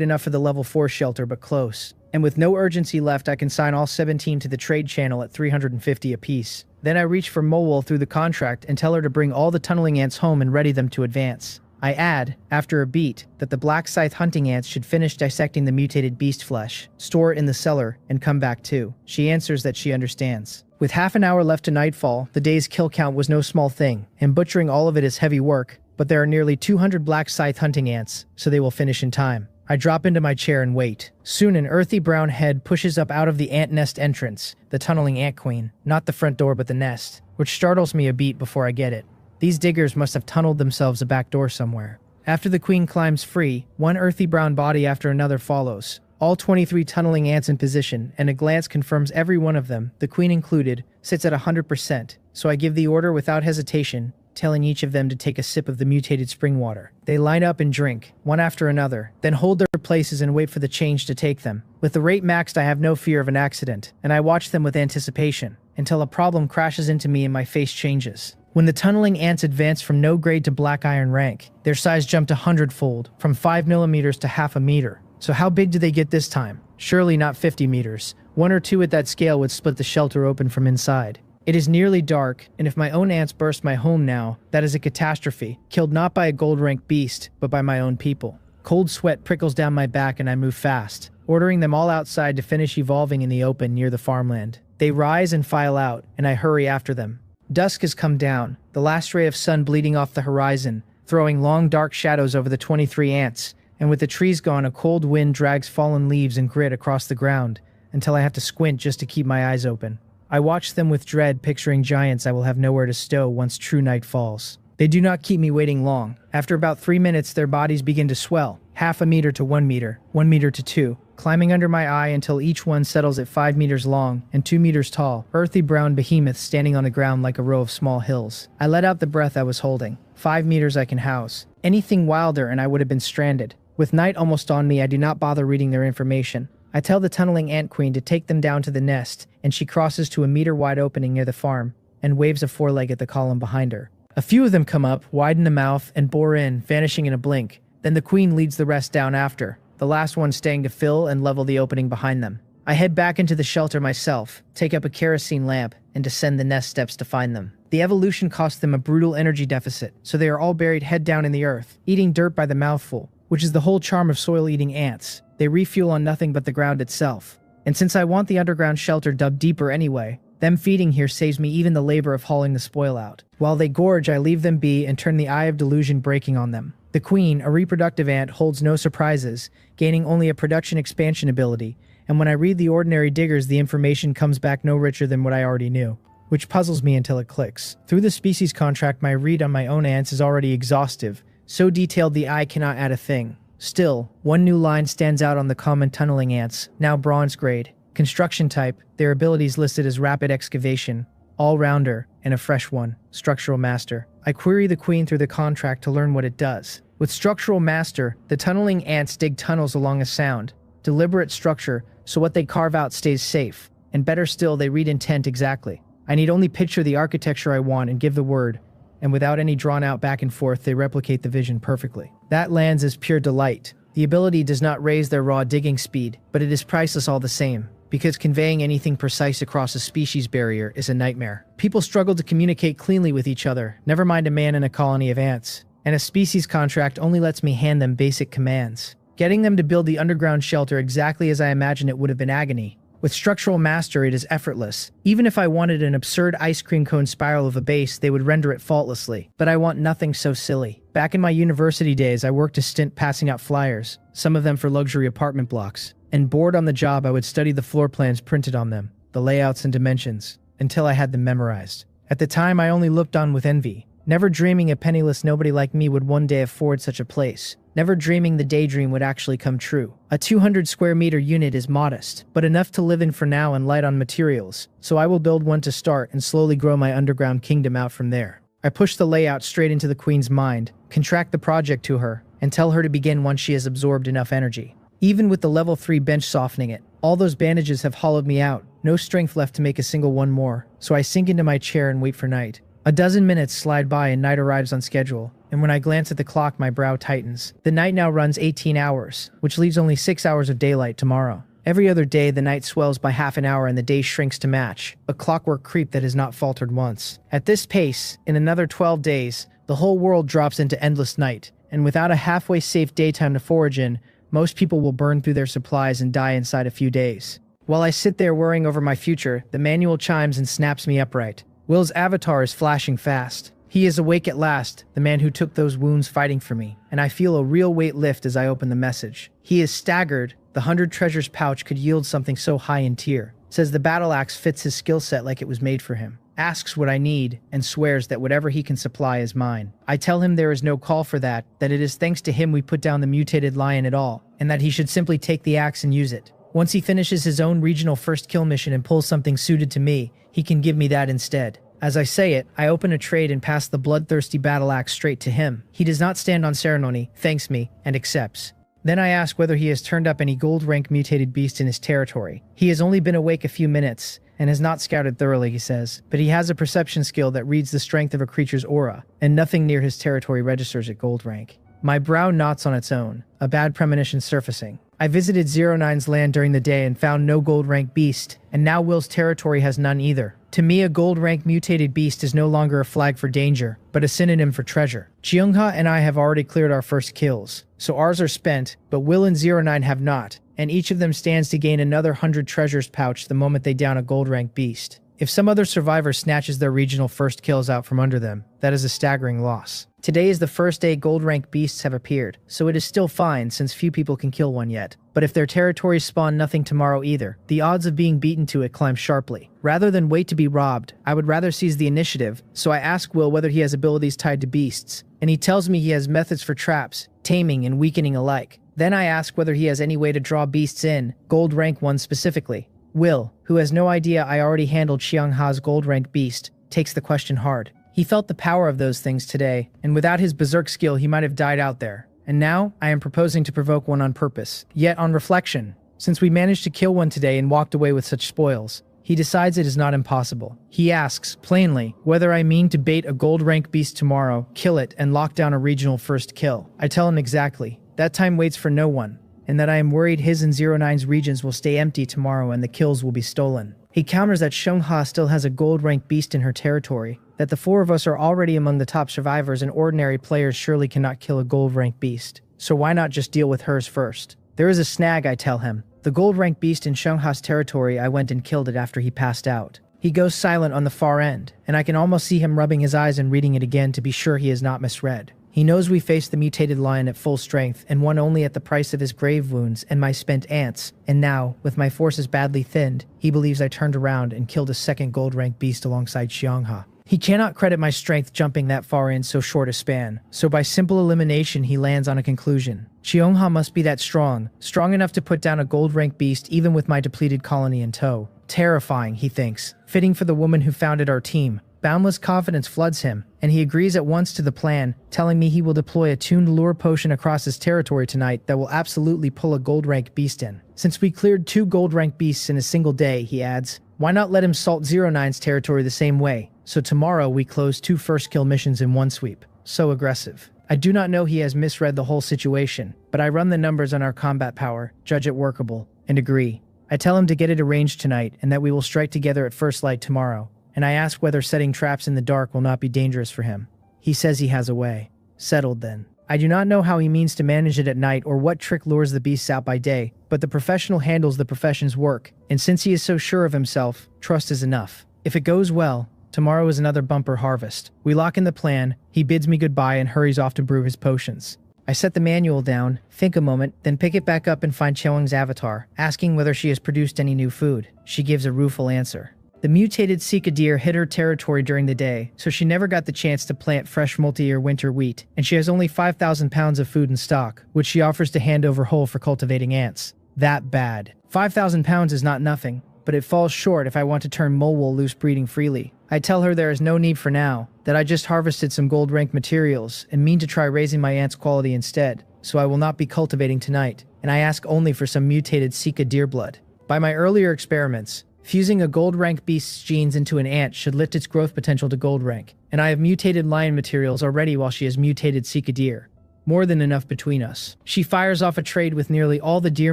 enough for the level 4 shelter, but close. And with no urgency left, I can sign all 17 to the trade channel at 350 apiece. Then I reach for Moel through the contract and tell her to bring all the tunneling ants home and ready them to advance. I add, after a beat, that the black scythe hunting ants should finish dissecting the mutated beast flesh, store it in the cellar, and come back too. She answers that she understands. With half an hour left to nightfall, the day's kill count was no small thing, and butchering all of it is heavy work, but there are nearly 200 black scythe hunting ants, so they will finish in time. I drop into my chair and wait. Soon an earthy brown head pushes up out of the ant nest entrance, the tunneling ant queen, not the front door but the nest, which startles me a beat before I get it. These diggers must have tunneled themselves a back door somewhere. After the queen climbs free, one earthy brown body after another follows. All 23 tunneling ants in position, and a glance confirms every one of them, the queen included, sits at 100%, so I give the order without hesitation, telling each of them to take a sip of the mutated spring water. They line up and drink, one after another, then hold their places and wait for the change to take them. With the rate maxed, I have no fear of an accident, and I watch them with anticipation, until a problem crashes into me and my face changes. When the tunneling ants advance from no grade to black iron rank, their size jumped 100-fold, from 5 millimeters to half a meter. So how big do they get this time? Surely not 50 meters. 1 or 2 at that scale would split the shelter open from inside. It is nearly dark, and if my own ants burst my home now, that is a catastrophe, killed not by a gold-rank beast, but by my own people. Cold sweat prickles down my back and I move fast, ordering them all outside to finish evolving in the open near the farmland. They rise and file out, and I hurry after them. Dusk has come down, the last ray of sun bleeding off the horizon, throwing long dark shadows over the 23 ants, and with the trees gone, a cold wind drags fallen leaves and grit across the ground, until I have to squint just to keep my eyes open. I watch them with dread, picturing giants I will have nowhere to stow once true night falls. They do not keep me waiting long. After about 3 minutes, their bodies begin to swell, half a meter to 1 meter, 1 meter to 2, climbing under my eye until each one settles at 5 meters long and 2 meters tall, earthy brown behemoths standing on the ground like a row of small hills. I let out the breath I was holding. 5 meters I can house. Anything wilder and I would have been stranded. With night almost on me, I do not bother reading their information. I tell the tunneling ant queen to take them down to the nest, and she crosses to a meter-wide opening near the farm, and waves a foreleg at the column behind her. A few of them come up, widen the mouth, and bore in, vanishing in a blink. Then the queen leads the rest down after, the last one staying to fill and level the opening behind them. I head back into the shelter myself, take up a kerosene lamp, and descend the nest steps to find them. The evolution cost them a brutal energy deficit, so they are all buried head down in the earth, eating dirt by the mouthful, which is the whole charm of soil-eating ants. They refuel on nothing but the ground itself. And since I want the underground shelter dug deeper anyway, them feeding here saves me even the labor of hauling the spoil out. While they gorge, I leave them be and turn the eye of delusion breaking on them. The queen, a reproductive ant, holds no surprises, gaining only a production expansion ability, and when I read the ordinary diggers, the information comes back no richer than what I already knew, which puzzles me until it clicks. Through the species contract, my read on my own ants is already exhaustive, so detailed the eye cannot add a thing. Still, one new line stands out on the common tunneling ants, now bronze grade. Construction type, their abilities listed as rapid excavation, all-rounder, and a fresh one, structural master. I query the queen through the contract to learn what it does. With structural master, the tunneling ants dig tunnels along a sound, deliberate structure, so what they carve out stays safe. And better still, they read intent exactly. I need only picture the architecture I want and give the word, and without any drawn-out back and forth, they replicate the vision perfectly. That lands as pure delight. The ability does not raise their raw digging speed, but it is priceless all the same, because conveying anything precise across a species barrier is a nightmare. People struggle to communicate cleanly with each other, never mind a man in a colony of ants. And a species contract only lets me hand them basic commands. Getting them to build the underground shelter exactly as I imagined it would have been agony. With structural master, it is effortless. Even if I wanted an absurd ice cream cone spiral of a base, they would render it faultlessly. But I want nothing so silly. Back in my university days, I worked a stint passing out flyers, some of them for luxury apartment blocks. And bored on the job, I would study the floor plans printed on them, the layouts and dimensions, until I had them memorized. At the time, I only looked on with envy, never dreaming a penniless nobody like me would one day afford such a place. Never dreaming the daydream would actually come true. A 200 square meter unit is modest, but enough to live in for now and light on materials, so I will build one to start and slowly grow my underground kingdom out from there. I push the layout straight into the queen's mind, contract the project to her, and tell her to begin once she has absorbed enough energy. Even with the level 3 bench softening it, all those bandages have hollowed me out, no strength left to make a single one more, so I sink into my chair and wait for night. A dozen minutes slide by and night arrives on schedule, and when I glance at the clock, my brow tightens. The night now runs 18 hours, which leaves only 6 hours of daylight tomorrow. Every other day, the night swells by half an hour and the day shrinks to match, a clockwork creep that has not faltered once. At this pace, in another 12 days, the whole world drops into endless night, and without a halfway safe daytime to forage in, most people will burn through their supplies and die inside a few days. While I sit there worrying over my future, the manual chimes and snaps me upright. Will's avatar is flashing fast. He is awake at last, the man who took those wounds fighting for me, and I feel a real weight lift as I open the message. He is staggered. The 100 treasures pouch could yield something so high in tier. Says the battle axe fits his skill set like it was made for him. Asks what I need, and swears that whatever he can supply is mine. I tell him there is no call for that it is thanks to him we put down the mutated lion at all, and that he should simply take the axe and use it. Once he finishes his own regional first kill mission and pulls something suited to me, he can give me that instead. As I say it, I open a trade and pass the bloodthirsty battle axe straight to him. He does not stand on ceremony, thanks me, and accepts. Then I ask whether he has turned up any gold rank mutated beast in his territory. He has only been awake a few minutes, and has not scouted thoroughly, he says, but he has a perception skill that reads the strength of a creature's aura, and nothing near his territory registers at gold rank. My brow knots on its own, a bad premonition surfacing. I visited 09's land during the day and found no gold rank beast, and now Will's territory has none either. To me, a gold rank mutated beast is no longer a flag for danger, but a synonym for treasure. Cheongha and I have already cleared our first kills, so ours are spent, but Will and 09 have not, and each of them stands to gain another 100 treasures pouch the moment they down a gold rank beast. If some other survivor snatches their regional first kills out from under them, that is a staggering loss. Today is the first day gold rank beasts have appeared, so it is still fine since few people can kill one yet. But if their territories spawn nothing tomorrow either, the odds of being beaten to it climb sharply. Rather than wait to be robbed, I would rather seize the initiative, so I ask Will whether he has abilities tied to beasts, and he tells me he has methods for traps, taming, and weakening alike. Then I ask whether he has any way to draw beasts in, gold rank ones specifically. Will, who has no idea I already handled Xiangha's gold rank beast, takes the question hard. He felt the power of those things today, and without his berserk skill he might have died out there. And now, I am proposing to provoke one on purpose. Yet on reflection, since we managed to kill one today and walked away with such spoils, he decides it is not impossible. He asks, plainly, whether I mean to bait a gold rank beast tomorrow, kill it, and lock down a regional first kill. I tell him exactly. That time waits for no one, and that I am worried his and 09's regions will stay empty tomorrow and the kills will be stolen. He counters that Xiongha still has a gold rank beast in her territory, that the four of us are already among the top survivors and ordinary players surely cannot kill a gold rank beast, so why not just deal with hers first? There is a snag, I tell him. The gold rank beast in Xiongha's territory, I went and killed it after he passed out. He goes silent on the far end, and I can almost see him rubbing his eyes and reading it again to be sure he is not misread. He knows we faced the mutated lion at full strength and won only at the price of his grave wounds and my spent ants, and now, with my forces badly thinned, he believes I turned around and killed a second gold-rank beast alongside Xiongha. He cannot credit my strength jumping that far in so short a span, so by simple elimination he lands on a conclusion. Xiongha must be that strong enough to put down a gold-rank beast even with my depleted colony in tow. Terrifying, he thinks, fitting for the woman who founded our team. Boundless confidence floods him, and he agrees at once to the plan, telling me he will deploy a tuned lure potion across his territory tonight that will absolutely pull a gold-rank beast in. Since we cleared 2 gold-rank beasts in a single day, he adds, why not let him salt 09's territory the same way? So tomorrow we close 2 first-kill missions in one sweep. So aggressive. I do not know he has misread the whole situation, but I run the numbers on our combat power, judge it workable, and agree. I tell him to get it arranged tonight and that we will strike together at first light tomorrow. And I ask whether setting traps in the dark will not be dangerous for him. He says he has a way. Settled then. I do not know how he means to manage it at night or what trick lures the beasts out by day, but the professional handles the profession's work, and since he is so sure of himself, trust is enough. If it goes well, tomorrow is another bumper harvest. We lock in the plan, he bids me goodbye and hurries off to brew his potions. I set the manual down, think a moment, then pick it back up and find Cheong's avatar, asking whether she has produced any new food. She gives a rueful answer. The mutated Sika deer hit her territory during the day, so she never got the chance to plant fresh multi-year winter wheat, and she has only 5,000 pounds of food in stock, which she offers to hand over whole for cultivating ants. That bad. 5,000 pounds is not nothing, but it falls short if I want to turn mole wool loose breeding freely. I tell her there is no need for now, that I just harvested some gold-rank materials and mean to try raising my ants' quality instead, so I will not be cultivating tonight, and I ask only for some mutated Sika deer blood. By my earlier experiments, fusing a gold-rank beast's genes into an ant should lift its growth potential to gold rank, and I have mutated lion materials already while she has mutated Sika deer. More than enough between us. She fires off a trade with nearly all the deer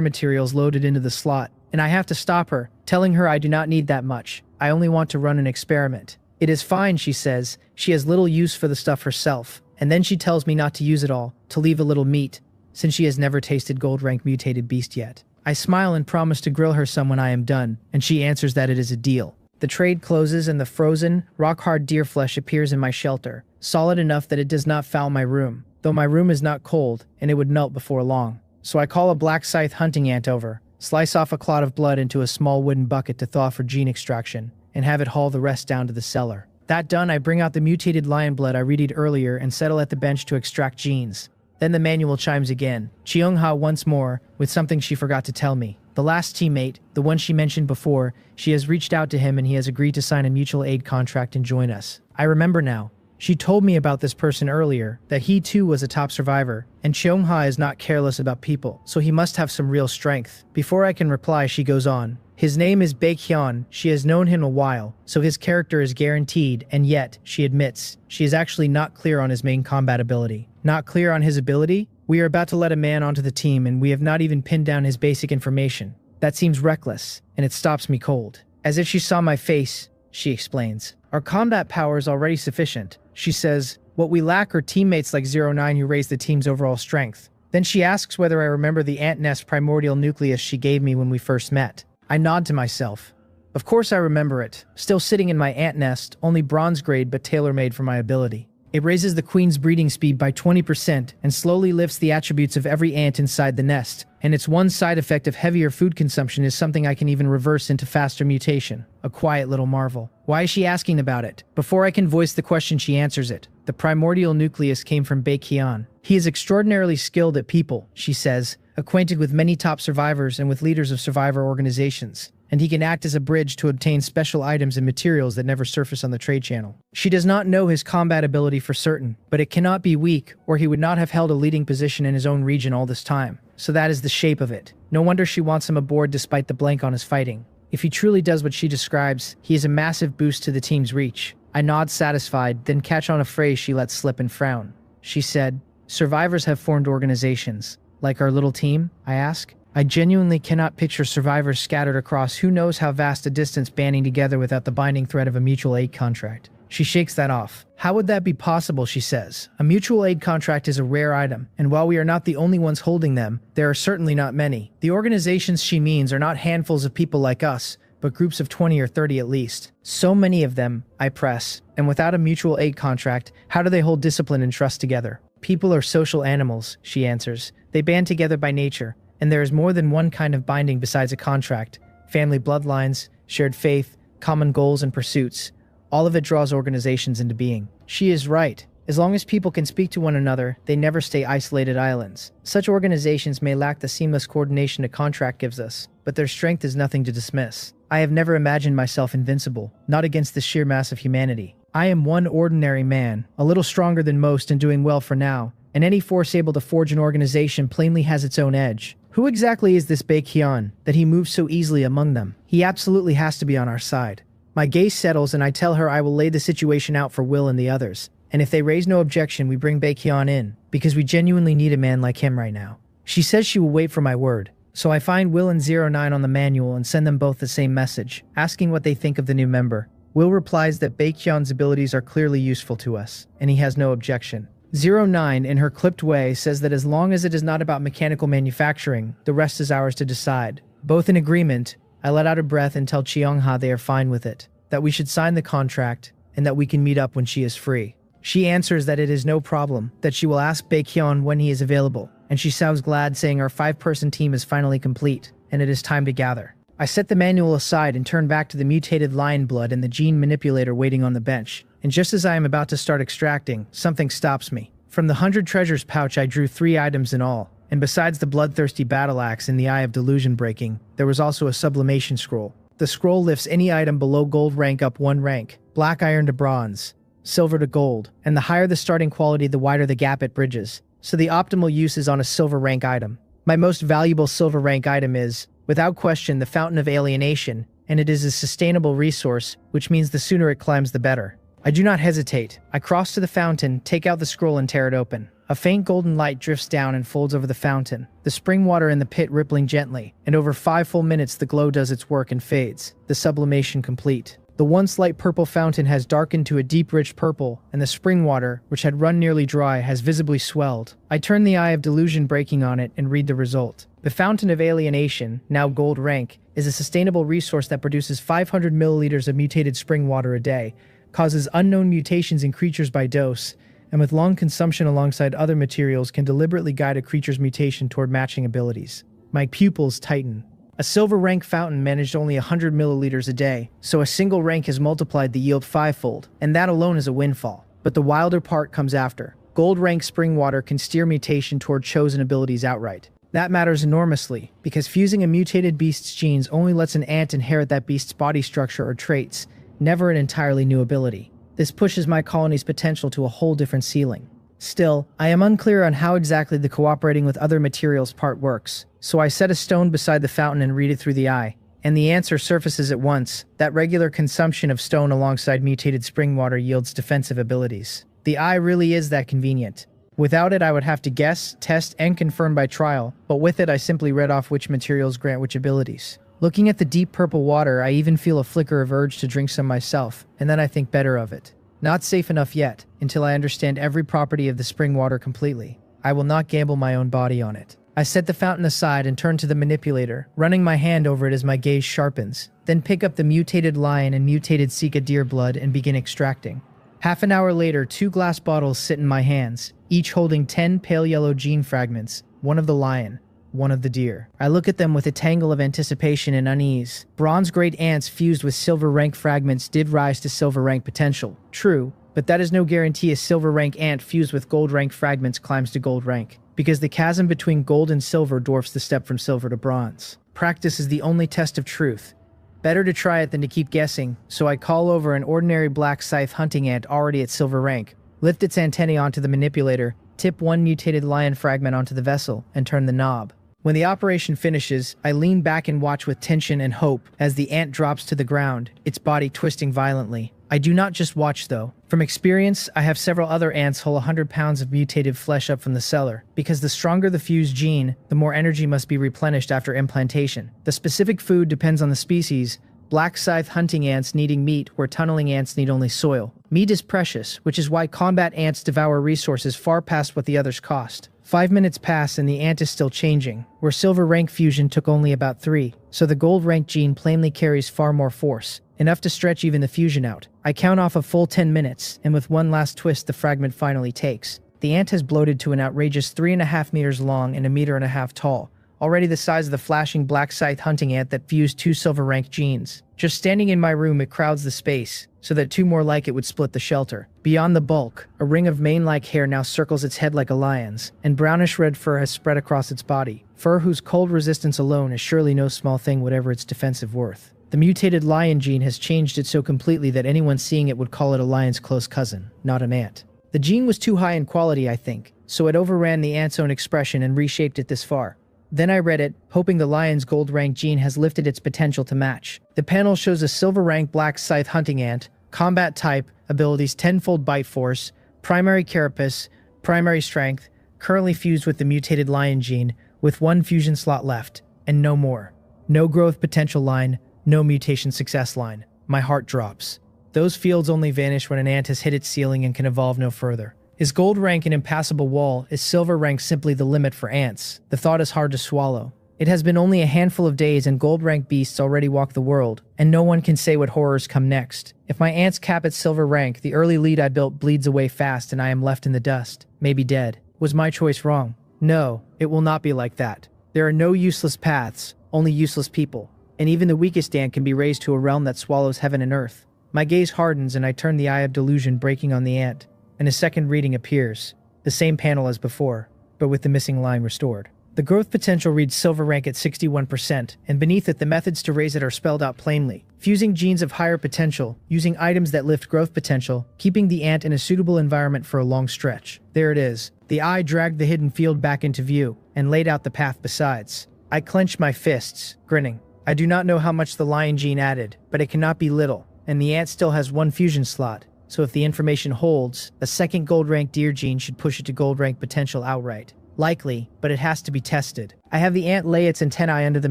materials loaded into the slot, and I have to stop her, telling her I do not need that much. I only want to run an experiment. It is fine, she says. She has little use for the stuff herself, and then she tells me not to use it all, to leave a little meat, since she has never tasted gold-rank mutated beast yet. I smile and promise to grill her some when I am done, and she answers that it is a deal. The trade closes and the frozen, rock-hard deer flesh appears in my shelter, solid enough that it does not foul my room, though my room is not cold, and it would melt before long. So I call a black scythe hunting ant over, slice off a clot of blood into a small wooden bucket to thaw for gene extraction, and have it haul the rest down to the cellar. That done, I bring out the mutated lion blood I readied earlier and settle at the bench to extract genes. Then the manual chimes again. Xiongha once more, with something she forgot to tell me. The last teammate, the one she mentioned before, she has reached out to him and he has agreed to sign a mutual aid contract and join us. I remember now. She told me about this person earlier, that he too was a top survivor, and Xiongha is not careless about people, so he must have some real strength. Before I can reply, she goes on. His name is Baekhyun. She has known him a while, so his character is guaranteed, and yet, she admits, she is actually not clear on his main combat ability. Not clear on his ability? We are about to let a man onto the team and we have not even pinned down his basic information. That seems reckless, and it stops me cold. As if she saw my face, she explains. Our combat power is already sufficient. She says, what we lack are teammates like 09 who raise the team's overall strength. Then she asks whether I remember the ant nest primordial nucleus she gave me when we first met. I nod to myself. Of course I remember it. Still sitting in my ant nest, only bronze grade but tailor-made for my ability. It raises the queen's breeding speed by 20% and slowly lifts the attributes of every ant inside the nest, and its one side effect of heavier food consumption is something I can even reverse into faster mutation. A quiet little marvel. Why is she asking about it? Before I can voice the question, she answers it. The primordial nucleus came from Baekhyun. He is extraordinarily skilled at people, she says, acquainted with many top survivors and with leaders of survivor organizations, and he can act as a bridge to obtain special items and materials that never surface on the trade channel. She does not know his combat ability for certain, but it cannot be weak, or he would not have held a leading position in his own region all this time. So that is the shape of it. No wonder she wants him aboard despite the blank on his fighting. If he truly does what she describes, he is a massive boost to the team's reach. I nod satisfied, then catch on a phrase she lets slip and frown. She said, survivors have formed organizations. Like our little team? I ask. I genuinely cannot picture survivors scattered across who knows how vast a distance banding together without the binding thread of a mutual aid contract. She shakes that off. How would that be possible, she says. A mutual aid contract is a rare item, and while we are not the only ones holding them, there are certainly not many. The organizations she means are not handfuls of people like us, but groups of 20 or 30 at least. So many of them, I press, and without a mutual aid contract, how do they hold discipline and trust together? People are social animals, she answers. They band together by nature, and there is more than one kind of binding besides a contract. Family bloodlines, shared faith, common goals and pursuits. All of it draws organizations into being. She is right. As long as people can speak to one another, they never stay isolated islands. Such organizations may lack the seamless coordination a contract gives us, but their strength is nothing to dismiss. I have never imagined myself invincible, not against the sheer mass of humanity. I am one ordinary man, a little stronger than most and doing well for now, and any force able to forge an organization plainly has its own edge. Who exactly is this Baekhyun, that he moves so easily among them? He absolutely has to be on our side. My gaze settles and I tell her I will lay the situation out for Will and the others. And if they raise no objection, we bring Baekhyun in, because we genuinely need a man like him right now. She says she will wait for my word. So I find Will and 09 on the manual and send them both the same message, asking what they think of the new member. Will replies that Baekhyun's abilities are clearly useful to us, and he has no objection. 09, in her clipped way, says that as long as it is not about mechanical manufacturing, the rest is ours to decide. Both in agreement, I let out a breath and tell Cheongha they are fine with it, that we should sign the contract, and that we can meet up when she is free. She answers that it is no problem, that she will ask Baekhyun when he is available, and she sounds glad, saying our 5-person team is finally complete, and it is time to gather. I set the manual aside and turn back to the mutated lion blood and the gene manipulator waiting on the bench, and just as I am about to start extracting, something stops me. From the 100 treasures pouch I drew 3 items in all, and besides the bloodthirsty battle axe in the Eye of Delusion breaking, there was also a sublimation scroll. The scroll lifts any item below gold rank up 1 rank, black iron to bronze, silver to gold, and the higher the starting quality the wider the gap it bridges, so the optimal use is on a silver rank item. My most valuable silver rank item is, without question, the Fountain of Alienation, and it is a sustainable resource, which means the sooner it climbs the better. I do not hesitate. I cross to the fountain, take out the scroll and tear it open. A faint golden light drifts down and folds over the fountain, the spring water in the pit rippling gently, and over 5 full minutes the glow does its work and fades, the sublimation complete. The once light purple fountain has darkened to a deep rich purple, and the spring water, which had run nearly dry, has visibly swelled. I turn the Eye of Delusion breaking on it and read the result. The Fountain of Alienation, now gold rank, is a sustainable resource that produces 500 milliliters of mutated spring water a day, causes unknown mutations in creatures by dose, and with long consumption alongside other materials can deliberately guide a creature's mutation toward matching abilities. My pupils tighten. A silver rank fountain managed only 100 milliliters a day, so a single rank has multiplied the yield 5-fold, and that alone is a windfall. But the wilder part comes after. Gold rank spring water can steer mutation toward chosen abilities outright. That matters enormously, because fusing a mutated beast's genes only lets an ant inherit that beast's body structure or traits, never an entirely new ability. This pushes my colony's potential to a whole different ceiling. Still, I am unclear on how exactly the cooperating with other materials part works, so I set a stone beside the fountain and read it through the eye, and the answer surfaces at once, that regular consumption of stone alongside mutated spring water yields defensive abilities. The eye really is that convenient. Without it I would have to guess, test, and confirm by trial, but with it I simply read off which materials grant which abilities. Looking at the deep purple water, I even feel a flicker of urge to drink some myself, and then I think better of it. Not safe enough yet, until I understand every property of the spring water completely. I will not gamble my own body on it. I set the fountain aside and turn to the manipulator, running my hand over it as my gaze sharpens, then pick up the mutated lion and mutated Sika deer blood and begin extracting. Half an hour later, 2 glass bottles sit in my hands, each holding 10 pale yellow gene fragments, one of the lion, one of the deer. I look at them with a tangle of anticipation and unease. Bronze grade ants fused with silver rank fragments did rise to silver rank potential. True, but that is no guarantee a silver rank ant fused with gold rank fragments climbs to gold rank, because the chasm between gold and silver dwarfs the step from silver to bronze. Practice is the only test of truth. Better to try it than to keep guessing, so I call over an ordinary black scythe hunting ant already at silver rank, lift its antennae onto the manipulator, tip 1 mutated lion fragment onto the vessel, and turn the knob. When the operation finishes, I lean back and watch with tension and hope as the ant drops to the ground, its body twisting violently. I do not just watch though. From experience, I have several other ants haul 100 pounds of mutated flesh up from the cellar, because the stronger the fused gene, the more energy must be replenished after implantation. The specific food depends on the species, black scythe hunting ants needing meat where tunneling ants need only soil. Meat is precious, which is why combat ants devour resources far past what the others cost. 5 minutes pass and the ant is still changing, where silver rank fusion took only about 3, so the gold rank gene plainly carries far more force, enough to stretch even the fusion out. I count off a full 10 minutes, and with one last twist the fragment finally takes. The ant has bloated to an outrageous 3.5 meters long and 1.5 meters tall, already the size of the flashing black scythe hunting ant that fused 2 silver rank genes. Just standing in my room, it crowds the space, so that 2 more like it would split the shelter. Beyond the bulk, a ring of mane-like hair now circles its head like a lion's, and brownish-red fur has spread across its body, fur whose cold resistance alone is surely no small thing whatever its defensive worth. The mutated lion gene has changed it so completely that anyone seeing it would call it a lion's close cousin, not an ant. The gene was too high in quality, I think, so it overran the ant's own expression and reshaped it this far. Then I read it, hoping the lion's gold rank gene has lifted its potential to match. The panel shows a silver rank black scythe hunting ant, combat type, abilities 10-fold bite force, primary carapace, primary strength, currently fused with the mutated lion gene, with 1 fusion slot left, and no more. No growth potential line, no mutation success line. My heart drops. Those fields only vanish when an ant has hit its ceiling and can evolve no further. Is gold rank an impassable wall? Is silver rank simply the limit for ants? The thought is hard to swallow. It has been only a handful of days and gold rank beasts already walk the world, and no one can say what horrors come next. If my ants cap at silver rank, the early lead I built bleeds away fast and I am left in the dust, maybe dead. Was my choice wrong? No, it will not be like that. There are no useless paths, only useless people, and even the weakest ant can be raised to a realm that swallows heaven and earth. My gaze hardens and I turn the eye of delusion breaking on the ant, and a second reading appears, the same panel as before, but with the missing line restored. The growth potential reads silver rank at 61%, and beneath it the methods to raise it are spelled out plainly. Fusing genes of higher potential, using items that lift growth potential, keeping the ant in a suitable environment for a long stretch. There it is. The eye dragged the hidden field back into view, and laid out the path besides. I clenched my fists, grinning. I do not know how much the lion gene added, but it cannot be little, and the ant still has 1 fusion slot. So if the information holds, a second gold rank deer gene should push it to gold rank potential outright. Likely, but it has to be tested. I have the ant lay its antennae under the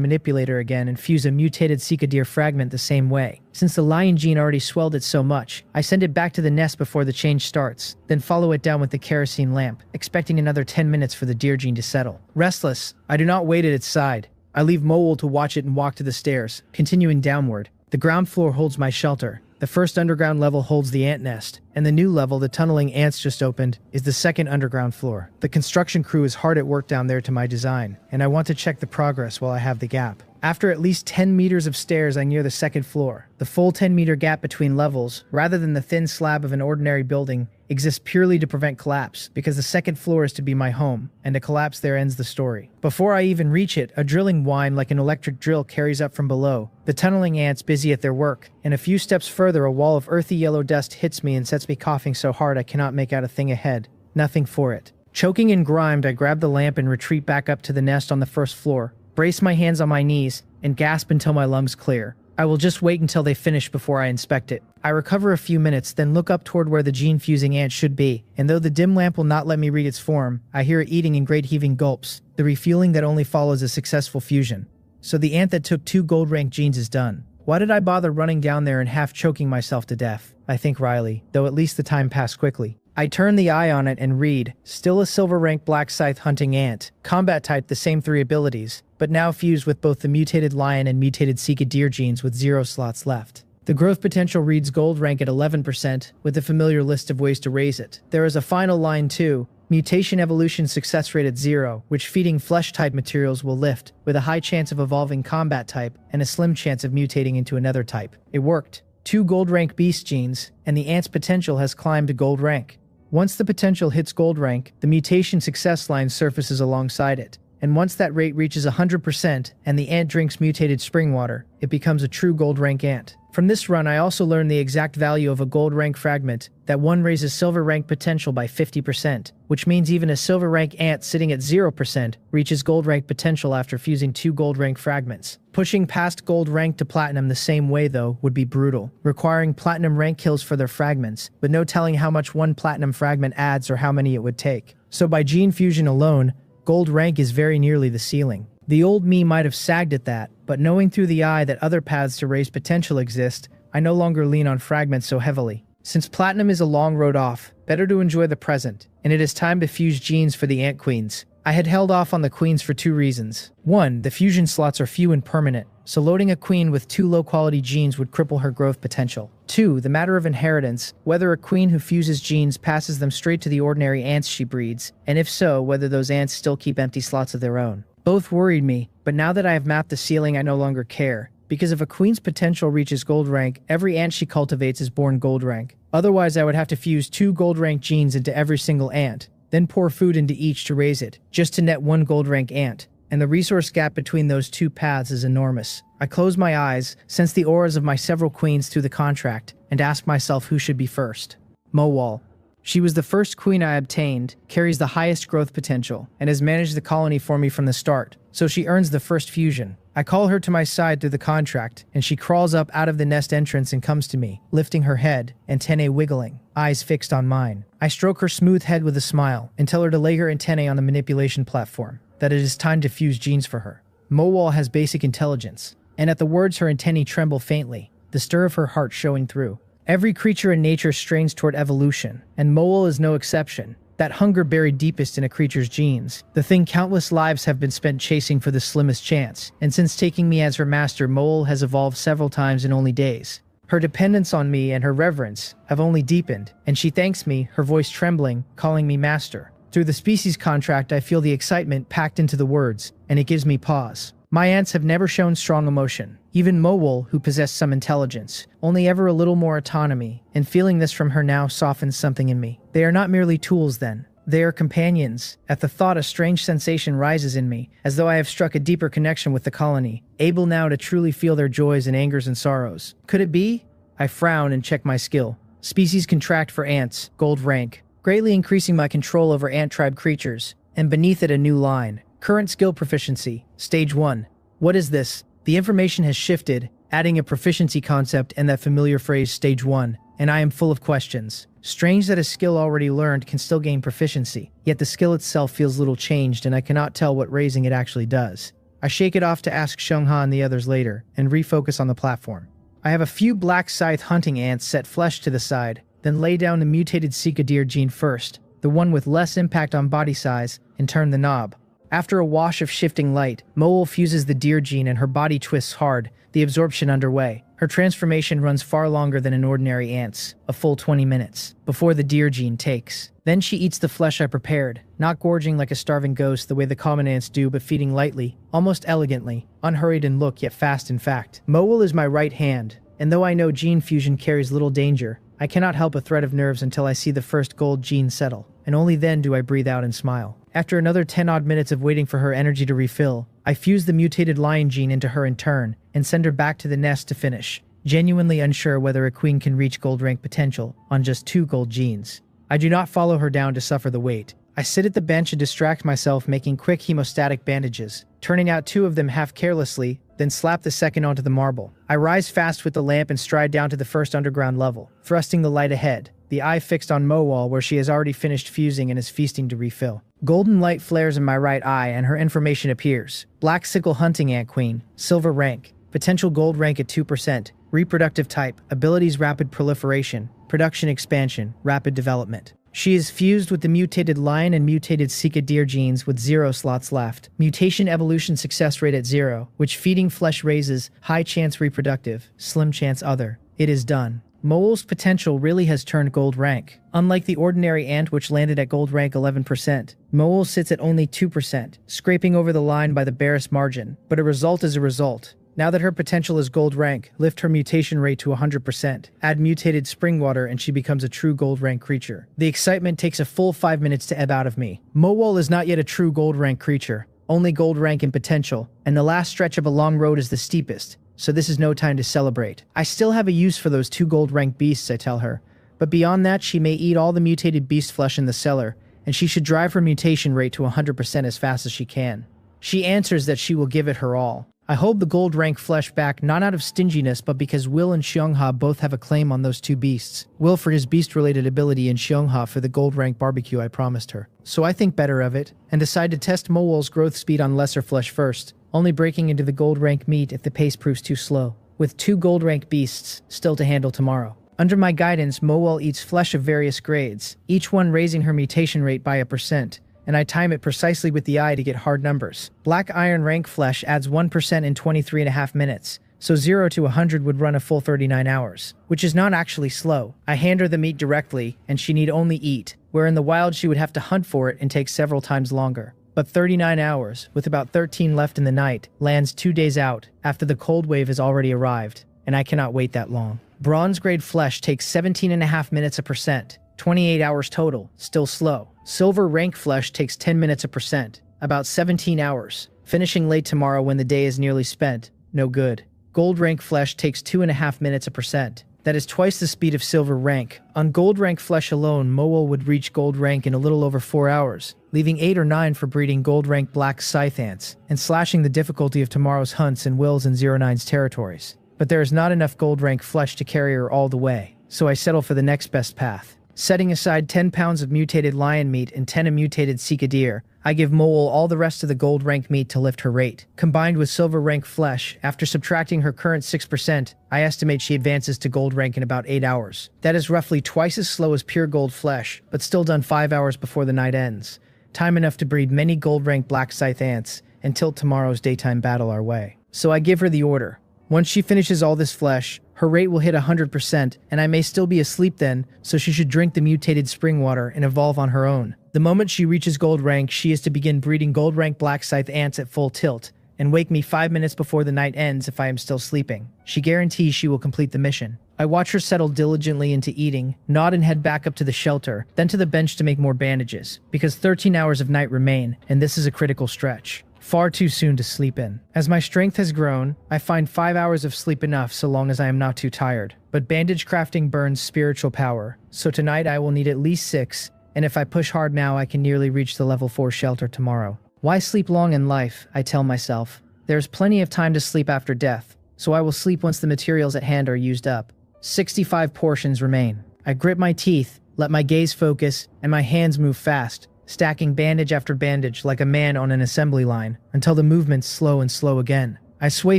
manipulator again and fuse a mutated Sika deer fragment the same way. Since the lion gene already swelled it so much, I send it back to the nest before the change starts, then follow it down with the kerosene lamp, expecting another 10 minutes for the deer gene to settle. Restless, I do not wait at its side. I leave Mole to watch it and walk to the stairs, continuing downward. The ground floor holds my shelter. The first underground level holds the ant nest, and the new level the tunneling ants just opened is the second underground floor. The construction crew is hard at work down there to my design, and I want to check the progress while I have the gap. After at least 10 meters of stairs, I near the second floor. The full 10-meter gap between levels, rather than the thin slab of an ordinary building, exists purely to prevent collapse, because the second floor is to be my home, and a collapse there ends the story. Before I even reach it, a drilling whine like an electric drill carries up from below, the tunneling ants busy at their work, and a few steps further a wall of earthy yellow dust hits me and sets me coughing so hard I cannot make out a thing ahead. Nothing for it. Choking and grimed, I grab the lamp and retreat back up to the nest on the first floor, brace my hands on my knees, and gasp until my lungs clear. I will just wait until they finish before I inspect it. I recover a few minutes, then look up toward where the gene-fusing ant should be, and though the dim lamp will not let me read its form, I hear it eating in great heaving gulps, the refueling that only follows a successful fusion. So the ant that took 2 gold rank genes is done. Why did I bother running down there and half choking myself to death? I think wryly, though at least the time passed quickly. I turn the eye on it and read, still a silver rank black scythe hunting ant, combat type the same 3 abilities, but now fused with both the mutated lion and mutated Sika deer genes with 0 slots left. The growth potential reads gold rank at 11%, with a familiar list of ways to raise it. There is a final line too, mutation evolution success rate at 0, which feeding flesh type materials will lift, with a high chance of evolving combat type and a slim chance of mutating into another type. It worked. 2 gold rank beast genes, and the ant's potential has climbed to gold rank. Once the potential hits gold rank, the mutation success line surfaces alongside it. And once that rate reaches 100% and the ant drinks mutated spring water, it becomes a true gold rank ant. From this run, I also learned the exact value of a gold rank fragment, that one raises silver rank potential by 50%, which means even a silver rank ant sitting at 0% reaches gold rank potential after fusing 2 gold rank fragments. Pushing past gold rank to platinum the same way, though, would be brutal, requiring platinum rank kills for their fragments, with no telling how much one platinum fragment adds or how many it would take. So by gene fusion alone, gold rank is very nearly the ceiling. The old me might have sagged at that, but knowing through the eye that other paths to raise potential exist, I no longer lean on fragments so heavily. Since platinum is a long road off, better to enjoy the present, and it is time to fuse genes for the ant queens. I had held off on the queens for 2 reasons. 1, the fusion slots are few and permanent, so loading a queen with 2 low-quality genes would cripple her growth potential. 2, the matter of inheritance, whether a queen who fuses genes passes them straight to the ordinary ants she breeds, and if so, whether those ants still keep empty slots of their own. Both worried me, but now that I have mapped the ceiling I no longer care, because if a queen's potential reaches gold rank, every ant she cultivates is born gold rank. Otherwise I would have to fuse 2 gold rank genes into every single ant, then pour food into each to raise it, just to net 1 gold rank ant, and the resource gap between those 2 paths is enormous. I close my eyes, sense the auras of my several queens through the contract, and ask myself who should be first. Mowal. She was the first queen I obtained, carries the highest growth potential, and has managed the colony for me from the start, so she earns the first fusion. I call her to my side through the contract, and she crawls up out of the nest entrance and comes to me, lifting her head, antennae wiggling, eyes fixed on mine. I stroke her smooth head with a smile, and tell her to lay her antennae on the manipulation platform, that it is time to fuse genes for her. Mowal has basic intelligence, and at the words her antennae tremble faintly, the stir of her heart showing through. Every creature in nature strains toward evolution, and Mowal is no exception. That hunger buried deepest in a creature's genes, the thing countless lives have been spent chasing for the slimmest chance, and since taking me as her master, Mowal has evolved several times in only days. Her dependence on me and her reverence have only deepened, and she thanks me, her voice trembling, calling me master. Through the species contract I feel the excitement packed into the words, and it gives me pause. My ants have never shown strong emotion. Even Mowal, who possessed some intelligence, only ever a little more autonomy, and feeling this from her now softens something in me. They are not merely tools then. They are companions. At the thought a strange sensation rises in me, as though I have struck a deeper connection with the colony, able now to truly feel their joys and angers and sorrows. Could it be? I frown and check my skill. Species contract for ants, gold rank, greatly increasing my control over ant tribe creatures, and beneath it a new line. Current skill proficiency, stage 1. What is this? The information has shifted, adding a proficiency concept and that familiar phrase stage 1, and I am full of questions. Strange that a skill already learned can still gain proficiency, yet the skill itself feels little changed and I cannot tell what raising it actually does. I shake it off to ask Xiongha and the others later, and refocus on the platform. I have a few black scythe hunting ants set flesh to the side, then lay down the mutated Sika deer gene first, the one with less impact on body size, and turn the knob. After a wash of shifting light, Mowal fuses the deer gene and her body twists hard, the absorption underway. Her transformation runs far longer than an ordinary ant's, a full 20 minutes, before the deer gene takes. Then she eats the flesh I prepared, not gorging like a starving ghost the way the common ants do, but feeding lightly, almost elegantly, unhurried in look yet fast in fact. Mowal is my right hand, and though I know gene fusion carries little danger, I cannot help a thread of nerves until I see the first gold gene settle, and only then do I breathe out and smile. After another 10-odd minutes of waiting for her energy to refill, I fuse the mutated lion gene into her in turn, and send her back to the nest to finish, genuinely unsure whether a queen can reach gold rank potential on just 2 gold genes. I do not follow her down to suffer the wait. I sit at the bench and distract myself making quick hemostatic bandages, turning out 2 of them half carelessly, then slap the second onto the marble. I rise fast with the lamp and stride down to the first underground level, thrusting the light ahead, the eye fixed on Mowal where she has already finished fusing and is feasting to refill. Golden light flares in my right eye and her information appears. Black sickle hunting ant queen, silver rank, potential gold rank at 2%, reproductive type, abilities rapid proliferation, production expansion, rapid development. She is fused with the mutated lion and mutated Sika deer genes with 0 slots left. Mutation evolution success rate at 0, which feeding flesh raises, high chance reproductive, slim chance other. It is done. Mowal's potential really has turned gold rank. Unlike the ordinary ant which landed at gold rank 11%, Mowal sits at only 2%, scraping over the line by the barest margin, but a result is a result. Now that her potential is gold rank, lift her mutation rate to 100%, add mutated spring water and she becomes a true gold rank creature. The excitement takes a full 5 minutes to ebb out of me. Mowal is not yet a true gold rank creature, only gold rank in potential, and the last stretch of a long road is the steepest, so this is no time to celebrate. I still have a use for those 2 gold rank beasts, I tell her, but beyond that she may eat all the mutated beast flesh in the cellar, and she should drive her mutation rate to 100% as fast as she can. She answers that she will give it her all. I hold the gold rank flesh back not out of stinginess but because Will and Xiongha both have a claim on those 2 beasts. Will for his beast-related ability and Xiongha for the gold rank barbecue I promised her. So I think better of it, and decide to test Mowal's growth speed on lesser flesh first, only breaking into the gold rank meat if the pace proves too slow, with 2 gold rank beasts still to handle tomorrow. Under my guidance, Mowal eats flesh of various grades, each one raising her mutation rate by 1%, and I time it precisely with the eye to get hard numbers. Black iron rank flesh adds 1% in 23.5 minutes, so 0 to 100 would run a full 39 hours, which is not actually slow. I hand her the meat directly, and she need only eat, where in the wild she would have to hunt for it and take several times longer. But 39 hours, with about 13 left in the night, lands 2 days out, after the cold wave has already arrived, and I cannot wait that long. Bronze-grade flesh takes 17.5 minutes a percent, 28 hours total, still slow. Silver rank flesh takes 10 minutes a percent, about 17 hours, finishing late tomorrow when the day is nearly spent, no good. Gold rank flesh takes 2.5 minutes a percent. That is twice the speed of silver rank. On gold rank flesh alone, Mowol would reach gold rank in a little over 4 hours, leaving 8 or 9 for breeding gold rank black scythe ants, and slashing the difficulty of tomorrow's hunts in Will's and 09's territories. But there is not enough gold rank flesh to carry her all the way, so I settle for the next best path. Setting aside 10 pounds of mutated lion meat and 10 of mutated sika deer, I give Mowol all the rest of the gold rank meat to lift her rate. Combined with silver rank flesh, after subtracting her current 6%, I estimate she advances to gold rank in about 8 hours. That is roughly twice as slow as pure gold flesh, but still done 5 hours before the night ends. Time enough to breed many gold rank black scythe ants and tilt tomorrow's daytime battle our way. So I give her the order. Once she finishes all this flesh, her rate will hit 100%, and I may still be asleep then, so she should drink the mutated spring water and evolve on her own. The moment she reaches gold rank, she is to begin breeding gold rank black scythe ants at full tilt, and wake me 5 minutes before the night ends if I am still sleeping. She guarantees she will complete the mission. I watch her settle diligently into eating, nod and head back up to the shelter, then to the bench to make more bandages, because 13 hours of night remain, and this is a critical stretch. Far too soon to sleep in. As my strength has grown, I find 5 hours of sleep enough so long as I am not too tired. But bandage crafting burns spiritual power, so tonight I will need at least 6, and if I push hard now I can nearly reach the level 4 shelter tomorrow. Why sleep long in life, I tell myself. There's plenty of time to sleep after death, so I will sleep once the materials at hand are used up. 65 portions remain. I grit my teeth, let my gaze focus, and my hands move fast, stacking bandage after bandage like a man on an assembly line, until the movements slow and slow again. I sway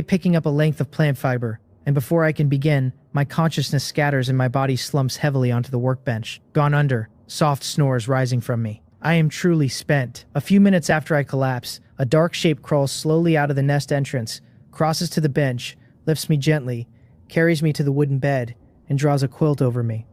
picking up a length of plant fiber, and before I can begin, my consciousness scatters and my body slumps heavily onto the workbench. Gone under, soft snores rising from me. I am truly spent. A few minutes after I collapse, a dark shape crawls slowly out of the nest entrance, crosses to the bench, lifts me gently, carries me to the wooden bed, and draws a quilt over me.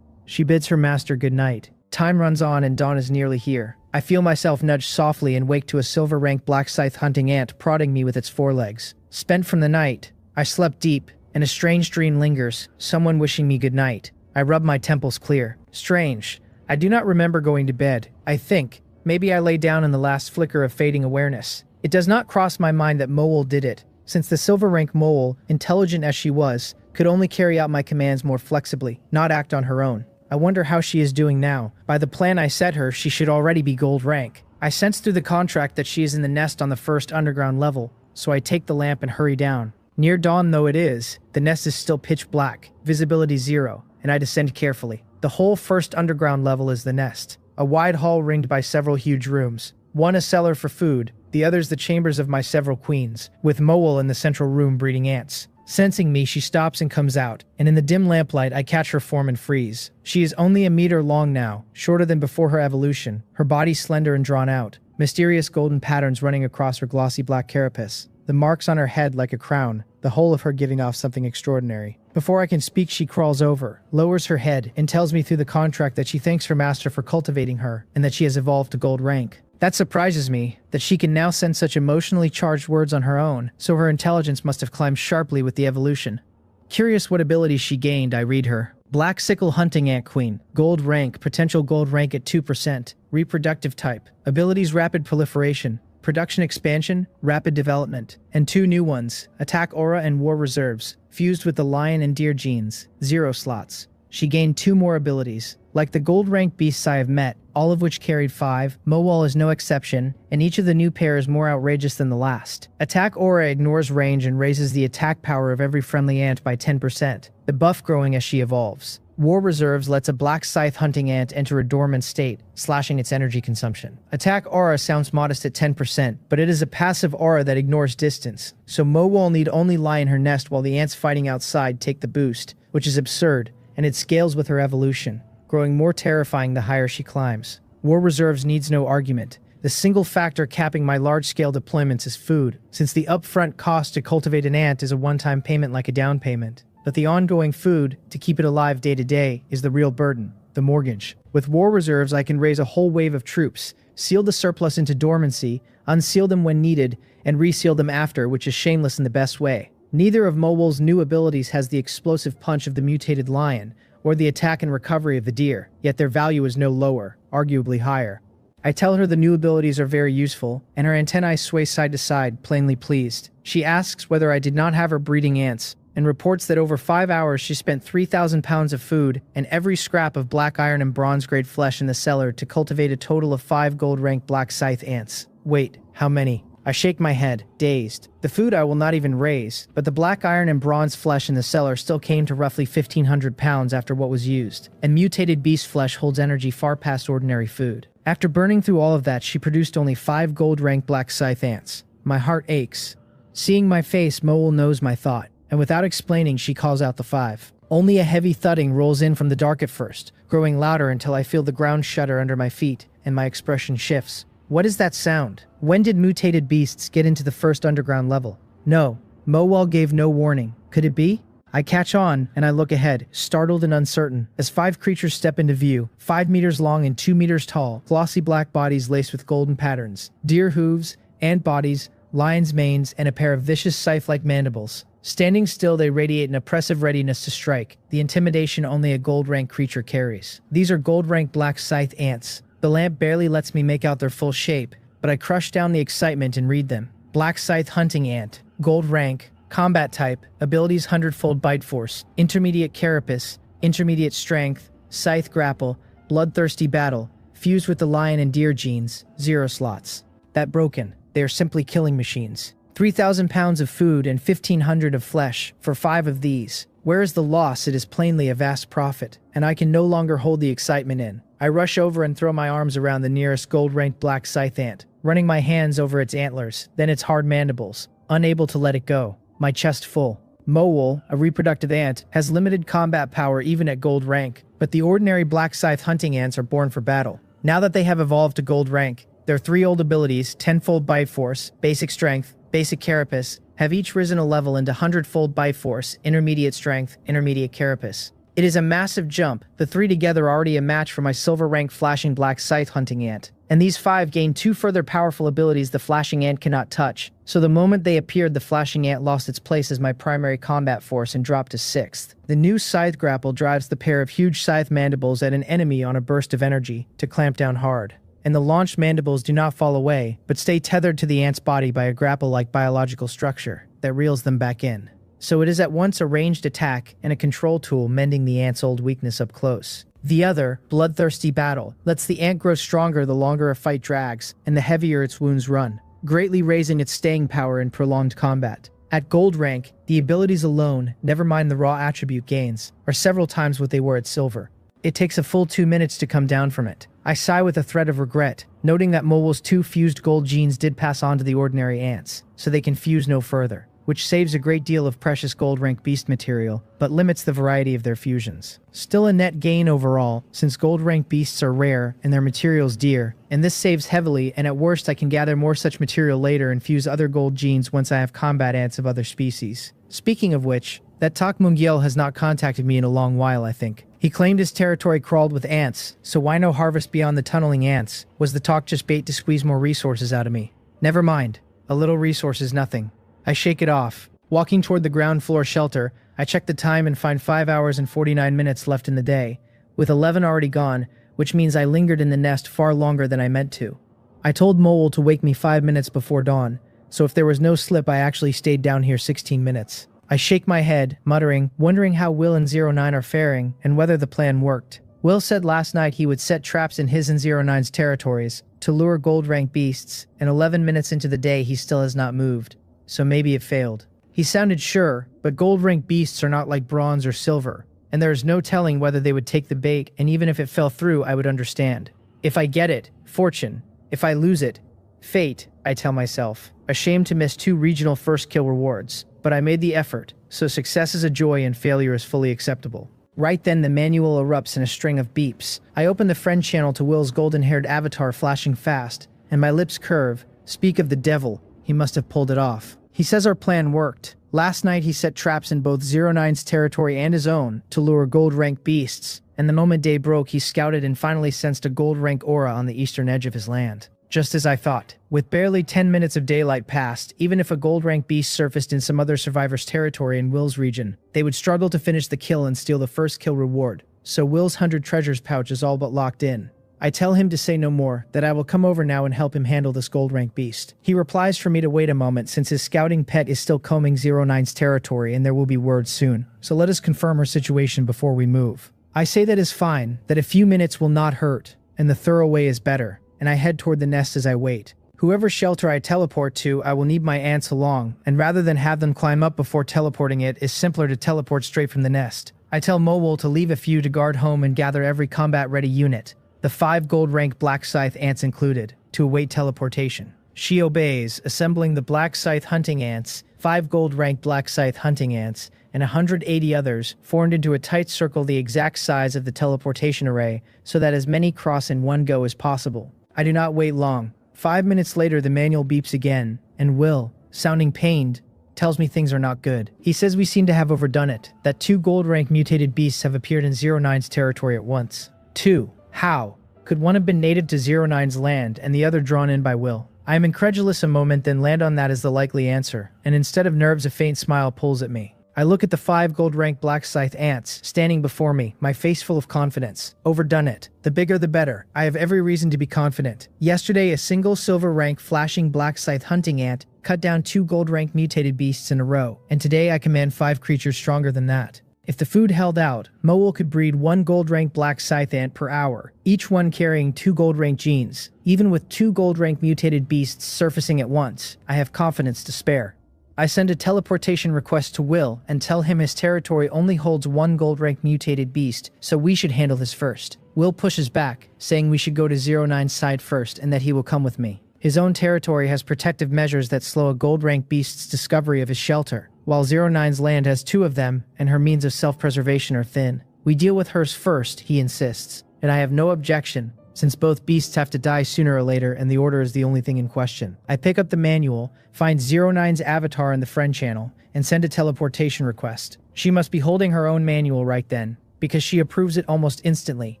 She bids her master good night. Time runs on and dawn is nearly here. I feel myself nudge softly and wake to a silver rank black scythe hunting ant prodding me with its forelegs. Spent from the night, I slept deep, and a strange dream lingers, someone wishing me good night. I rub my temples clear. Strange. I do not remember going to bed. I think. Maybe I lay down in the last flicker of fading awareness. It does not cross my mind that Mowol did it, since the silver rank Mowol, intelligent as she was, could only carry out my commands more flexibly, not act on her own. I wonder how she is doing now. By the plan I set her, she should already be gold rank. I sense through the contract that she is in the nest on the first underground level, so I take the lamp and hurry down. Near dawn though it is, the nest is still pitch black, visibility 0, and I descend carefully. The whole first underground level is the nest, a wide hall ringed by several huge rooms. One a cellar for food, the others the chambers of my several queens, with Mowol in the central room breeding ants. Sensing me, she stops and comes out, and in the dim lamplight I catch her form and freeze. She is only a meter long now, shorter than before her evolution, her body slender and drawn out, mysterious golden patterns running across her glossy black carapace, the marks on her head like a crown, the whole of her giving off something extraordinary. Before I can speak, she crawls over, lowers her head, and tells me through the contract that she thanks her master for cultivating her, and that she has evolved to gold rank. That surprises me, that she can now send such emotionally charged words on her own, so her intelligence must have climbed sharply with the evolution. Curious what abilities she gained, I read her. Black Sickle Hunting Ant Queen. Gold rank, potential gold rank at 2%. Reproductive type. Abilities rapid proliferation. Production expansion, rapid development. And 2 new ones, Attack Aura and War Reserves, fused with the Lion and Deer genes, 0 slots. She gained 2 more abilities. Like the gold rank beasts I have met, all of which carried 5, Mowol is no exception, and each of the new pair is more outrageous than the last. Attack Aura ignores range and raises the attack power of every friendly ant by 10%, the buff growing as she evolves. War Reserves lets a black scythe hunting ant enter a dormant state, slashing its energy consumption. Attack Aura sounds modest at 10%, but it is a passive aura that ignores distance, so Mowol need only lie in her nest while the ants fighting outside take the boost, which is absurd, and it scales with her evolution, growing more terrifying the higher she climbs. War Reserves needs no argument. The single factor capping my large-scale deployments is food, since the upfront cost to cultivate an ant is a one-time payment like a down payment. But the ongoing food, to keep it alive day to day, is the real burden, the mortgage. With war reserves, I can raise a whole wave of troops, seal the surplus into dormancy, unseal them when needed, and reseal them after, which is shameless in the best way. Neither of Mowol's new abilities has the explosive punch of the mutated lion, or the attack and recovery of the deer, yet their value is no lower, arguably higher. I tell her the new abilities are very useful, and her antennae sway side to side, plainly pleased. She asks whether I did not have her breeding ants, and reports that over 5 hours she spent 3,000 pounds of food and every scrap of black iron and bronze-grade flesh in the cellar to cultivate a total of 5 gold-rank black scythe ants. Wait, how many? I shake my head, dazed. The food I will not even raise, but the black iron and bronze flesh in the cellar still came to roughly 1,500 pounds after what was used, and mutated beast flesh holds energy far past ordinary food. After burning through all of that, she produced only 5 gold-rank black scythe ants. My heart aches. Seeing my face, Mowol knows my thought, and without explaining, she calls out the 5. Only a heavy thudding rolls in from the dark at first, growing louder until I feel the ground shudder under my feet, and my expression shifts. What is that sound? When did mutated beasts get into the first underground level? No, Mowol gave no warning. Could it be? I catch on, and I look ahead, startled and uncertain, as 5 creatures step into view, 5 meters long and 2 meters tall, glossy black bodies laced with golden patterns, deer hooves, ant bodies, lion's manes, and a pair of vicious scythe-like mandibles. Standing still, they radiate an oppressive readiness to strike, the intimidation only a gold-rank creature carries. These are gold-rank black scythe ants. The lamp barely lets me make out their full shape, but I crush down the excitement and read them. Black scythe hunting ant, gold rank, combat type, abilities 100-fold bite force, intermediate carapace, intermediate strength, scythe grapple, bloodthirsty battle, fused with the lion and deer genes, 0 slots. That broken, they are simply killing machines. 3,000 pounds of food and 1,500 of flesh for 5 of these. Where is the loss? It is plainly a vast profit, and I can no longer hold the excitement in. I rush over and throw my arms around the nearest gold-ranked black scythe ant, running my hands over its antlers, then its hard mandibles, unable to let it go, my chest full. Mowol, a reproductive ant, has limited combat power even at gold rank, but the ordinary black scythe hunting ants are born for battle. Now that they have evolved to gold rank, their 3 old abilities, 10-fold bite force, basic strength, basic carapace, have each risen a level into 100-fold bite force, intermediate strength, intermediate carapace. It is a massive jump, the 3 together already a match for my silver-ranked flashing black scythe hunting ant. And these 5 gain 2 further powerful abilities the flashing ant cannot touch, so the moment they appeared the flashing ant lost its place as my primary combat force and dropped to 6th. The new scythe grapple drives the pair of huge scythe mandibles at an enemy on a burst of energy, to clamp down hard. And the launched mandibles do not fall away, but stay tethered to the ant's body by a grapple-like biological structure that reels them back in. So it is at once a ranged attack and a control tool mending the ant's old weakness up close. The other, bloodthirsty battle, lets the ant grow stronger the longer a fight drags, and the heavier its wounds run, greatly raising its staying power in prolonged combat. At gold rank, the abilities alone, never mind the raw attribute gains, are several times what they were at silver. It takes a full 2 minutes to come down from it. I sigh with a thread of regret, noting that Mowol's 2 fused gold genes did pass on to the ordinary ants, so they can fuse no further, which saves a great deal of precious gold-rank beast material, but limits the variety of their fusions. Still a net gain overall, since gold-rank beasts are rare and their materials dear, and this saves heavily, and at worst I can gather more such material later and fuse other gold genes once I have combat ants of other species. Speaking of which, that Tak Mungiel has not contacted me in a long while, I think. He claimed his territory crawled with ants, so why no harvest beyond the tunneling ants? Was the talk just bait to squeeze more resources out of me? Never mind. A little resource is nothing. I shake it off. Walking toward the ground floor shelter, I check the time and find 5 hours and 49 minutes left in the day, with 11 already gone, which means I lingered in the nest far longer than I meant to. I told Mowol to wake me 5 minutes before dawn, so if there was no slip I actually stayed down here 16 minutes. I shake my head, muttering, wondering how Will and 09 are faring, and whether the plan worked. Will said last night he would set traps in his and 09's territories to lure gold-rank beasts, and 11 minutes into the day he still has not moved. So maybe it failed. He sounded sure, but gold-rank beasts are not like bronze or silver, and there is no telling whether they would take the bait, and even if it fell through, I would understand. If I get it, fortune. If I lose it, fate, I tell myself, ashamed to miss 2 regional first kill rewards. But I made the effort, so success is a joy and failure is fully acceptable. Right then the manual erupts in a string of beeps. I open the friend channel to Will's golden-haired avatar flashing fast, and my lips curve. Speak of the devil, he must have pulled it off. He says our plan worked. Last night he set traps in both 09's territory and his own to lure gold-rank beasts, and the moment day broke he scouted and finally sensed a gold-rank aura on the eastern edge of his land. Just as I thought. With barely 10 minutes of daylight passed, even if a gold-rank beast surfaced in some other survivor's territory in Will's region, they would struggle to finish the kill and steal the first kill reward. So Will's 100 treasures pouch is all but locked in. I tell him to say no more, that I will come over now and help him handle this gold-rank beast. He replies for me to wait a moment since his scouting pet is still combing 09's territory and there will be word soon. So let us confirm our situation before we move. I say that is fine, that a few minutes will not hurt, and the thorough way is better, and I head toward the nest as I wait. Whoever shelter I teleport to, I will need my ants along, and rather than have them climb up before teleporting it, is simpler to teleport straight from the nest. I tell Mowol to leave a few to guard home and gather every combat-ready unit, the 5 gold-rank Black Scythe ants included, to await teleportation. She obeys, assembling the Black Scythe hunting ants, 5 gold-rank Black Scythe hunting ants, and 180 others, formed into a tight circle the exact size of the teleportation array, so that as many cross in one go as possible. I do not wait long. 5 minutes later the manual beeps again, and Will, sounding pained, tells me things are not good. He says we seem to have overdone it, that 2 gold-rank mutated beasts have appeared in 09's territory at once. 2. How? Could one have been native to 09's land and the other drawn in by Will? I am incredulous a moment, then land on that as the likely answer, and instead of nerves a faint smile pulls at me. I look at the 5 gold-rank Black Scythe ants standing before me, my face full of confidence. Overdone it. The bigger the better. I have every reason to be confident. Yesterday a single silver-rank flashing Black Scythe hunting ant cut down 2 gold-rank mutated beasts in a row, and today I command 5 creatures stronger than that. If the food held out, Mowol could breed 1 gold-rank Black Scythe ant per hour, each one carrying 2 gold-rank genes. Even with 2 gold-rank mutated beasts surfacing at once, I have confidence to spare. I send a teleportation request to Will and tell him his territory only holds 1 gold-rank mutated beast, so we should handle this first. Will pushes back, saying we should go to 09's side first and that he will come with me. His own territory has protective measures that slow a gold-rank beast's discovery of his shelter, while 09's land has 2 of them and her means of self-preservation are thin. We deal with hers first, he insists, and I have no objection, since both beasts have to die sooner or later and the order is the only thing in question. I pick up the manual, find 09's avatar in the friend channel, and send a teleportation request. She must be holding her own manual right then, because she approves it almost instantly,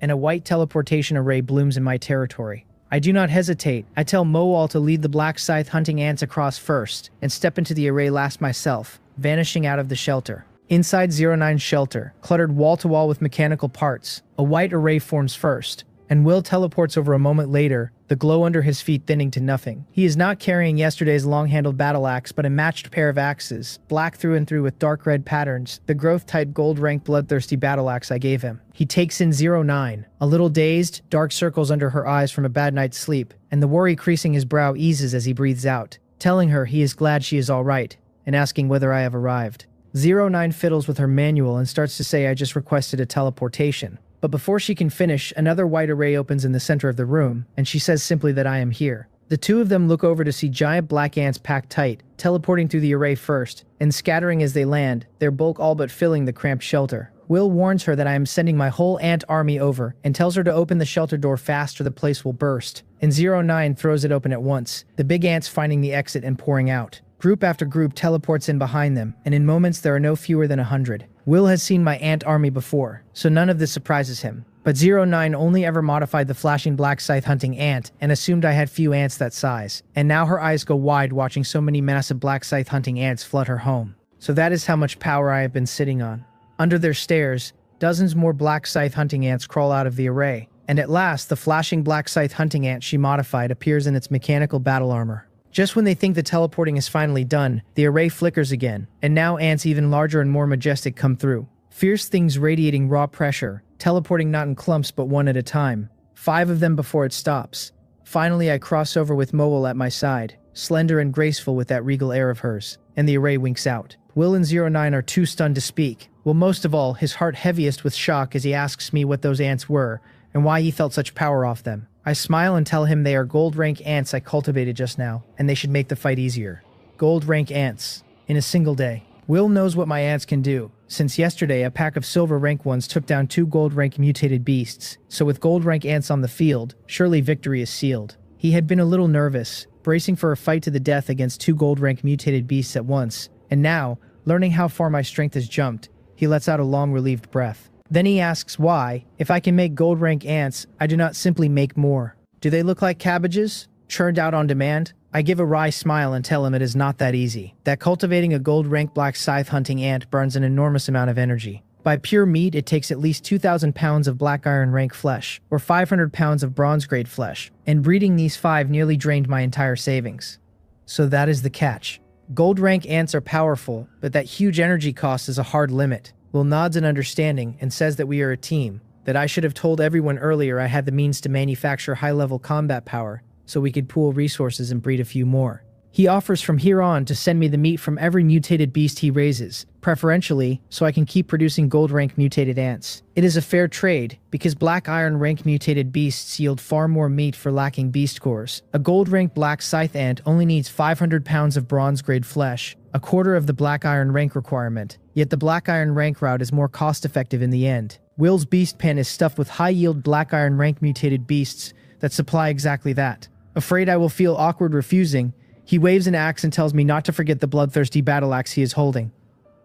and a white teleportation array blooms in my territory. I do not hesitate. I tell Mowol to lead the Black Scythe hunting ants across first, and step into the array last myself, vanishing out of the shelter. Inside 09's shelter, cluttered wall-to-wall with mechanical parts, a white array forms first, and Will teleports over a moment later, the glow under his feet thinning to nothing. He is not carrying yesterday's long-handled battle axe, but a matched pair of axes, black through and through with dark red patterns, the growth-type gold-rank bloodthirsty battle axe I gave him. He takes in 09, a little dazed, dark circles under her eyes from a bad night's sleep, and the worry creasing his brow eases as he breathes out, telling her he is glad she is all right, and asking whether I have arrived. 09 fiddles with her manual and starts to say I just requested a teleportation. But before she can finish, another white array opens in the center of the room, and she says simply that I am here. The 2 of them look over to see giant black ants packed tight, teleporting through the array first, and scattering as they land, their bulk all but filling the cramped shelter. Will warns her that I am sending my whole ant army over, and tells her to open the shelter door fast or the place will burst. And 09 throws it open at once, the big ants finding the exit and pouring out. Group after group teleports in behind them, and in moments there are no fewer than 100. Will has seen my ant army before, so none of this surprises him. But 09 only ever modified the flashing Black Scythe hunting ant and assumed I had few ants that size. And now her eyes go wide watching so many massive Black Scythe hunting ants flood her home. So that is how much power I have been sitting on. Under their stares, dozens more Black Scythe hunting ants crawl out of the array. And at last, the flashing Black Scythe hunting ant she modified appears in its mechanical battle armor. Just when they think the teleporting is finally done, the array flickers again, and now ants even larger and more majestic come through. Fierce things radiating raw pressure, teleporting not in clumps but one at a time. 5 of them before it stops. Finally I cross over with Mowol at my side, slender and graceful with that regal air of hers, and the array winks out. Will and 09 are too stunned to speak. Well, most of all, his heart heaviest with shock as he asks me what those ants were, and why he felt such power off them. I smile and tell him they are gold rank ants I cultivated just now, and they should make the fight easier. Gold rank ants. In a single day. Will knows what my ants can do, since yesterday a pack of silver rank ones took down 2 gold rank mutated beasts, so with gold rank ants on the field, surely victory is sealed. He had been a little nervous, bracing for a fight to the death against 2 gold rank mutated beasts at once, and now, learning how far my strength has jumped, he lets out a long relieved breath. Then he asks why, if I can make gold rank ants, I do not simply make more. Do they look like cabbages, churned out on demand? I give a wry smile and tell him it is not that easy, that cultivating a gold rank black scythe hunting ant burns an enormous amount of energy. By pure meat, it takes at least 2,000 pounds of black iron rank flesh, or 500 pounds of bronze grade flesh, and breeding these 5 nearly drained my entire savings. So that is the catch. Gold rank ants are powerful, but that huge energy cost is a hard limit. Will nods in understanding and says that we are a team, that I should have told everyone earlier I had the means to manufacture high-level combat power, so we could pool resources and breed a few more. He offers from here on to send me the meat from every mutated beast he raises, preferentially so I can keep producing gold rank mutated ants. It is a fair trade, because black iron rank mutated beasts yield far more meat for lacking beast cores. A gold rank black scythe ant only needs 500 pounds of bronze grade flesh, a quarter of the black iron rank requirement, yet the black iron rank route is more cost effective in the end. Will's beast pen is stuffed with high yield black iron rank mutated beasts that supply exactly that. Afraid I will feel awkward refusing, he waves an axe and tells me not to forget the bloodthirsty battle axe he is holding,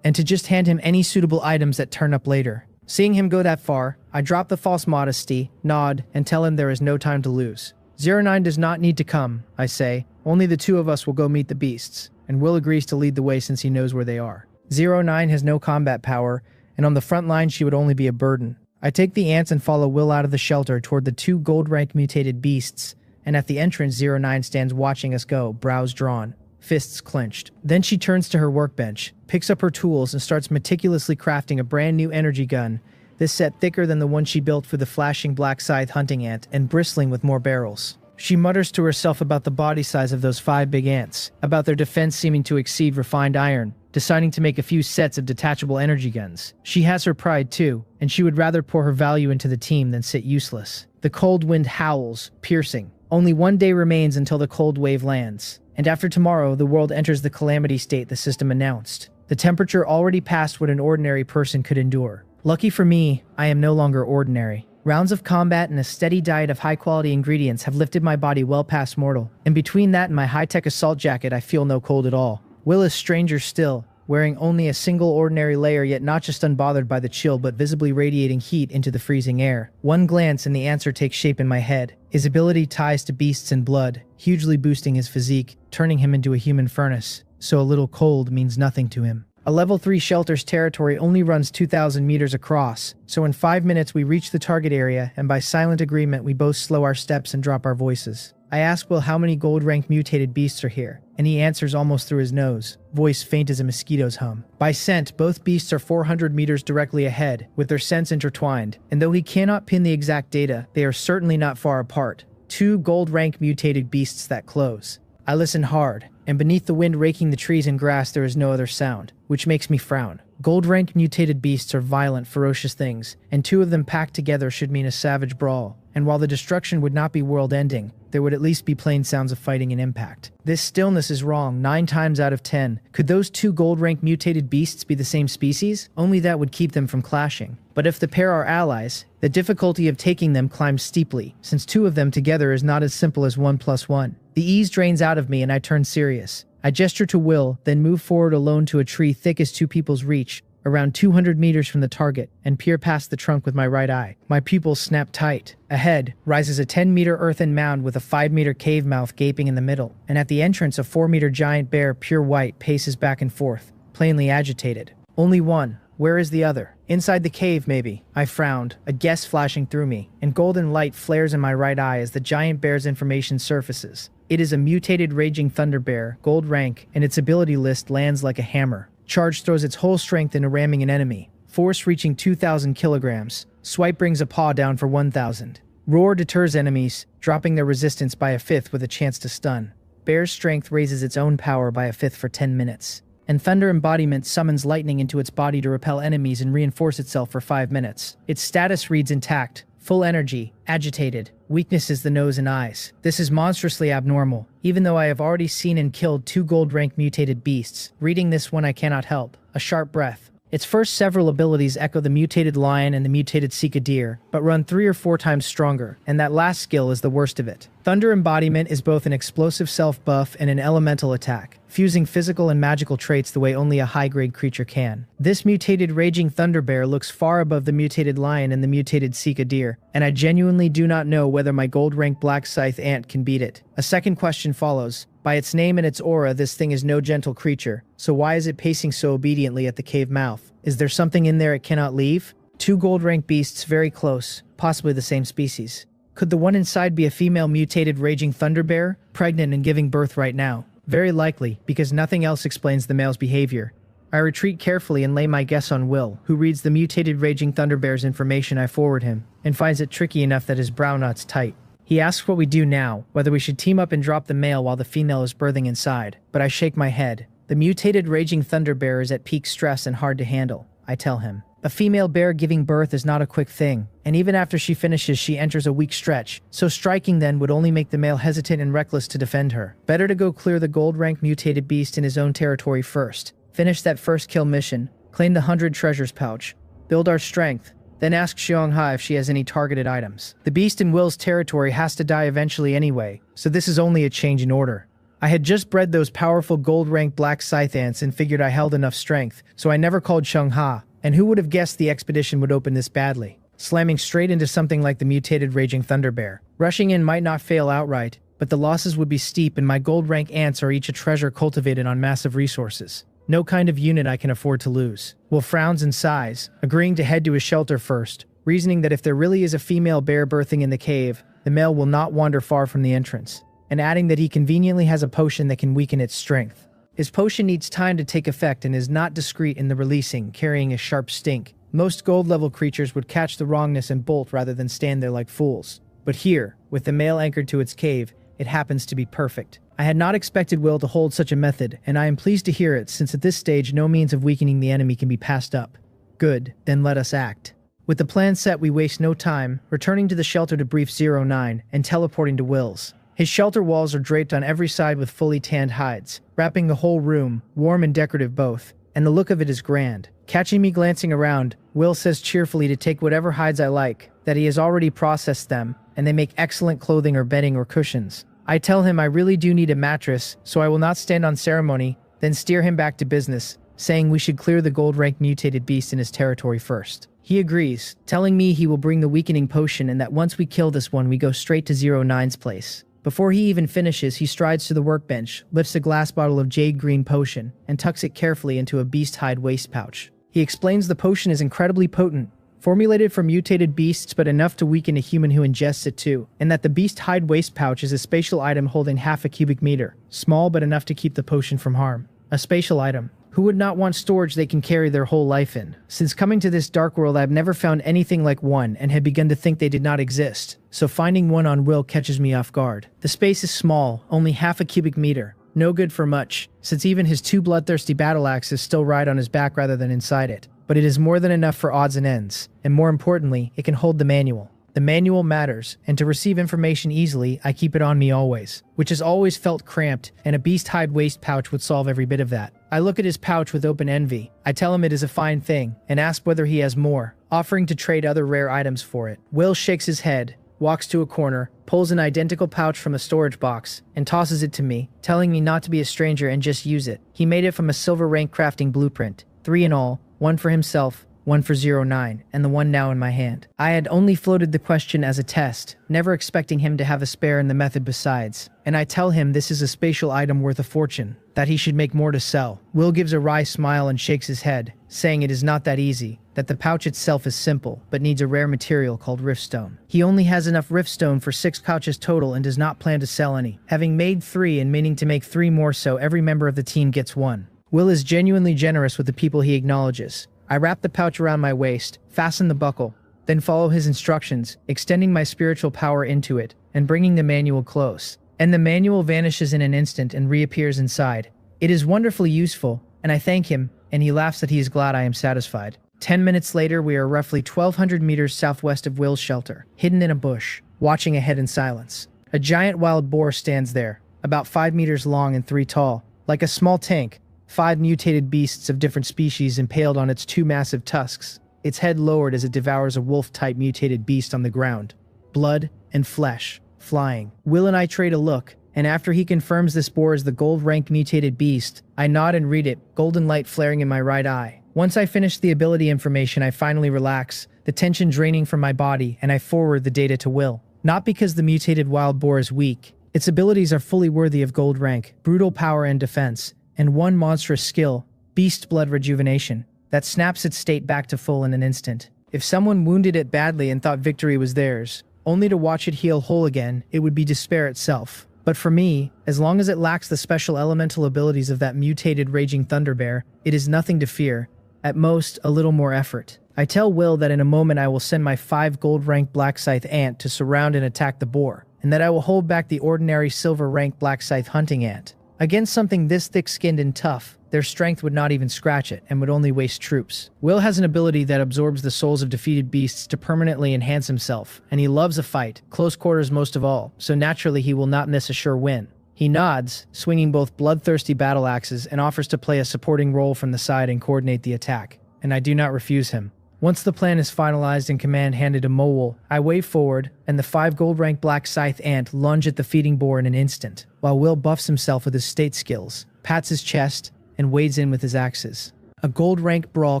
and to just hand him any suitable items that turn up later. Seeing him go that far, I drop the false modesty, nod, and tell him there is no time to lose. 09 does not need to come, I say. Only the 2 of us will go meet the beasts, and Will agrees to lead the way since he knows where they are. 09 has no combat power, and on the front line she would only be a burden. I take the ants and follow Will out of the shelter toward the 2 gold rank mutated beasts, and at the entrance 09 stands watching us go, brows drawn, fists clenched. Then she turns to her workbench, picks up her tools, and starts meticulously crafting a brand new energy gun, this set thicker than the one she built for the flashing black scythe hunting ant and bristling with more barrels. She mutters to herself about the body size of those 5 big ants, about their defense seeming to exceed refined iron, deciding to make a few sets of detachable energy guns. She has her pride too, and she would rather pour her value into the team than sit useless. The cold wind howls, piercing. Only 1 day remains until the cold wave lands, and after tomorrow the world enters the calamity state the system announced. The temperature already passed what an ordinary person could endure. Lucky for me, I am no longer ordinary. Rounds of combat and a steady diet of high-quality ingredients have lifted my body well past mortal, and between that and my high-tech assault jacket I feel no cold at all. Will is stranger still, wearing only a single ordinary layer, yet not just unbothered by the chill but visibly radiating heat into the freezing air. One glance and the answer takes shape in my head. His ability ties to beasts and blood, hugely boosting his physique, turning him into a human furnace, so a little cold means nothing to him. A level 3 shelter's territory only runs 2,000 meters across, so in 5 minutes we reach the target area, and by silent agreement we both slow our steps and drop our voices. I ask Will how many gold rank mutated beasts are here, and he answers almost through his nose, voice faint as a mosquito's hum. By scent, both beasts are 400 meters directly ahead, with their scents intertwined, and though he cannot pin the exact data, they are certainly not far apart. 2 gold rank mutated beasts that close. I listen hard, and beneath the wind raking the trees and grass there is no other sound, which makes me frown. Gold rank mutated beasts are violent, ferocious things, and 2 of them packed together should mean a savage brawl. And while the destruction would not be world-ending, there would at least be plain sounds of fighting and impact. This stillness is wrong 9 times out of 10. Could those 2 gold-rank mutated beasts be the same species? Only that would keep them from clashing. But if the pair are allies, the difficulty of taking them climbs steeply, since 2 of them together is not as simple as 1 + 1. The ease drains out of me and I turn serious. I gesture to Will, then move forward alone to a tree thick as 2 people's reach, around 200 meters from the target, and peer past the trunk with my right eye. My pupils snap tight. Ahead rises a 10-meter earthen mound with a 5-meter cave mouth gaping in the middle, and at the entrance a 4-meter giant bear, pure white, paces back and forth, plainly agitated. Only one. Where is the other? Inside the cave, maybe. I frowned, a guess flashing through me, and golden light flares in my right eye as the giant bear's information surfaces. It is a mutated raging thunder bear, gold rank, and its ability list lands like a hammer. Charge throws its whole strength into ramming an enemy, force reaching 2,000 kilograms. Swipe brings a paw down for 1,000. Roar deters enemies, dropping their resistance by a 5th with a chance to stun. Bear's strength raises its own power by a 5th for 10 minutes. And Thunder Embodiment summons lightning into its body to repel enemies and reinforce itself for 5 minutes. Its status reads intact, full energy, agitated. Weakness is the nose and eyes. This is monstrously abnormal, even though I have already seen and killed 2 gold rank mutated beasts. Reading this one I cannot help. A sharp breath. Its first several abilities echo the mutated lion and the mutated Sika deer, but run 3 or 4 times stronger, and that last skill is the worst of it. Thunder Embodiment is both an explosive self-buff and an elemental attack, fusing physical and magical traits the way only a high-grade creature can. This mutated Raging Thunder Bear looks far above the mutated lion and the mutated Sika deer, and I genuinely do not know whether my gold-rank Black Scythe ant can beat it. A second question follows. By its name and its aura, this thing is no gentle creature, so why is it pacing so obediently at the cave mouth? Is there something in there it cannot leave? 2 gold-rank beasts very close, possibly the same species. Could the one inside be a female mutated Raging Thunder Bear, pregnant and giving birth right now? Very likely, because nothing else explains the male's behavior. I retreat carefully and lay my guess on Will, who reads the mutated Raging Thunder Bear's information I forward him, and finds it tricky enough that his brow knots tight. He asks what we do now, whether we should team up and drop the male while the female is birthing inside, but I shake my head. The mutated Raging Thunder Bear is at peak stress and hard to handle, I tell him. A female bear giving birth is not a quick thing, and even after she finishes she enters a weak stretch, so striking then would only make the male hesitant and reckless to defend her. Better to go clear the gold-rank mutated beast in his own territory first, finish that first kill mission, claim the 100 treasures pouch, build our strength, then ask Xiongha if she has any targeted items. The beast in Will's territory has to die eventually anyway, so this is only a change in order. I had just bred those powerful gold-rank Black Scythe ants and figured I held enough strength, so I never called Xiongha. And who would have guessed the expedition would open this badly, slamming straight into something like the mutated Raging Thunder Bear. Rushing in might not fail outright, but the losses would be steep and my gold-rank ants are each a treasure cultivated on massive resources. No kind of unit I can afford to lose. Will frowns and sighs, agreeing to head to his shelter first, reasoning that if there really is a female bear birthing in the cave, the male will not wander far from the entrance, and adding that he conveniently has a potion that can weaken its strength. His potion needs time to take effect and is not discreet in the releasing, carrying a sharp stink. Most gold-level creatures would catch the wrongness and bolt rather than stand there like fools. But here, with the male anchored to its cave, it happens to be perfect. I had not expected Will to hold such a method, and I am pleased to hear it, since at this stage no means of weakening the enemy can be passed up. Good, then let us act. With the plan set, we waste no time, returning to the shelter to brief 09 and teleporting to Will's. His shelter walls are draped on every side with fully tanned hides, wrapping the whole room, warm and decorative both, and the look of it is grand. Catching me glancing around, Will says cheerfully to take whatever hides I like, that he has already processed them, and they make excellent clothing or bedding or cushions. I tell him I really do need a mattress, so I will not stand on ceremony, then steer him back to business, saying we should clear the gold-rank mutated beast in his territory first. He agrees, telling me he will bring the weakening potion and that once we kill this one we go straight to 09's place. Before he even finishes, he strides to the workbench, lifts a glass bottle of jade green potion, and tucks it carefully into a beast hide waist pouch. He explains the potion is incredibly potent, formulated for mutated beasts but enough to weaken a human who ingests it too, and that the beast hide waist pouch is a spatial item holding half a cubic meter, small but enough to keep the potion from harm. A spatial item. Who would not want storage they can carry their whole life in? Since coming to this dark world, I've never found anything like one and had begun to think they did not exist, so finding one on Will catches me off guard. The space is small, only half a cubic meter. No good for much, since even his 2 bloodthirsty battle axes still ride on his back rather than inside it. But it is more than enough for odds and ends, and more importantly, it can hold the manual. The manual matters, and to receive information easily, I keep it on me always, which has always felt cramped, and a beast hide waist pouch would solve every bit of that. I look at his pouch with open envy. I tell him it is a fine thing, and ask whether he has more, offering to trade other rare items for it. Will shakes his head, walks to a corner, pulls an identical pouch from a storage box, and tosses it to me, telling me not to be a stranger and just use it. He made it from a silver rank crafting blueprint, 3 in all, 1 for himself, 1 for 09, and the one now in my hand. I had only floated the question as a test, never expecting him to have a spare in the method besides, and I tell him this is a spatial item worth a fortune, that he should make more to sell. Will gives a wry smile and shakes his head, saying it is not that easy, that the pouch itself is simple, but needs a rare material called riftstone. He only has enough riftstone for 6 pouches total and does not plan to sell any, having made 3 and meaning to make 3 more so every member of the team gets 1. Will is genuinely generous with the people he acknowledges. I wrap the pouch around my waist, fasten the buckle, then follow his instructions, extending my spiritual power into it, and bringing the manual close. And the manual vanishes in an instant and reappears inside. It is wonderfully useful, and I thank him, and he laughs that he is glad I am satisfied. 10 minutes later, we are roughly 1,200 meters southwest of Will's shelter, hidden in a bush, watching ahead in silence. A giant wild boar stands there, about 5 meters long and 3 tall, like a small tank, 5 mutated beasts of different species impaled on its 2 massive tusks, its head lowered as it devours a wolf-type mutated beast on the ground. Blood and flesh, flying. Will and I trade a look, and after he confirms this boar is the gold-rank mutated beast, I nod and read it, golden light flaring in my right eye. Once I finish the ability information, I finally relax, the tension draining from my body, and I forward the data to Will. Not because the mutated wild boar is weak. Its abilities are fully worthy of gold rank, brutal power and defense, and one monstrous skill, beast blood rejuvenation, that snaps its state back to full in an instant. If someone wounded it badly and thought victory was theirs, only to watch it heal whole again, it would be despair itself. But for me, as long as it lacks the special elemental abilities of that mutated raging thunder bear, it is nothing to fear. At most, a little more effort. I tell Will that in a moment I will send my 5 gold-rank Black Scythe ant to surround and attack the boar, and that I will hold back the ordinary silver-rank Black Scythe hunting ant. Against something this thick-skinned and tough, their strength would not even scratch it, and would only waste troops. Will has an ability that absorbs the souls of defeated beasts to permanently enhance himself, and he loves a fight, close quarters most of all, so naturally he will not miss a sure win. He nods, swinging both bloodthirsty battle axes, and offers to play a supporting role from the side and coordinate the attack, and I do not refuse him. Once the plan is finalized and command handed to Mowol, I wave forward, and the 5 gold-rank Black Scythe ant lunge at the feeding boar in an instant, while Will buffs himself with his state skills, pats his chest, and wades in with his axes. A gold-rank brawl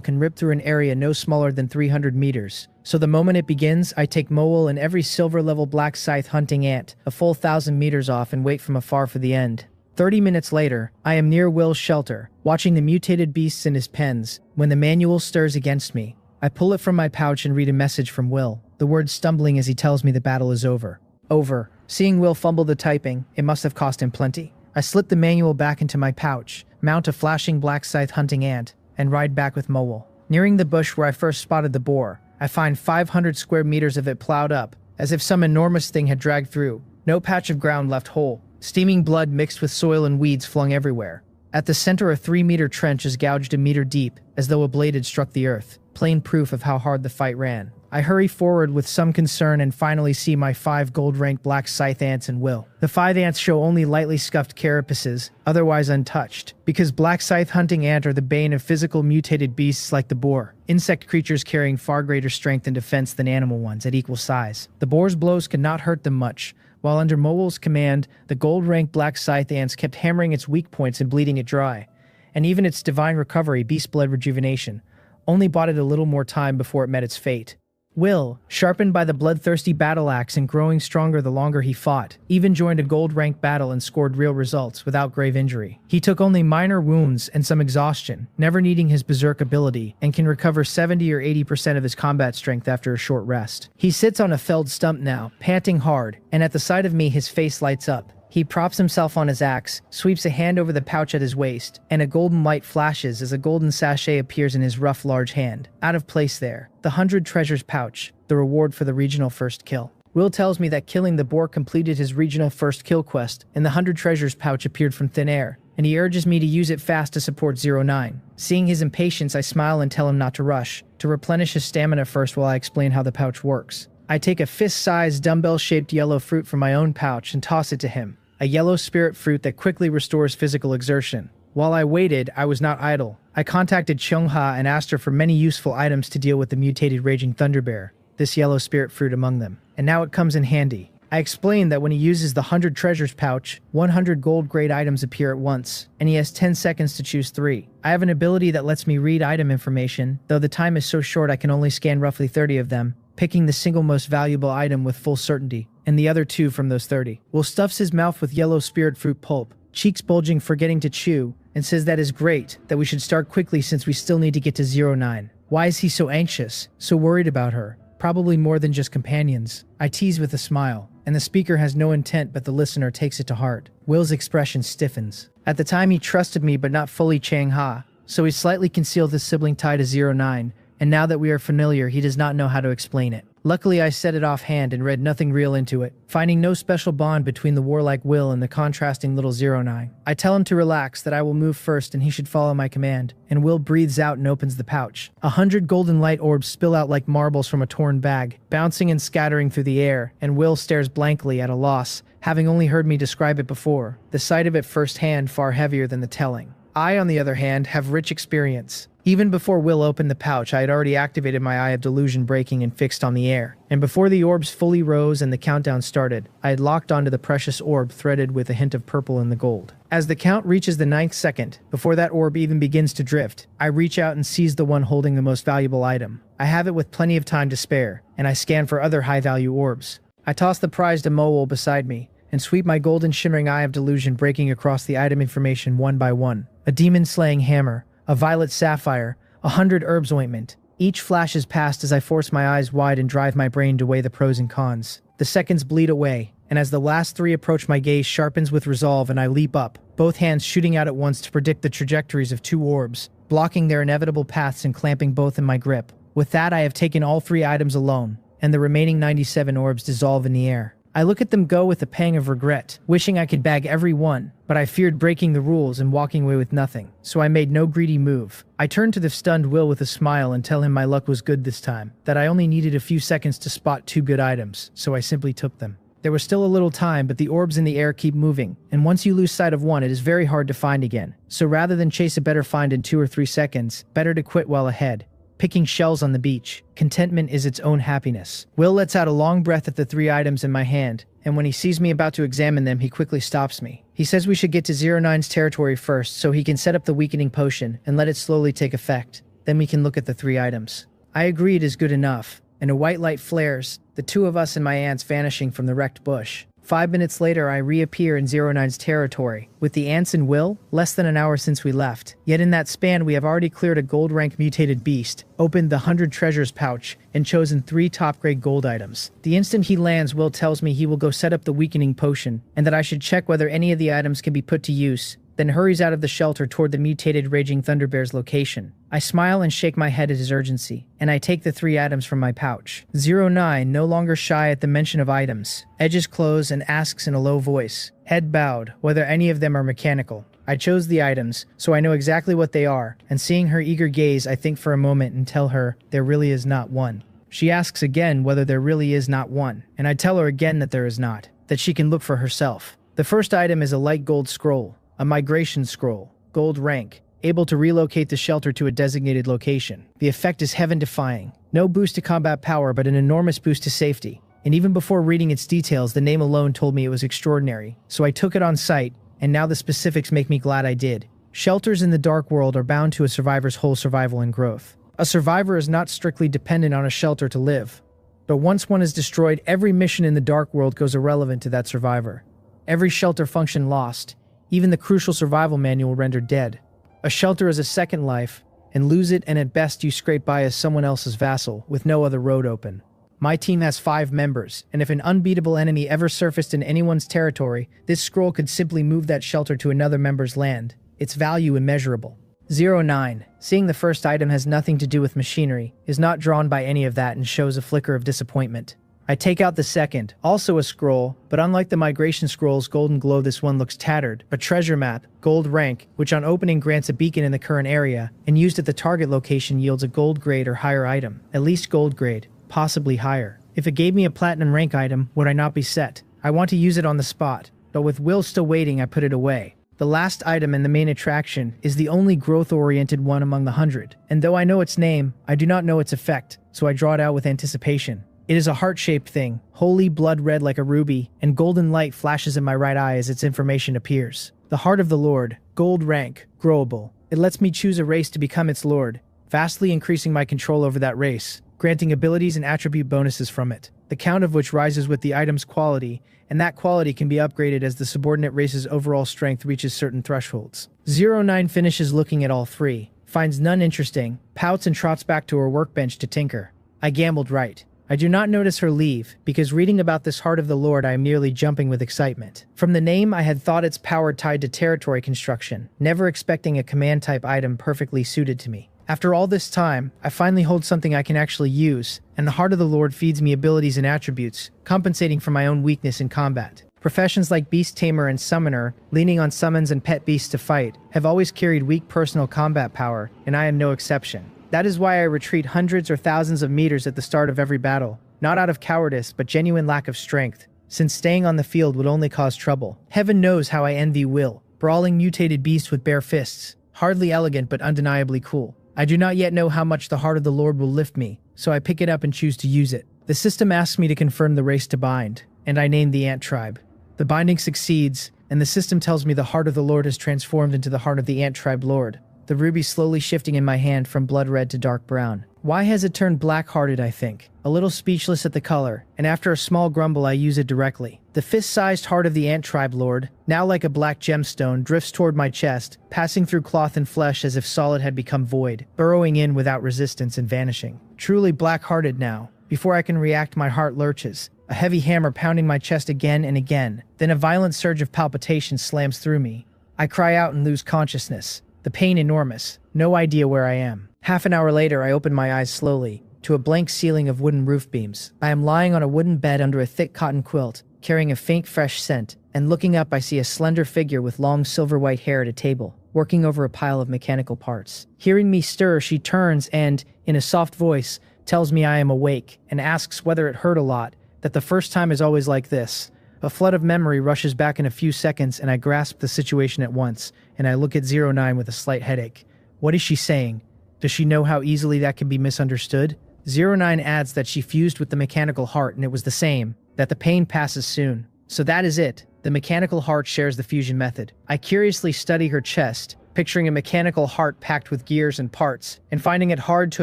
can rip through an area no smaller than 300 meters, so the moment it begins, I take Mowol and every silver-level Black Scythe hunting ant a full 1,000 meters off and wait from afar for the end. 30 minutes later, I am near Will's shelter, watching the mutated beasts in his pens, when the manual stirs against me. I pull it from my pouch and read a message from Will, the words stumbling as he tells me the battle is over. Over. Seeing Will fumble the typing, it must have cost him plenty. I slip the manual back into my pouch, mount a flashing Black Scythe hunting ant, and ride back with Mowol. Nearing the bush where I first spotted the boar, I find 500 square meters of it plowed up, as if some enormous thing had dragged through. No patch of ground left whole. Steaming blood mixed with soil and weeds flung everywhere. At the center, a 3-meter trench is gouged a meter deep, as though a blade had struck the earth. Plain proof of how hard the fight ran. I hurry forward with some concern and finally see my 5 gold-ranked Black Scythe ants and Will. The 5 ants show only lightly scuffed carapaces, otherwise untouched, because Black Scythe hunting ant are the bane of physical mutated beasts like the boar, insect creatures carrying far greater strength and defense than animal ones at equal size. The boar's blows could not hurt them much, while under Mowol's command, the gold-ranked Black Scythe ants kept hammering its weak points and bleeding it dry, and even its divine recovery, beast blood rejuvenation, only bought it a little more time before it met its fate. Will, sharpened by the bloodthirsty battle axe and growing stronger the longer he fought, even joined a gold-ranked battle and scored real results without grave injury. He took only minor wounds and some exhaustion, never needing his berserk ability, and can recover 70 or 80% of his combat strength after a short rest. He sits on a felled stump now, panting hard, and at the sight of me his face lights up. He props himself on his axe, sweeps a hand over the pouch at his waist, and a golden light flashes as a golden sachet appears in his rough, large hand. Out of place there, the 100 treasures pouch, the reward for the regional first kill. Will tells me that killing the boar completed his regional first kill quest, and the 100 treasures pouch appeared from thin air, and he urges me to use it fast to support 09. Seeing his impatience, I smile and tell him not to rush, to replenish his stamina first while I explain how the pouch works. I take a fist-sized, dumbbell-shaped yellow fruit from my own pouch and toss it to him. A yellow spirit fruit that quickly restores physical exertion. While I waited, I was not idle. I contacted Chungha and asked her for many useful items to deal with the mutated raging thunder bear, this yellow spirit fruit among them. And now it comes in handy. I explained that when he uses the 100 treasures pouch, 100 gold grade items appear at once, and he has 10 seconds to choose 3. I have an ability that lets me read item information, though the time is so short I can only scan roughly 30 of them, picking the single most valuable item with full certainty, and the other 2 from those 30. Will stuffs his mouth with yellow spirit fruit pulp, cheeks bulging forgetting to chew, and says that is great, that we should start quickly since we still need to get to 09. Why is he so anxious, so worried about her? Probably more than just companions. I tease with a smile, and the speaker has no intent but the listener takes it to heart. Will's expression stiffens. At the time he trusted me but not fully Chang Ha, so he slightly concealed his sibling tie to 09, and now that we are familiar, he does not know how to explain it. Luckily, I said it offhand and read nothing real into it, finding no special bond between the warlike Will and the contrasting little 09. I tell him to relax, that I will move first and he should follow my command, and Will breathes out and opens the pouch. 100 golden light orbs spill out like marbles from a torn bag, bouncing and scattering through the air, and Will stares blankly at a loss, having only heard me describe it before, the sight of it firsthand far heavier than the telling. I, on the other hand, have rich experience. Even before Will opened the pouch, I had already activated my Eye of Delusion breaking and fixed on the air. And before the orbs fully rose and the countdown started, I had locked onto the precious orb threaded with a hint of purple in the gold. As the count reaches the 9th second, before that orb even begins to drift, I reach out and seize the one holding the most valuable item. I have it with plenty of time to spare, and I scan for other high-value orbs. I toss the prize to Mowell beside me, and sweep my golden shimmering Eye of Delusion breaking across the item information one by one. A demon-slaying hammer, a violet sapphire, 100 herbs ointment. Each flashes past as I force my eyes wide and drive my brain to weigh the pros and cons. The seconds bleed away, and as the last 3 approach, my gaze sharpens with resolve and I leap up, both hands shooting out at once to predict the trajectories of 2 orbs, blocking their inevitable paths and clamping both in my grip. With that, I have taken all 3 items alone, and the remaining 97 orbs dissolve in the air. I look at them go with a pang of regret, wishing I could bag every one, but I feared breaking the rules and walking away with nothing, so I made no greedy move. I turned to the stunned Will with a smile and tell him my luck was good this time, that I only needed a few seconds to spot 2 good items, so I simply took them. There was still a little time, but the orbs in the air keep moving, and once you lose sight of one, it is very hard to find again. So rather than chase a better find in 2 or 3 seconds, better to quit well ahead. Picking shells on the beach. Contentment is its own happiness. Will lets out a long breath at the 3 items in my hand, and when he sees me about to examine them, he quickly stops me. He says we should get to 09's territory first so he can set up the weakening potion and let it slowly take effect. Then we can look at the 3 items. I agree it is good enough, and a white light flares, the 2 of us and my ants vanishing from the wrecked bush. 5 minutes later, I reappear in 09's territory, with the ants and Will, less than an hour since we left. Yet in that span, we have already cleared a gold rank mutated beast, opened the 100 treasures pouch, and chosen 3 top-grade gold items. The instant he lands, Will tells me he will go set up the weakening potion, and that I should check whether any of the items can be put to use, then hurries out of the shelter toward the mutated Raging Thunderbear's location. I smile and shake my head at his urgency, and I take the 3 items from my pouch. 09, no longer shy at the mention of items, edges close and asks in a low voice, head bowed, whether any of them are mechanical. I chose the items, so I know exactly what they are, and seeing her eager gaze, I think for a moment and tell her there really is not one. She asks again whether there really is not one, and I tell her again that there is not, that she can look for herself. The first item is a light gold scroll. A migration scroll, gold rank, able to relocate the shelter to a designated location. The effect is heaven-defying. No boost to combat power, but an enormous boost to safety. And even before reading its details, the name alone told me it was extraordinary. So I took it on sight, and now the specifics make me glad I did. Shelters in the dark world are bound to a survivor's whole survival and growth. A survivor is not strictly dependent on a shelter to live. But once one is destroyed, every mission in the dark world goes irrelevant to that survivor. Every shelter function lost. Even the crucial survival manual rendered dead. A shelter is a second life, and lose it and at best you scrape by as someone else's vassal, with no other road open. My team has 5 members, and if an unbeatable enemy ever surfaced in anyone's territory, this scroll could simply move that shelter to another member's land. Its value immeasurable. 09, seeing the first item has nothing to do with machinery, is not drawn by any of that and shows a flicker of disappointment. I take out the second, also a scroll, but unlike the migration scroll's golden glow, this one looks tattered. A treasure map, gold rank, which on opening grants a beacon in the current area, and used at the target location yields a gold grade or higher item. At least gold grade, possibly higher. If it gave me a platinum rank item, would I not be set? I want to use it on the spot, but with Will still waiting, I put it away. The last item and the main attraction is the only growth-oriented one among the 100, and though I know its name, I do not know its effect, so I draw it out with anticipation. It is a heart-shaped thing, holy blood red like a ruby, and golden light flashes in my right eye as its information appears. The Heart of the Lord, gold rank, growable. It lets me choose a race to become its lord, vastly increasing my control over that race, granting abilities and attribute bonuses from it, the count of which rises with the item's quality, and that quality can be upgraded as the subordinate race's overall strength reaches certain thresholds. 09 finishes looking at all 3, finds none interesting, pouts and trots back to her workbench to tinker. I gambled right. I do not notice her leave, because reading about this Heart of the Lord I am nearly jumping with excitement. From the name I had thought its power tied to territory construction, never expecting a command-type item perfectly suited to me. After all this time, I finally hold something I can actually use, and the Heart of the Lord feeds me abilities and attributes, compensating for my own weakness in combat. Professions like Beast Tamer and Summoner, leaning on summons and pet beasts to fight, have always carried weak personal combat power, and I am no exception. That is why I retreat hundreds or thousands of meters at the start of every battle, not out of cowardice but genuine lack of strength, since staying on the field would only cause trouble. Heaven knows how I envy Will, brawling mutated beast with bare fists, Hardly elegant but undeniably cool. I do not yet know how much the Heart of the Lord will lift me, so I pick it up and choose to use it. The system asks me to confirm the race to bind, and I name the ant tribe. The binding succeeds, and the system tells me the Heart of the Lord has transformed into the heart of the ant tribe lord. The ruby slowly shifting in my hand from blood red to dark brown. Why has it turned black-hearted, I think? A little speechless at the color, and after a small grumble I use it directly. The fist-sized heart of the ant tribe lord, now like a black gemstone, drifts toward my chest, passing through cloth and flesh as if solid had become void, burrowing in without resistance and vanishing. Truly black-hearted now. Before I can react, my heart lurches, a heavy hammer pounding my chest again and again. Then a violent surge of palpitation slams through me. I cry out and lose consciousness. The pain enormous. No idea where I am. Half an hour later, I open my eyes slowly, to a blank ceiling of wooden roof beams. I am lying on a wooden bed under a thick cotton quilt, carrying a faint fresh scent, and looking up I see a slender figure with long silver-white hair at a table, working over a pile of mechanical parts. Hearing me stir, she turns and, in a soft voice, tells me I am awake, and asks whether it hurt a lot, that the first time is always like this. A flood of memory rushes back in a few seconds, and I grasp the situation at once, and I look at 09 with a slight headache. What is she saying? Does she know how easily that can be misunderstood? 09 adds that she fused with the mechanical heart and it was the same, that the pain passes soon. So that is it. The mechanical heart shares the fusion method. I curiously study her chest, picturing a mechanical heart packed with gears and parts, and finding it hard to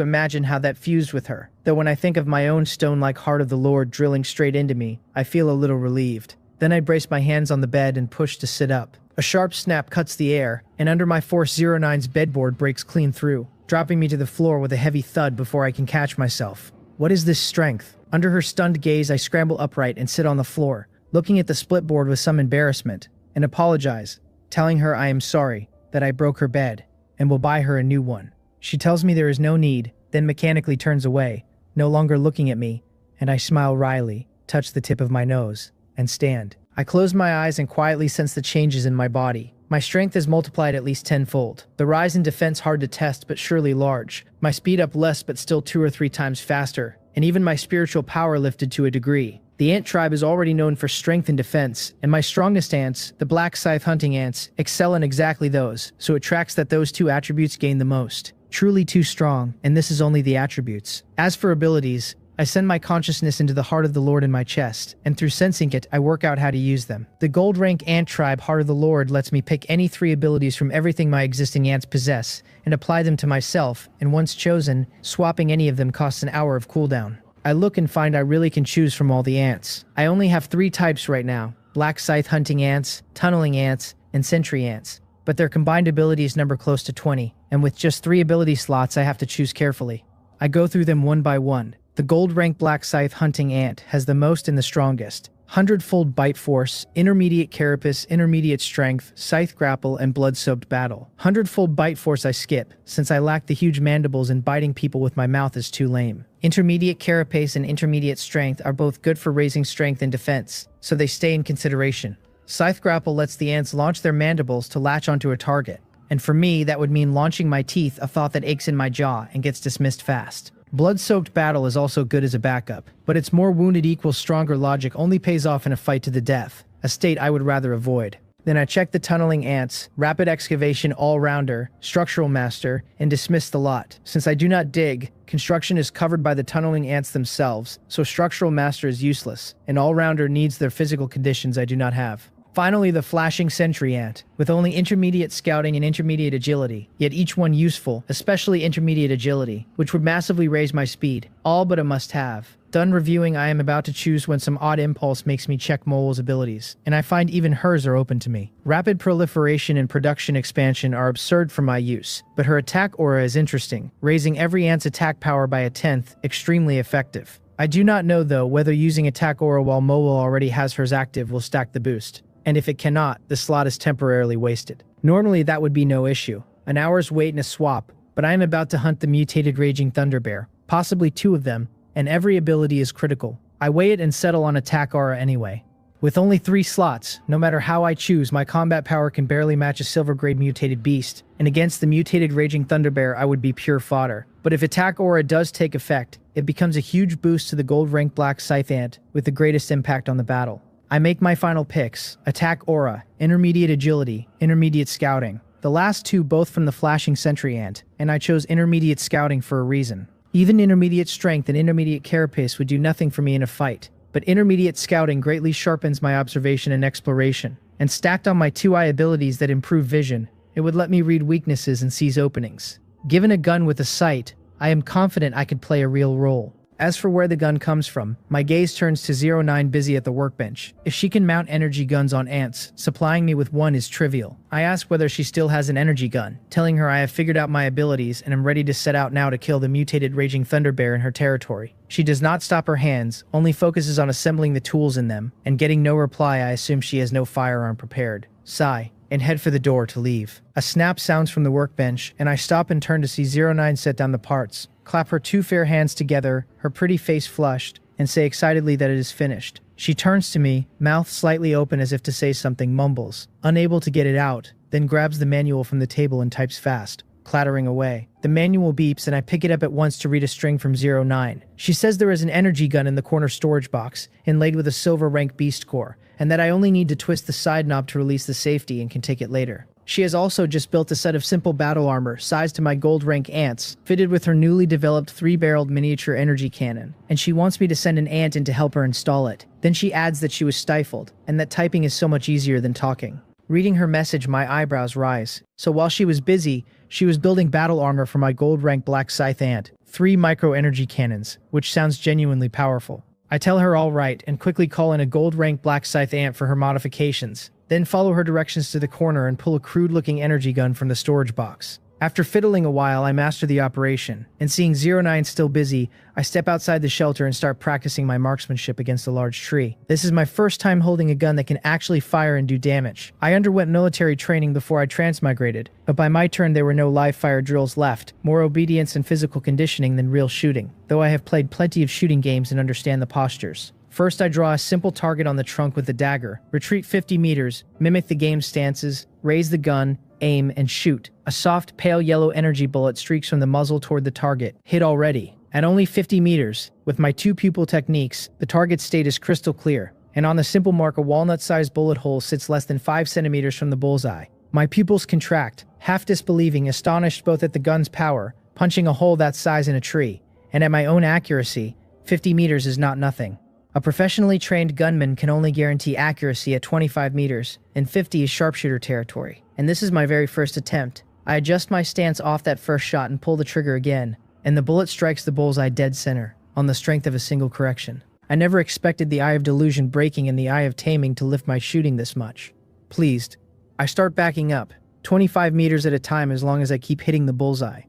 imagine how that fused with her. Though when I think of my own stone-like heart of the Lord drilling straight into me, I feel a little relieved. Then I brace my hands on the bed and push to sit up. A sharp snap cuts the air, and under my force 09's bedboard breaks clean through, dropping me to the floor with a heavy thud before I can catch myself. What is this strength? Under her stunned gaze, I scramble upright and sit on the floor, looking at the split board with some embarrassment, and apologize, telling her I am sorry, that I broke her bed, and will buy her a new one. She tells me there is no need, then mechanically turns away, no longer looking at me, and I smile wryly, touch the tip of my nose, and stand. I close my eyes and quietly sense the changes in my body. My strength is multiplied at least tenfold. The rise in defense hard to test but surely large. My speed up less but still 2 or 3 times faster. And even my spiritual power lifted to a degree. The ant tribe is already known for strength and defense, and my strongest ants, the black scythe hunting ants, excel in exactly those, so it tracks that those 2 attributes gain the most. Truly too strong, and this is only the attributes. As for abilities, I send my consciousness into the heart of the Lord in my chest, and through sensing it, I work out how to use them. The gold rank ant tribe Heart of the Lord lets me pick any 3 abilities from everything my existing ants possess, and apply them to myself, and once chosen, swapping any of them costs an hour of cooldown. I look and find I really can choose from all the ants. I only have 3 types right now: black scythe hunting ants, tunneling ants, and sentry ants. But their combined abilities number close to 20, and with just 3 ability slots I have to choose carefully. I go through them one by one. The gold rank black scythe hunting ant has the most and the strongest. 100-fold bite force, intermediate carapace, intermediate strength, scythe grapple, and blood-soaked battle. 100-fold bite force I skip, since I lack the huge mandibles and biting people with my mouth is too lame. Intermediate carapace and intermediate strength are both good for raising strength and defense, so they stay in consideration. Scythe grapple lets the ants launch their mandibles to latch onto a target, and for me that would mean launching my teeth, a thought that aches in my jaw and gets dismissed fast. Blood-soaked battle is also good as a backup, but its more wounded equals stronger logic only pays off in a fight to the death, a state I would rather avoid. Then I check the tunneling ants, rapid excavation all-rounder, structural master, and dismiss the lot. Since I do not dig, construction is covered by the tunneling ants themselves, so structural master is useless, and all-rounder needs their physical conditions I do not have. Finally, the flashing sentry ant, with only intermediate scouting and intermediate agility, yet each one useful, especially intermediate agility, which would massively raise my speed. All but a must-have. Done reviewing, I am about to choose when some odd impulse makes me check Mole's abilities, and I find even hers are open to me. Rapid proliferation and production expansion are absurd for my use, but her attack aura is interesting, raising every ant's attack power by 1/10, extremely effective. I do not know though whether using attack aura while Mole already has hers active will stack the boost. And if it cannot, the slot is temporarily wasted. Normally that would be no issue, an hour's wait and a swap, but I am about to hunt the mutated Raging Thunderbear, possibly 2 of them, and every ability is critical. I weigh it and settle on attack aura anyway. With only 3 slots, no matter how I choose, my combat power can barely match a silver grade mutated beast, and against the mutated Raging Thunderbear I would be pure fodder. But if attack aura does take effect, it becomes a huge boost to the gold rank black scythe ant with the greatest impact on the battle. I make my final picks: attack aura, intermediate agility, intermediate scouting. The last two both from the flashing sentry ant, and I chose intermediate scouting for a reason. Even intermediate strength and intermediate carapace would do nothing for me in a fight, but intermediate scouting greatly sharpens my observation and exploration, and stacked on my 2-eye abilities that improve vision, it would let me read weaknesses and seize openings. Given a gun with a sight, I am confident I could play a real role. As for where the gun comes from, my gaze turns to 09 busy at the workbench. If she can mount energy guns on ants, supplying me with one is trivial. I ask whether she still has an energy gun, telling her I have figured out my abilities and am ready to set out now to kill the mutated raging thunder bear in her territory. She does not stop her hands, only focuses on assembling the tools in them, and getting no reply I assume she has no firearm prepared. Sigh, and head for the door to leave. A snap sounds from the workbench, and I stop and turn to see 09 set down the parts, clap her 2 fair hands together, her pretty face flushed, and say excitedly that it is finished. She turns to me, mouth slightly open as if to say something, mumbles, unable to get it out, then grabs the manual from the table and types fast, clattering away. The manual beeps and I pick it up at once to read a string from 09. She says there is an energy gun in the corner storage box, inlaid with a silver rank beast core, and that I only need to twist the side knob to release the safety and can take it later. She has also just built a set of simple battle armor, sized to my gold rank ants, fitted with her newly developed 3-barreled miniature energy cannon, and she wants me to send an ant in to help her install it. Then she adds that she was stifled, and that typing is so much easier than talking. Reading her message, my eyebrows rise. So while she was busy, she was building battle armor for my gold rank black scythe ant, 3 micro energy cannons, which sounds genuinely powerful. I tell her all right and quickly call in a gold rank black scythe ant for her modifications, then follow her directions to the corner and pull a crude-looking energy gun from the storage box. After fiddling a while, I master the operation, and seeing 09 still busy, I step outside the shelter and start practicing my marksmanship against a large tree. This is my first time holding a gun that can actually fire and do damage. I underwent military training before I transmigrated, but by my turn there were no live fire drills left, more obedience and physical conditioning than real shooting, though I have played plenty of shooting games and understand the postures. First I draw a simple target on the trunk with the dagger, retreat 50 meters, mimic the game's stances, raise the gun, aim, and shoot. A soft, pale yellow energy bullet streaks from the muzzle toward the target. Hit already. At only 50 meters, with my 2 pupil techniques, the target state is crystal clear, and on the simple mark a walnut-sized bullet hole sits less than 5 centimeters from the bullseye. My pupils contract, half disbelieving, astonished both at the gun's power, punching a hole that size in a tree, and at my own accuracy. 50 meters is not nothing. A professionally trained gunman can only guarantee accuracy at 25 meters, and 50 is sharpshooter territory. And this is my very first attempt. I adjust my stance off that first shot and pull the trigger again, and the bullet strikes the bullseye dead center, on the strength of a single correction. I never expected the eye of delusion breaking and the eye of taming to lift my shooting this much. Pleased, I start backing up, 25 meters at a time as long as I keep hitting the bullseye.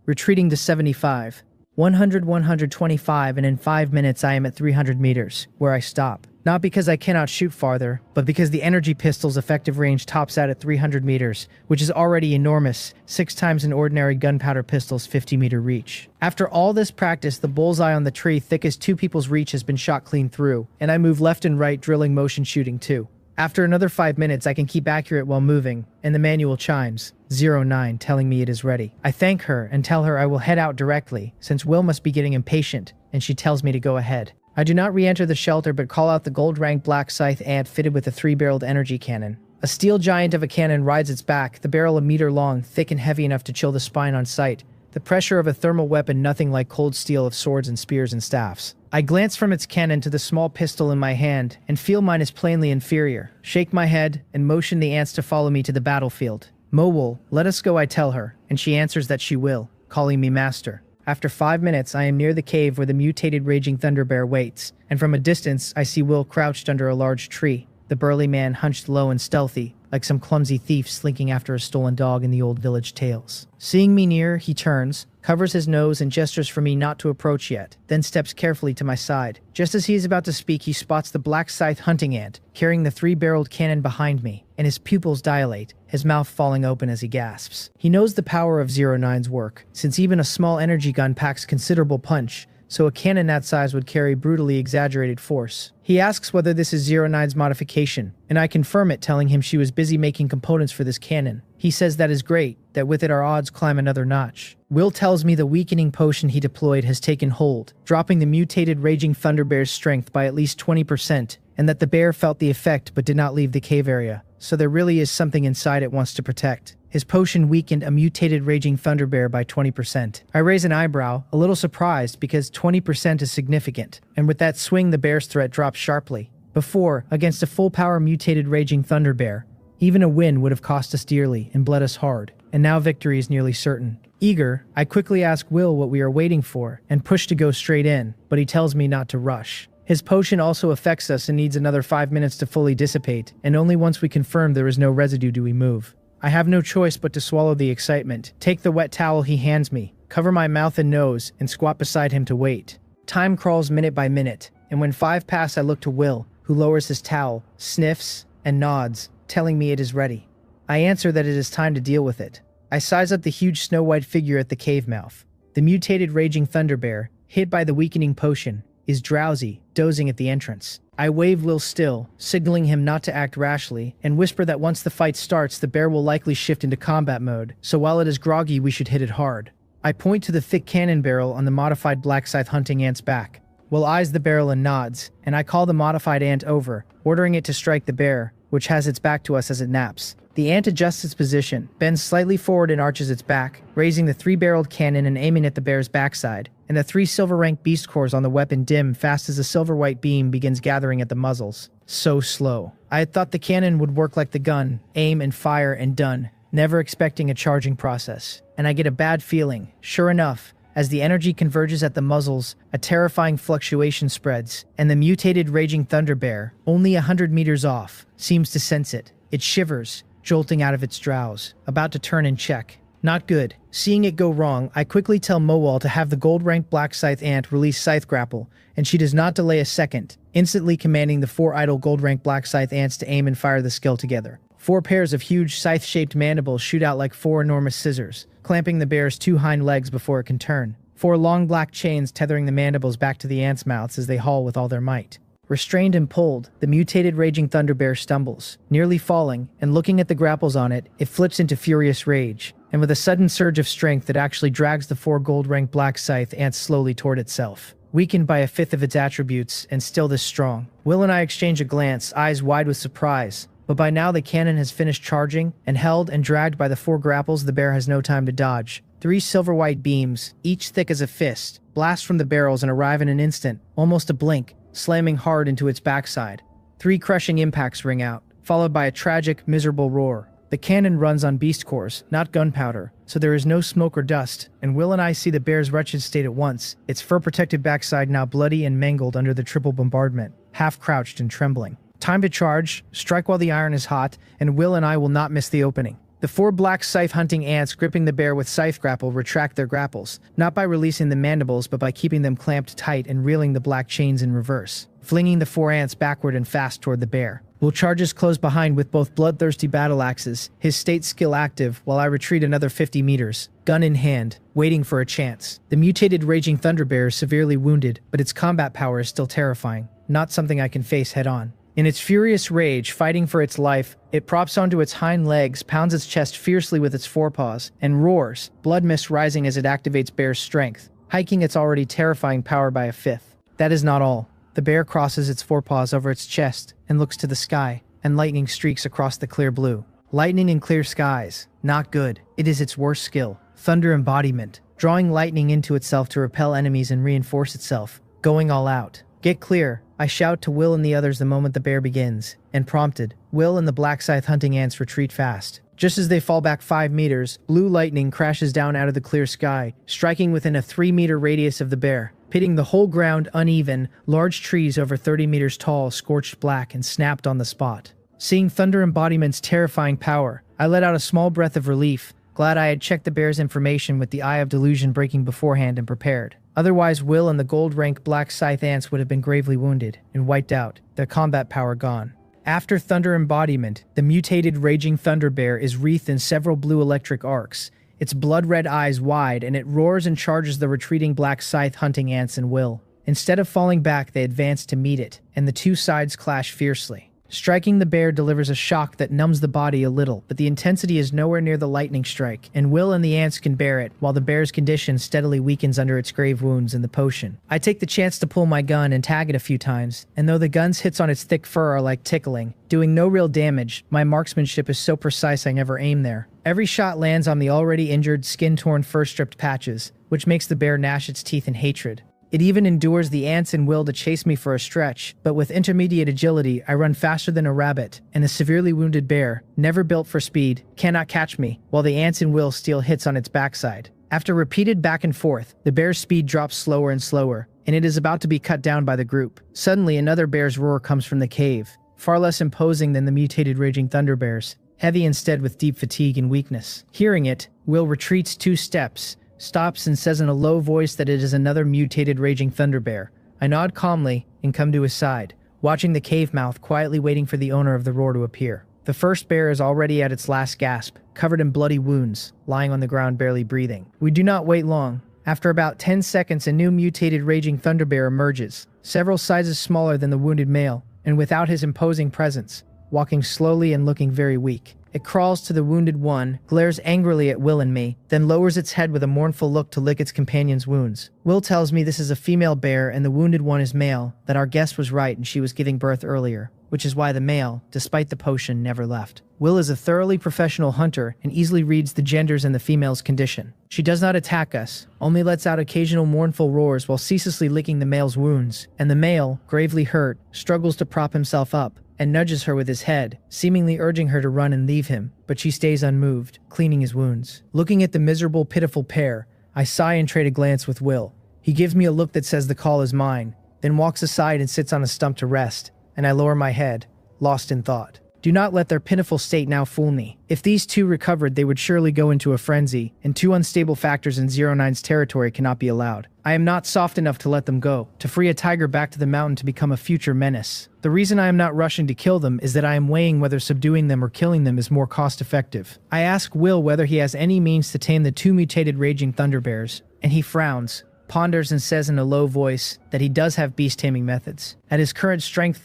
Retreating to 75. 100, 125, and in 5 minutes I am at 300 meters, where I stop. Not because I cannot shoot farther, but because the energy pistol's effective range tops out at 300 meters, which is already enormous, 6 times an ordinary gunpowder pistol's 50-meter reach. After all this practice, the bullseye on the tree thick as 2 people's reach has been shot clean through, and I move left and right drilling motion shooting too. After another 5 minutes, I can keep accurate while moving, and the manual chimes, 09 telling me it is ready. I thank her and tell her I will head out directly, since Will must be getting impatient, and she tells me to go ahead. I do not re-enter the shelter but call out the gold-rank black scythe ant fitted with a 3-barreled energy cannon. A steel giant of a cannon rides its back, the barrel a meter long, thick and heavy enough to chill the spine on sight. The pressure of a thermal weapon nothing like cold steel of swords and spears and staffs. I glance from its cannon to the small pistol in my hand, and feel mine is plainly inferior. Shake my head, and motion the ants to follow me to the battlefield. Mowol, let us go, I tell her, and she answers that she will, calling me master. After 5 minutes, I am near the cave where the mutated raging thunder bear waits, and from a distance I see Will crouched under a large tree, the burly man hunched low and stealthy, like some clumsy thief slinking after a stolen dog in the old village tales. Seeing me near, he turns, covers his nose and gestures for me not to approach yet, then steps carefully to my side. Just as he is about to speak, he spots the black scythe hunting ant, carrying the 3-barreled cannon behind me, and his pupils dilate, his mouth falling open as he gasps. He knows the power of 09's work, since even a small energy gun packs considerable punch, so a cannon that size would carry brutally exaggerated force. He asks whether this is 09's modification, and I confirm it, telling him she was busy making components for this cannon. He says that is great, that with it our odds climb another notch. Will tells me the weakening potion he deployed has taken hold, dropping the mutated raging thunder bear's strength by at least 20%, and that the bear felt the effect but did not leave the cave area, so there really is something inside it wants to protect. His potion weakened a mutated raging thunder bear by 20%. I raise an eyebrow, a little surprised because 20% is significant, and with that swing the bear's threat drops sharply. Before, against a full-power mutated raging thunder bear, even a win would have cost us dearly and bled us hard, and now victory is nearly certain. Eager, I quickly ask Will what we are waiting for and push to go straight in, but he tells me not to rush. His potion also affects us and needs another 5 minutes to fully dissipate, and only once we confirm there is no residue do we move. I have no choice but to swallow the excitement, take the wet towel he hands me, cover my mouth and nose, and squat beside him to wait. Time crawls minute by minute, and when 5 pass I look to Will, who lowers his towel, sniffs, and nods, telling me it is ready. I answer that it is time to deal with it. I size up the huge snow-white figure at the cave mouth. The mutated raging thunder bear, hit by the weakening potion, is drowsy, dozing at the entrance. I wave Will still, signaling him not to act rashly, and whisper that once the fight starts the bear will likely shift into combat mode, so while it is groggy we should hit it hard. I point to the thick cannon barrel on the modified black scythe hunting ant's back. Will eyes the barrel and nods, and I call the modified ant over, ordering it to strike the bear, which has its back to us as it naps. The ant adjusts its position, bends slightly forward and arches its back, raising the 3-barreled cannon and aiming at the bear's backside, and the 3 silver-rank beast cores on the weapon dim fast as the silver-white beam begins gathering at the muzzles. So slow. I had thought the cannon would work like the gun, aim and fire and done, never expecting a charging process. And I get a bad feeling, sure enough, as the energy converges at the muzzles, a terrifying fluctuation spreads, and the mutated raging thunder bear, only 100 meters off, seems to sense it. It shivers, jolting out of its drowse, about to turn and check. Not good. Seeing it go wrong, I quickly tell Mowal to have the gold-ranked black scythe ant release scythe grapple, and she does not delay a second, instantly commanding the 4 idle gold-ranked black scythe ants to aim and fire the skill together. 4 pairs of huge scythe-shaped mandibles shoot out like 4 enormous scissors, clamping the bear's 2 hind legs before it can turn. 4 long black chains tethering the mandibles back to the ants' mouths as they haul with all their might. Restrained and pulled, the mutated raging thunder bear stumbles, nearly falling, and looking at the grapples on it, it flips into furious rage, and with a sudden surge of strength it actually drags the 4 gold-ranked black scythe ants slowly toward itself. Weakened by 1/5 of its attributes, and still this strong. Will and I exchange a glance, eyes wide with surprise, but by now the cannon has finished charging, and held and dragged by the 4 grapples the bear has no time to dodge. 3 silver-white beams, each thick as a fist, blast from the barrels and arrive in an instant, almost a blink, slamming hard into its backside. 3 crushing impacts ring out, followed by a tragic, miserable roar. The cannon runs on beast cores, not gunpowder, so there is no smoke or dust, and Will and I see the bear's wretched state at once, its fur-protected backside now bloody and mangled under the triple bombardment, half-crouched and trembling. Time to charge, strike while the iron is hot, and Will and I will not miss the opening. The 4 black scythe-hunting ants gripping the bear with scythe grapple retract their grapples, not by releasing the mandibles but by keeping them clamped tight and reeling the black chains in reverse, flinging the 4 ants backward and fast toward the bear. Will charges close behind with both bloodthirsty battle axes, his state skill active, while I retreat another 50 meters, gun in hand, waiting for a chance. The mutated raging thunder bear is severely wounded, but its combat power is still terrifying, not something I can face head-on. In its furious rage, fighting for its life, it props onto its hind legs, pounds its chest fiercely with its forepaws, and roars, blood mist rising as it activates bear's strength, hiking its already terrifying power by 1/5. That is not all. The bear crosses its forepaws over its chest and looks to the sky, and lightning streaks across the clear blue. Lightning in clear skies. Not good. It is its worst skill. Thunder embodiment. Drawing lightning into itself to repel enemies and reinforce itself. Going all out. Get clear. I shout to Will and the others the moment the bear begins, and prompted, Will and the black scythe hunting ants retreat fast. Just as they fall back 5 meters, blue lightning crashes down out of the clear sky, striking within a 3-meter radius of the bear, pitting the whole ground uneven. Large trees over 30 meters tall scorched black and snapped on the spot. Seeing Thunder Embodiment's terrifying power, I let out a small breath of relief, glad I had checked the bear's information with the Eye of Delusion breaking beforehand and prepared. Otherwise, Will and the gold-rank black scythe ants would have been gravely wounded and wiped out, their combat power gone. After Thunder Embodiment, the mutated raging thunder bear is wreathed in several blue electric arcs, its blood-red eyes wide, and it roars and charges the retreating black scythe hunting ants and Will. Instead of falling back, they advance to meet it, and the 2 sides clash fiercely. Striking the bear delivers a shock that numbs the body a little, but the intensity is nowhere near the lightning strike, and Will and the ants can bear it, while the bear's condition steadily weakens under its grave wounds in the potion. I take the chance to pull my gun and tag it a few times, and though the gun's hits on its thick fur are like tickling, doing no real damage, my marksmanship is so precise I never aim there, Every shot lands on the already injured, skin-torn, fur-stripped patches, which makes the bear gnash its teeth in hatred. It even endures the ants and will to chase me for a stretch, but with intermediate agility, I run faster than a rabbit, and the severely wounded bear, never built for speed, cannot catch me, while the ants and will steal hits on its backside. After repeated back and forth, the bear's speed drops slower and slower, and it is about to be cut down by the group. Suddenly, another bear's roar comes from the cave, far less imposing than the mutated raging thunder bears, heavy instead with deep fatigue and weakness. Hearing it, Will retreats 2 steps, stops and says in a low voice that it is another mutated raging thunder bear. I nod calmly and come to his side, watching the cave mouth quietly waiting for the owner of the roar to appear. The first bear is already at its last gasp, covered in bloody wounds, lying on the ground barely breathing. We do not wait long. After about 10 seconds, a new mutated raging thunder bear emerges, several sizes smaller than the wounded male, and without his imposing presence, walking slowly and looking very weak. It crawls to the wounded one, glares angrily at Will and me, then lowers its head with a mournful look to lick its companion's wounds. Will tells me this is a female bear and the wounded one is male, that our guess was right and she was giving birth earlier, which is why the male, despite the potion, never left. Will is a thoroughly professional hunter and easily reads the genders and the female's condition. She does not attack us, only lets out occasional mournful roars while ceaselessly licking the male's wounds, and the male, gravely hurt, struggles to prop himself up, and nudges her with his head, seemingly urging her to run and leave him, but she stays unmoved, cleaning his wounds. Looking at the miserable, pitiful pair, I sigh and trade a glance with Will. He gives me a look that says the call is mine, then walks aside and sits on a stump to rest, and I lower my head, lost in thought. Do not let their pitiful state now fool me. If these 2 recovered, they would surely go into a frenzy, and 2 unstable factors in 09's territory cannot be allowed. I am not soft enough to let them go, to free a tiger back to the mountain to become a future menace. The reason I am not rushing to kill them is that I am weighing whether subduing them or killing them is more cost-effective. I ask Will whether he has any means to tame the 2 mutated raging thunder bears, and he frowns, ponders and says in a low voice that he does have beast-taming methods. At his current strength,